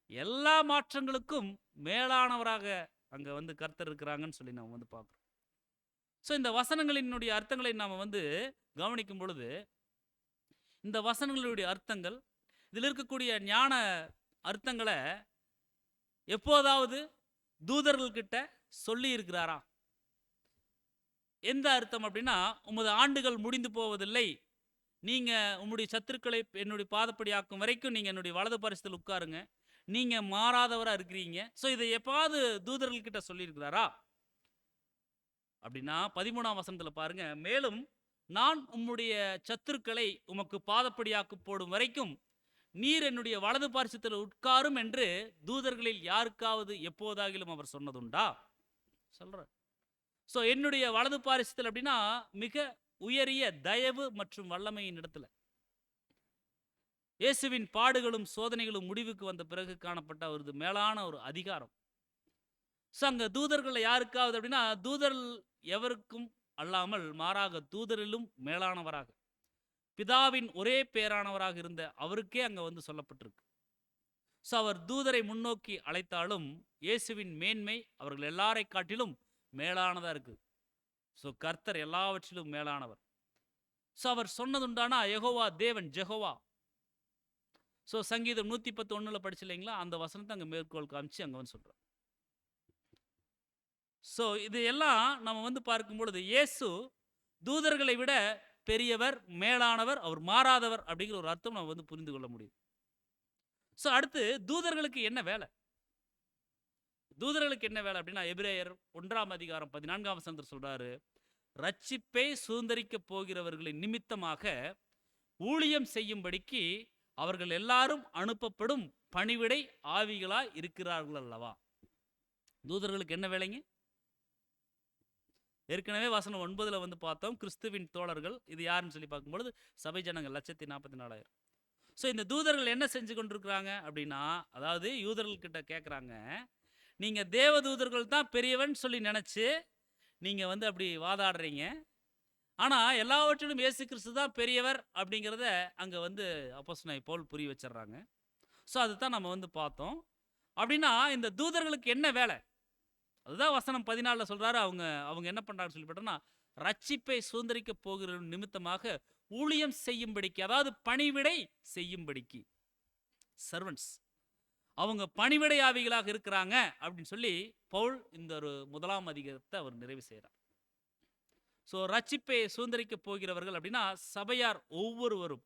எல்லா மாற்றங்களுக்கும் மேலானவராக அங்கே வந்து கர்த்தர் இருக்கிறாங்கன்னு சொல்லி நம்ம வந்து பார்க்குறோம். ஸோ இந்த வசனங்களினுடைய அர்த்தங்களை நாம் வந்து கவனிக்கும் பொழுது இந்த வசனங்களுடைய அர்த்தங்கள், இதில் இருக்கக்கூடிய ஞான அர்த்தங்களை எப்போதாவது தூதர்கள்கிட்ட சொல்லி இருக்கிறாரா? எந்த அர்த்தம் அப்படின்னா, உமது ஆண்டுகள் முடிந்து போவதில்லை, நீங்கள் உம்முடைய சத்துருக்களை என்னுடைய பாதப்படி ஆக்கும் வரைக்கும் நீங்கள் என்னுடைய வலது பரிசத்தில் உட்காருங்க, நீங்கள் மாறாதவராக இருக்கிறீங்க. ஸோ இதை எப்பாவது தூதர்கள்கிட்ட சொல்லியிருக்கிறாரா அப்படின்னா 13ஆம் வசனத்தில் பாருங்க, மேலும் நான் உம்முடைய சத்துருக்களை உமக்கு பாதப்படியாக்கு போடும் வரைக்கும் நீர் என்னுடைய வலது பார்சத்தில் உட்காரும் என்று தூதர்களில் யாருக்காவது எப்போதாகிலும் அவர் சொன்னதுண்டா சொல்ற. ஸோ என்னுடைய வலது பாரிசத்தில் அப்படின்னா மிக உயரிய தயவு மற்றும் வல்லமையின் இடத்துல இயேசுவின் பாடுகளும் சோதனைகளும் முடிவுக்கு வந்த பிறகு காணப்பட்ட ஒரு மேலான ஒரு அதிகாரம். ஸோ அங்கே தூதர்கள் யாருக்காவது அப்படின்னா தூதர் எவருக்கும் அல்லாமல் மாறாக தூதரிலும் மேலானவராக பிதாவின் ஒரே பேரானவராக இருந்த அவருக்கே அங்கே வந்து சொல்லப்பட்டிருக்கு. ஸோ அவர் தூதரை முன்னோக்கி அழைத்தாலும் இயேசுவின் மேன்மை அவர்கள் எல்லாரை காட்டிலும் மேலானதாக இருக்குது. ஸோ கர்த்தர் எல்லாவற்றிலும் மேலானவர். ஸோ அவர் சொன்னதுண்டானா யெகோவா தேவன் ஜெகோவா. ஸோ சங்கீதம் 111 படிச்சு இல்லைங்களா, அந்த வசனத்தை அங்கே மேற்கோள் காமிச்சு அங்கே வந்து சொல்கிறார். ஸோ இது எல்லாம் நம்ம வந்து பார்க்கும் பொழுது இயேசு தூதர்களை விட பெரியவர், மேலானவர், அவர் மாறாதவர் அப்படிங்கிற ஒரு அர்த்தம் நம்ம வந்து புரிந்து கொள்ள முடியும். ஸோ அடுத்து தூதர்களுக்கு என்ன வேலை? தூதர்களுக்கு என்ன வேலை அப்படின்னா எபிரேயர் 1ஆம் அதிகாரம் 14ஆம் வசனத்தில் சொல்றாரு, ரட்சிப்பை சுதந்தரிக்க போகிறவர்களின் நிமித்தமாக ஊழியம் செய்யும்படிக்கு அவர்கள் எல்லாரும் அனுப்பப்படும் பணிவிடை ஆவிகளாய் இருக்கிறார்கள் அல்லவா. தூதர்களுக்கு என்ன வேலைங்க? ஏற்கனவே வசனம் 9 வந்து பார்த்தோம், கிறிஸ்துவின் தோழர்கள். இது யாருன்னு சொல்லி பார்க்கும்பொழுது சபை ஜனங்கள் 144,000. ஸோ இந்த தூதர்கள் என்ன செஞ்சு கொண்டிருக்கிறாங்க அப்படின்னா, அதாவது யூதர்கள் கிட்ட கேட்குறாங்க, நீங்க தேவ தூதர்கள் தான் பெரியவன் சொல்லி நினைச்சு நீங்க வந்து அப்படி வாதாடுறீங்க. ஆனா எல்லாவற்றிலும் இயேசு கிறிஸ்து தான் பெரியவர் அப்படிங்கிறத அங்க வந்து அப்போஸ்தலனாகிய பவுல் புரிய வச்சிடுறாங்க. ஸோ அதுதான் நம்ம வந்து பார்த்தோம். அப்படின்னா இந்த தூதர்களுக்கு என்ன வேலை? அதுதான் வசனம் 14 சொல்றாரு. அவங்க என்ன பண்றாங்கன்னு சொல்லி பார்த்தோம்னா, ரட்சிப்பை சுதந்திரிக்க போகிற நிமித்தமாக ஊழியம் செய்யும்படிக்கு, அதாவது பணிவிடை செய்யும்படிக்கு, சர்வன்ட்ஸ், அவங்க பணிவிடை ஆவிகளாக இருக்கிறாங்க அப்படின்னு சொல்லி பவுல் இந்த ஒரு 1ஆம் அதிகாரத்தை அவர் நிறைவு செய்கிறார். ஸோ ரட்சிப்பை சுதந்திரிக்க போகிறவர்கள் அப்படின்னா சபையார் ஒவ்வொருவரும்,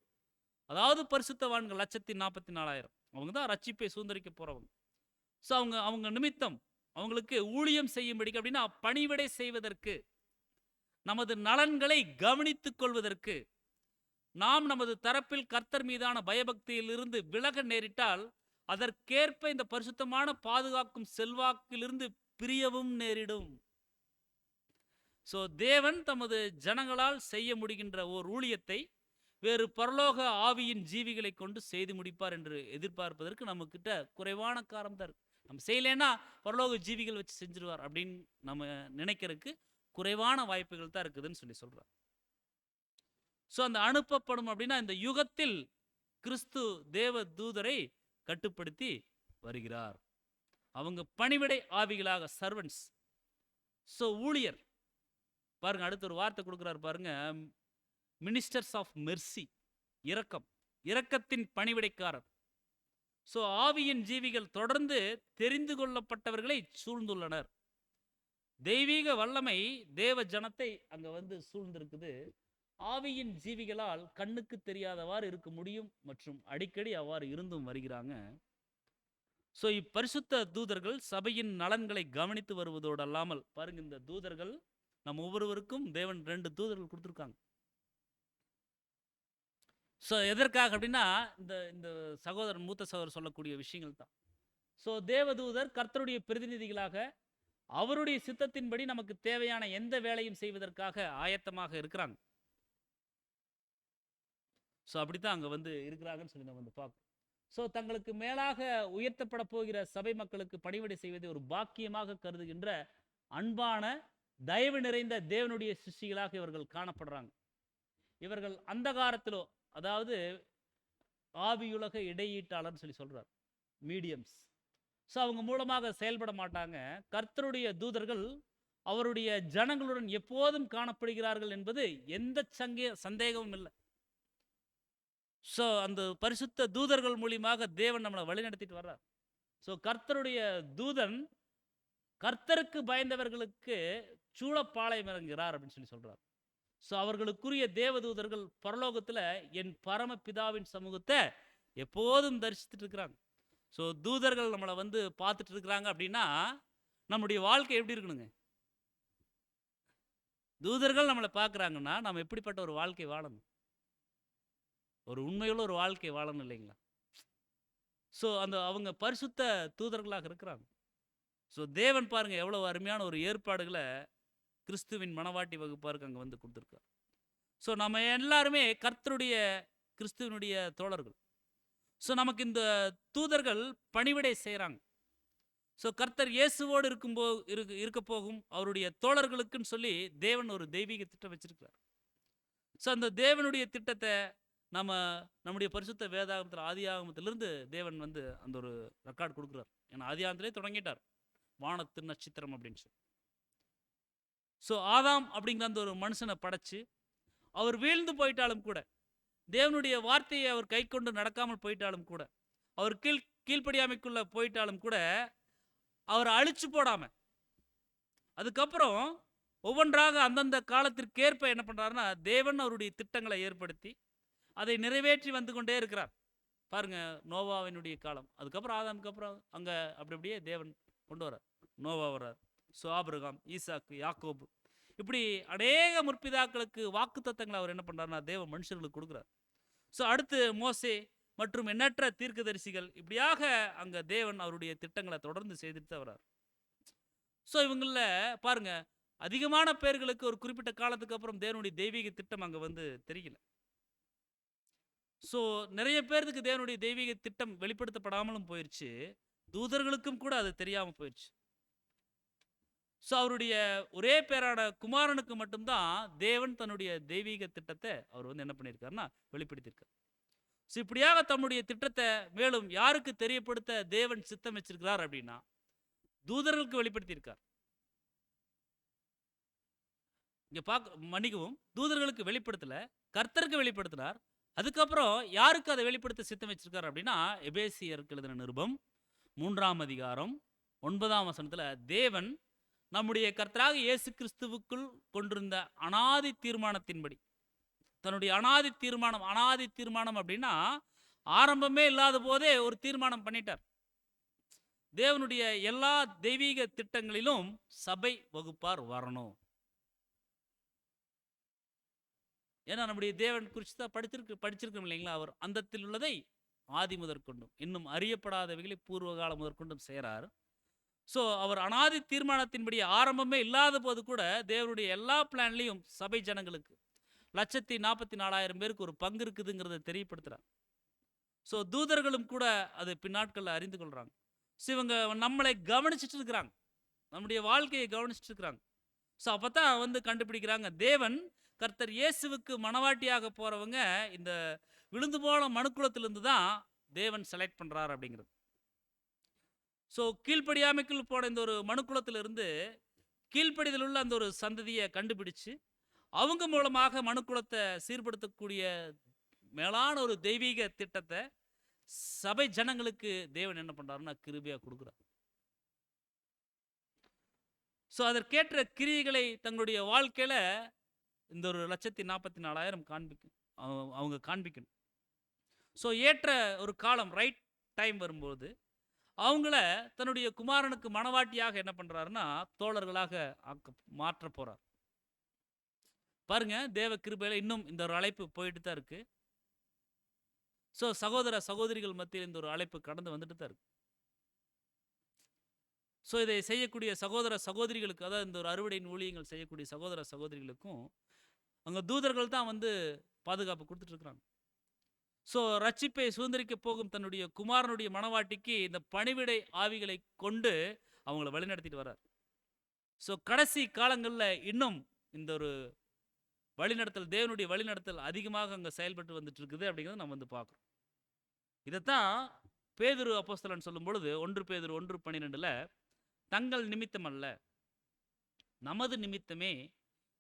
அதாவது பரிசுத்தவான்கள் 144,000 அவங்க தான் ரட்சிப்பை சுதந்திரிக்க போறவங்க. ஸோ அவங்க நிமித்தம் அவங்களுக்கு ஊழியம் செய்யும்படிக்கு அப்படின்னா பணிவிடை செய்வதற்கு, நமது நலன்களை கவனித்துக் கொள்வதற்கு, நாம் நமது தரப்பில் கர்த்தர் மீதான பயபக்தியிலிருந்து விலக நேரிட்டால் அதற்கேற்ப இந்த பரிசுத்தமான பாதுகாக்கும் செல்வாக்கிலிருந்து பிரியவும் நேரிடும். ஸோ தேவன் தமது ஜனங்களால் செய்ய முடிகின்ற ஓர் ஊழியத்தை வேறு பரலோக ஆவியின் ஜீவிகளை கொண்டு செய்து முடிப்பார் என்று எதிர்பார்ப்பதற்கு நம்மக்கிட்ட குறைவான காரணம் தான் இருக்கு. நம்ம செய்யலைன்னா பரலோக ஜீவிகள் வச்சு செஞ்சிருவார் அப்படின்னு நம்ம நினைக்கிறதுக்கு குறைவான வாய்ப்புகள் தான் இருக்குதுன்னு சொல்லி சொல்றார். ஸோ அந்த அனுப்பப்படும் அப்படின்னா இந்த யுகத்தில் கிறிஸ்து தேவ தூதரை கட்டுப்படுத்தி வருகிறார். அவங்க பணிவிடை ஆவிகளாக, சர்வன்ட்ஸ். ஸோ ஊழியர் பாருங்க, அடுத்த ஒரு வார்த்தை கொடுக்குறாரு பாருங்க, மினிஸ்டர்ஸ் ஆஃப் மெர்சி, இரக்கம், இரக்கத்தின் பணிவிடைக்காரர். ஸோ ஆவியின் ஜீவிகள் தொடர்ந்து தெரிந்து கொள்ளப்பட்டவர்களை சூழ்ந்துள்ளனர். தெய்வீக வல்லமை தேவ ஜனத்தை அங்க வந்து சூழ்ந்திருக்குது. ஆவியின் ஜீவிகளால் கண்ணுக்கு தெரியாதவாறு இருக்க முடியும் மற்றும் அடிக்கடி அவ்வாறு இருந்தும் வருகிறாங்க. ஸோ இப்பரிசுத்த தூதர்கள் சபையின் நலன்களை கவனித்து வருவதோடு அல்லாமல், பாருங்க, இந்த தூதர்கள் நம்ம ஒவ்வொருவருக்கும் தேவன் 2 தூதர்கள் கொடுத்துருக்காங்க. ஸோ எதற்காக அப்படின்னா இந்த இந்த சகோதரன், மூத்த சகோதரர் சொல்லக்கூடிய விஷயங்கள் தான். ஸோ தேவதூதர் கர்த்தருடைய பிரதிநிதிகளாக அவருடைய சித்தத்தின்படி நமக்கு தேவையான எந்த வேலையும் செய்வதற்காக ஆயத்தமாக இருக்கிறாங்க. ஸோ அப்படித்தான் அங்கே வந்து இருக்கிறாங்கன்னு சொல்லி நம்ம வந்து பார்க்கணும். ஸோ தங்களுக்கு மேலாக உயர்த்தப்பட போகிற சபை மக்களுக்கு பணிவிடை செய்வதை ஒரு பாக்கியமாக கருதுகின்ற அன்பான தயவு நிறைந்த தேவனுடைய சிருஷ்டிகளாக இவர்கள் காணப்படுறாங்க. இவர்கள் அந்தகாரத்திலோ, அதாவது ஆவியுலக இடையீட்டாளர் சொல்லி சொல்றார், மீடியம்ஸ். ஸோ அவங்க மூலமாக செயல்பட மாட்டாங்க. கர்த்தருடைய தூதர்கள் அவருடைய ஜனங்களுடன் எப்போதும் காணப்படுகிறார்கள் என்பது எந்த சந்தேகமும் இல்லை. ஸோ அந்த பரிசுத்த தூதர்கள் மூலியமாக தேவன் நம்மளை வழிநடத்திட்டு வர்றார். ஸோ கர்த்தருடைய தூதன் கர்த்தருக்கு பயந்தவர்களுக்கு சூழப்பாளையம் இறங்குகிறார் அப்படின்னு சொல்லி சொல்றார். ஸோ அவர்களுக்குரிய தேவதூதர்கள் பரலோகத்தில் என் பரம பிதாவின் சமூகத்தை எப்போதும் தரிசித்துட்டு இருக்கிறாங்க. ஸோ தூதர்கள் நம்மளை வந்து பார்த்துட்டு இருக்கிறாங்க அப்படின்னா நம்முடைய வாழ்க்கை எப்படி இருக்கணுங்க? தூதர்கள் நம்மளை பார்க்குறாங்கன்னா நம்ம எப்படிப்பட்ட ஒரு வாழ்க்கை வாழணும்? ஒரு உண்மையுள்ள ஒரு வாழ்க்கை வாழணும் இல்லைங்களா? ஸோ அவங்க பரிசுத்த தூதர்களாக இருக்கிறாங்க. ஸோ தேவன் பாருங்க எவ்வளவு அருமையான ஒரு ஏற்பாடுகளை கிறிஸ்துவின் மனவாட்டி வகுப்பாருக்கு அங்கே வந்து கொடுத்துருக்கார். ஸோ நம்ம எல்லாருமே கர்த்தருடைய கிறிஸ்துவனுடைய தோழர்கள். ஸோ நமக்கு இந்த தூதர்கள் பணிவிடை செய்கிறாங்க. ஸோ கர்த்தர் இயேசுவோடு இருக்க போகும் அவருடைய தோழர்களுக்குன்னு சொல்லி தேவன் ஒரு தெய்வீக திட்டம் வச்சிருக்கிறார். ஸோ அந்த தேவனுடைய திட்டத்தை நம்முடைய பரிசுத்த வேதாகமத்தில், ஆதியாகமத்திலிருந்து தேவன் வந்து அந்த ஒரு ரெக்கார்டு கொடுக்குறார். ஏன்னா ஆதியாகமத்திலே தொடங்கிட்டார், வானத்து நட்சத்திரம் அப்படின்னு சொல்லி. ஸோ ஆதாம் அப்படிங்கிற அந்த ஒரு மனுஷனை படைச்சு அவர் வீழ்ந்து போயிட்டாலும் கூட, தேவனுடைய வார்த்தையை அவர் கை கொண்டு நடக்காமல் போயிட்டாலும் கூட, அவர் கீழ்ப்படியாமைக்குள்ள போயிட்டாலும் கூட அவரை அழிச்சு போடாம அதுக்கப்புறம் ஒவ்வொன்றாக அந்தந்த காலத்திற்கேற்ப என்ன பண்றாருன்னா தேவன் அவருடைய திட்டங்களை ஏற்படுத்தி அதை நிறைவேற்றி வந்து கொண்டே இருக்கிறார். பாருங்க, நோவாவினுடைய காலம், அதுக்கப்புறம் ஆதாமுக்கு அப்புறம் அங்க அப்படி அப்படியே தேவன் கொண்டு வர்றார். நோவா வர்றார், ஸோ ஆபிரகாம், ஈசாக்கு, யாக்கோபு, இப்படி அநேக முற்பிதாக்களுக்கு வாக்கு தத்தங்களை அவர் என்ன பண்றாருன்னா தேவ மனுஷர்களுக்கு கொடுக்குறார். ஸோ அடுத்து மோசே மற்றும் எண்ணற்ற தீர்க்கதரிசிகள், இப்படியாக அங்க தேவன் அவருடைய திட்டங்களை தொடர்ந்து செய்துட்டு தான் வரார். ஸோ இவங்கள பாருங்க, அதிகமான பேர்களுக்கு ஒரு குறிப்பிட்ட காலத்துக்கு அப்புறம் தேவனுடைய தெய்வீக திட்டம் அங்க வந்து தெரியல. ஸோ நிறைய பேருக்கு தேவனுடைய தெய்வீக திட்டம் வெளிப்படுத்தப்படாமலும் போயிருச்சு. தூதர்களுக்கும் கூட அது தெரியாம போயிருச்சு. ஸோ அவருடைய ஒரே பேரான குமாரனுக்கு மட்டும்தான் தேவன் தன்னுடைய தெய்வீக திட்டத்தை அவர் வந்து என்ன பண்ணியிருக்காருன்னா வெளிப்படுத்தியிருக்கார். ஸோ இப்படியாக தம்முடைய திட்டத்தை மேலும் யாருக்கு தெரியப்படுத்த தேவன் சித்தம் வச்சிருக்கிறார் அப்படின்னா தூதர்களுக்கு வெளிப்படுத்தியிருக்கார். இங்க மன்னிக்கவும், தூதர்களுக்கு வெளிப்படுத்தல, கர்த்தருக்கு வெளிப்படுத்தினார். அதுக்கப்புறம் யாருக்கு அதை வெளிப்படுத்த சித்தம் வச்சிருக்கார் அப்படின்னா எபேசியருக்கு எழுதின நிருபம் 3ஆம் அதிகாரம் 9ஆம் வசனத்துல தேவன் நம்முடைய கர்த்தராக இயேசு கிறிஸ்துவுக்குள் கொண்டிருந்த அனாதி தீர்மானத்தின்படி, தன்னுடைய அனாதி தீர்மானம் அப்படின்னா ஆரம்பமே இல்லாத போதே ஒரு தீர்மானம் பண்ணிட்டார். தேவனுடைய எல்லா தெய்வீக திட்டங்களிலும் சபை வகுப்பார் வரணும். ஏன்னா நம்முடைய தேவன் குறித்து தான் படிச்சிருக்கோம் இல்லைங்களா? அவர் அந்தத்தில் உள்ளதை ஆதி முதற்கொண்டும் இன்னும் அறியப்படாதவைகளை பூர்வ காலம் முதற்கொண்டும் செய்கிறார். ஸோ அவர் அனாதி தீர்மானத்தின்படி ஆரம்பமே இல்லாத போது கூட தேவனுடைய எல்லா பிளான்லையும் சபை ஜனங்களுக்கு 1,44,000 பேருக்கு ஒரு பங்கு இருக்குதுங்கிறத தெரியப்படுத்துகிறார். ஸோ தூதர்களும் கூட அது பின்னாட்களில் அறிந்து கொள்கிறாங்க. ஸோ இவங்க நம்மளை கவனிச்சுட்டு இருக்கிறாங்க, நம்முடைய வாழ்க்கையை கவனிச்சுட்டு இருக்கிறாங்க. ஸோ அப்போ தான் வந்து கண்டுபிடிக்கிறாங்க தேவன் கர்த்தர் இயேசுவுக்கு மனவாட்டியாக போகிறவங்க இந்த விழுந்து போன மனுக்குலத்திலிருந்து தான் தேவன் செலக்ட் பண்ணுறார் அப்படிங்கிறது. ஸோ கீழ்ப்படியாமைக்குள் போன இந்த ஒரு மனுக்குலத்திலிருந்து கீழ்ப்படிதல் உள்ள அந்த ஒரு சந்ததியை கண்டுபிடிச்சு அவங்க மூலமாக மனுக்குலத்தை சீர்படுத்தக்கூடிய மேலான ஒரு தெய்வீக திட்டத்தை சபை ஜனங்களுக்கு தேவன் என்ன பண்ணுறாருன்னா கிருபையாக கொடுக்குறார். ஸோ அதற்கேற்ற கிரியைகளை தங்களுடைய வாழ்க்கையில் இந்த ஒரு 1,44,000 அவங்க காண்பிக்கணும். ஸோ ஏற்ற ஒரு காலம், ரைட் டைம் வரும்போது அவங்கள தன்னுடைய குமாரனுக்கு மனவாட்டியாக என்ன பண்ணுறாருன்னா தோழர்களாக மாற்ற போகிறார். பாருங்க, தேவ கிருபையில் இன்னும் இந்த ஒரு அழைப்பு போயிட்டு தான் இருக்கு. ஸோ சகோதர சகோதரிகள் மத்தியில் இந்த ஒரு அழைப்பு கடந்து வந்துட்டு தான் இருக்கு. ஸோ இதை செய்யக்கூடிய சகோதர சகோதரிகளுக்கு, அதாவது இந்த ஒரு அறுவடையின் ஊழியங்கள் செய்யக்கூடிய சகோதர சகோதரிகளுக்கும் அங்கே தூதர்கள் தான் வந்து பாதுகாப்பு கொடுத்துட்டு இருக்கிறாங்க. ஸோ ரட்சிப்பை சுதந்திரிக்க போகும் தன்னுடைய குமாரனுடைய மனவாட்டிக்கு இந்த பணிவிடை ஆவிகளை கொண்டு அவங்கள வழிநடத்திட்டு வர்றார். ஸோ கடைசி காலங்களில் இன்னும் இந்த ஒரு வழிநடத்தல், தேவனுடைய வழிநடத்தல் அதிகமாக அங்கே செயல்பட்டு வந்துட்டு இருக்குது அப்படிங்கிறத நம்ம வந்து பார்க்குறோம். இதைத்தான் பேதுரு அப்போஸ்தலன் சொல்லும் பொழுது 1 பேதுரு 1:12 தங்கள் நிமித்தம் அல்ல நமது நிமித்தமே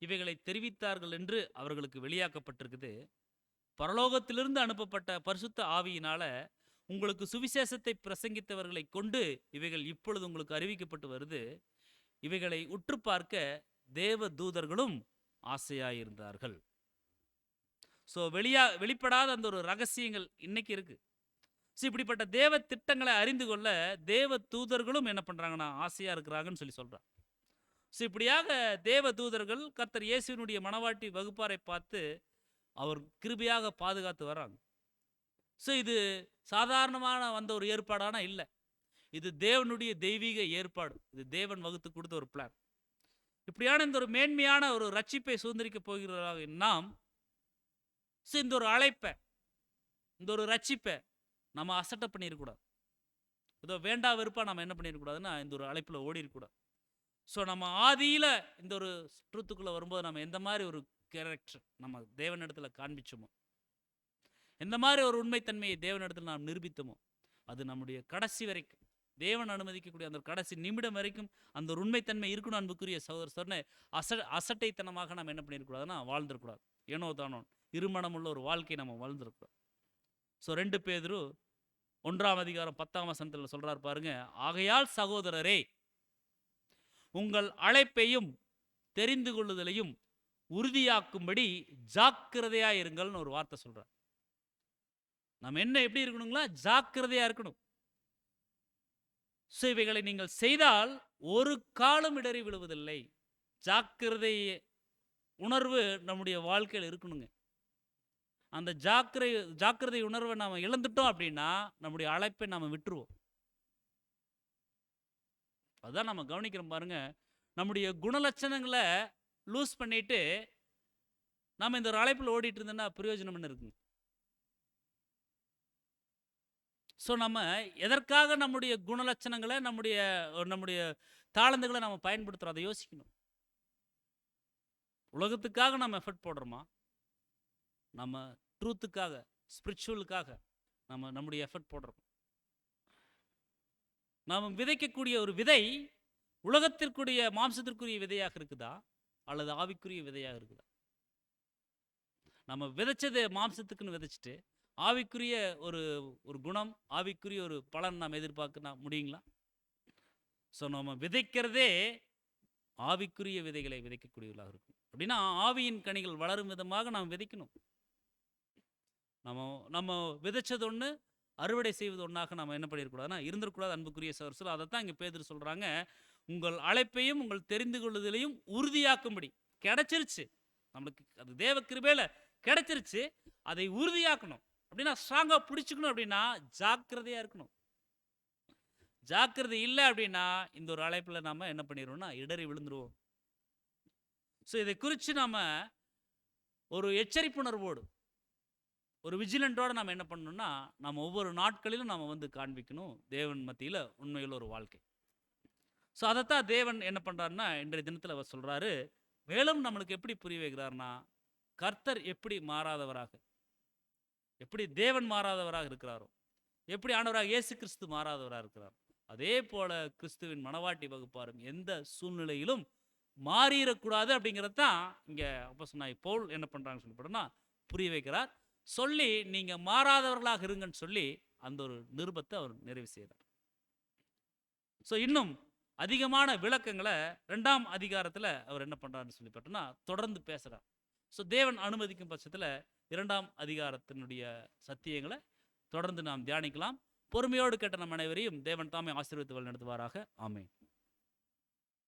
இவைகளை தெரிவித்தார்கள் என்று அவர்களுக்கு வெளியாக்கப்பட்டிருக்குது. பரலோகத்திலிருந்து அனுப்பப்பட்ட பரிசுத்த ஆவியினால உங்களுக்கு சுவிசேஷத்தை பிரசங்கித்தவர்களை கொண்டு இவைகள் இப்பொழுது உங்களுக்கு அறிவிக்கப்பட்டு வருது. இவைகளை உற்று பார்க்க தேவ தூதர்களும் ஆசையாயிருந்தார்கள். ஸோ வெளிப்படாத அந்த ஒரு ரகசியங்கள் இன்னைக்கு இருக்கு. ஸோ இப்படிப்பட்ட தேவ திட்டங்களை அறிந்து கொள்ள தேவ தூதர்களும் என்ன பண்றாங்கன்னா ஆசையா இருக்கிறாங்கன்னு சொல்றாங்க. ஸோ இப்படியாக தேவ தூதர்கள் கர்த்தர் இயேசுவினுடைய மனவாட்டி வகுப்பாரை பார்த்து அவர் கிருபையாக பாதுகாத்து வர்றாங்க. ஸோ இது சாதாரணமான வந்த ஒரு ஏற்பாடானா இல்லை, இது தேவனுடைய தெய்வீக ஏற்பாடு. இது தேவன் வகுத்து கொடுத்த ஒரு பிளான். இப்படியான இந்த ஒரு மேன்மையான ஒரு ரட்சிப்பை சுதந்திரிக்க போகிறவர்களாக நாம் இந்த ஒரு அழைப்பை, இந்த ஒரு ரட்சிப்பை நம்ம அசட்டை பண்ணிடக்கூடாது. ஏதோ வேண்டா வெறுப்பா நம்ம என்ன பண்ணிடக்கூடாதுன்னா இந்த ஒரு அழைப்பில் ஓடிடக்கூடாது. ஸோ நம்ம ஆதியில் இந்த ஒரு ட்ரூத்துக்குள்ளே வரும்போது நம்ம எந்த மாதிரி ஒரு கேரக்டர் நம்ம தேவனிடத்தில் காண்பிச்சோமோ, எந்த மாதிரி ஒரு உண்மைத்தன்மையை தேவனிடத்தில் நாம் நிரூபித்தோமோ, அது நம்முடைய கடைசி வரைக்கும் தேவன் அனுமதிக்கக்கூடிய அந்த கடைசி நிமிடம் வரைக்கும் அந்த ஒரு உண்மைத்தன்மை இருக்கணும். அன்புக்குரிய சகோதர அசட்டைத்தனமாக நம்ம என்ன பண்ணிடக்கூடாதுன்னா வாழ்ந்துடக்கூடாது. ஏனோ தானோ இருமனமுள்ள ஒரு வாழ்க்கை நம்ம வாழ்ந்துடக்கூடாது. ஸோ 2 பேதுரு 1ஆம் அதிகாரம் 10ஆம் வசனத்தில் சொல்றார் பாருங்க, ஆகையால் சகோதரரே உங்கள் அழைப்பையும் தெரிந்து கொள்ளுதலையும் உறுதியாக்கும்படி ஜாக்கிரதையா இருங்கள்னு ஒரு வார்த்தை சொல்றார். நம்ம என்ன எப்படி இருக்கணுங்களா? ஜாக்கிரதையா இருக்கணும். ஸோ இவைகளை நீங்கள் செய்தால் ஒரு காலம் இடறி விழுவதில்லை. ஜாக்கிரதை உணர்வு நம்முடைய வாழ்க்கையில் இருக்கணுங்க. அந்த ஜாக்கிரதை உணர்வை நாம் இழந்துட்டோம் அப்படின்னா நம்முடைய அழைப்பை நாம் விட்டுருவோம். அதுதான் நம்ம கவனிக்கிறோம் பாருங்க. நம்முடைய குணலட்சணங்களை லூஸ் பண்ணிட்டு நாம் இந்த ஒரு அழைப்பில் ஓடிட்டு இருந்தோம்னா பிரயோஜனம் என்ன இருக்குங்க? ஸோ நம்ம எதற்காக நம்முடைய குணலட்சணங்களை, நம்முடைய நம்முடைய தாளந்துகளை நம்ம பயன்படுத்துகிறோம், அதை யோசிக்கணும். உலகத்துக்காக நம்ம எஃபர்ட் போடுறோமா? நம்ம ட்ரூத்துக்காக, ஸ்பிரிச்சுவலுக்காக நம்முடைய எஃபர்ட் போடுறோம். நாம் விதைக்கக்கூடிய ஒரு விதை உலகத்திற்குரிய மாம்சத்திற்குரிய விதையாக இருக்குதா அல்லது ஆவிக்குரிய விதையாக இருக்குதா? நம்ம விதைச்சது மாம்சத்துக்குன்னு விதைச்சிட்டு ஆவிக்குரிய ஒரு ஒரு குணம், ஆவிக்குரிய ஒரு பலன் நாம் எதிர்பார்க்க முடியுங்களா? ஸோ நம்ம விதைக்கிறதே ஆவிக்குரிய விதைகளை விதைக்கக்கூடியவர்களாக இருக்கும். அப்படின்னா ஆவியின் கனிகள் வளரும் விதமாக நாம் விதைக்கணும். நம்ம விதைச்சது ஒன்று, அறுவடை செய்வது ஒன்றாக நம்ம என்ன பண்ணிடக்கூடாதுன்னா இருந்துடக்கூடாது. அன்புக்குரிய சகோதரர்களே, அதைத்தான் இங்கே பேதுரு சொல்கிறாங்க. உங்கள் அழைப்பையும் உங்கள் தெரிந்து கொள்ளுதலையும் உறுதியாக்கும்படி. கிடைச்சிருச்சு நம்மளுக்கு, அது தேவ கிருபையில கிடைச்சிருச்சு, அதை உறுதியாக்கணும். அப்படின்னா ஸ்ட்ராங்காக பிடிச்சிக்கணும். அப்படின்னா ஜாக்கிரதையாக இருக்கணும். ஜாக்கிரதை இல்லை அப்படின்னா இந்த ஒரு அழைப்பில் நாம் என்ன பண்ணிடுவோம்னா இடறி விழுந்துருவோம். ஸோ இதை குறித்து நாம் ஒரு எச்சரிப்புணர்வோடு, ஒரு விஜிலண்டோடு நம்ம என்ன பண்ணணும்னா நம்ம ஒவ்வொரு நாட்களிலும் நாம் காண்பிக்கணும் தேவன் மத்தியில் உண்மையில் ஒரு வாழ்க்கை. ஸோ அதைத்தான் தேவன் என்ன பண்ணுறாருன்னா இன்றைய தினத்தில் அவர் சொல்கிறாரு. மேலும் நம்மளுக்கு எப்படி புரிய வைக்கிறார்னா, கர்த்தர் எப்படி மாறாதவராக, எப்படி தேவன் மாறாதவராக இருக்கிறாரோ, எப்படி ஆண்டவராக இயேசு கிறிஸ்து மாறாதவராக இருக்கிறார், அதே போல கிறிஸ்துவின் மனவாட்டி வகுப்பாரும் எந்த சூழ்நிலையிலும் மாறிடக்கூடாது. அப்படிங்கிறது தான் இங்கே அப்போஸ்தலனாகிய பவுல் என்ன பண்ணுறாங்கன்னு சொல்லி போட்டோம்னா புரிய வைக்கிறார். சொல்லி நீங்கள் மாறாதவர்களாக இருங்கன்னு சொல்லி அந்த ஒரு நிருபத்தை அவர் நிறைவு செய்கிறார். ஸோ இன்னும் அதிகமான விளக்கங்களை 2ஆம் அதிகாரத்தில் அவர் என்ன பண்ணுறாருன்னு சொல்லி பார்த்தோம்னா தொடர்ந்து பேசுகிறார். ஸோ தேவன் அனுமதிக்கும் பட்சத்தில் 2ஆம் அதிகாரத்தினுடைய சத்தியங்களை தொடர்ந்து நாம் தியானிக்கலாம். பொறுமையோடு கேட்ட நம் அனைவரையும் தேவன் தாமே ஆசீர்வதித்து வழி நடத்துவாராக. ஆமென்.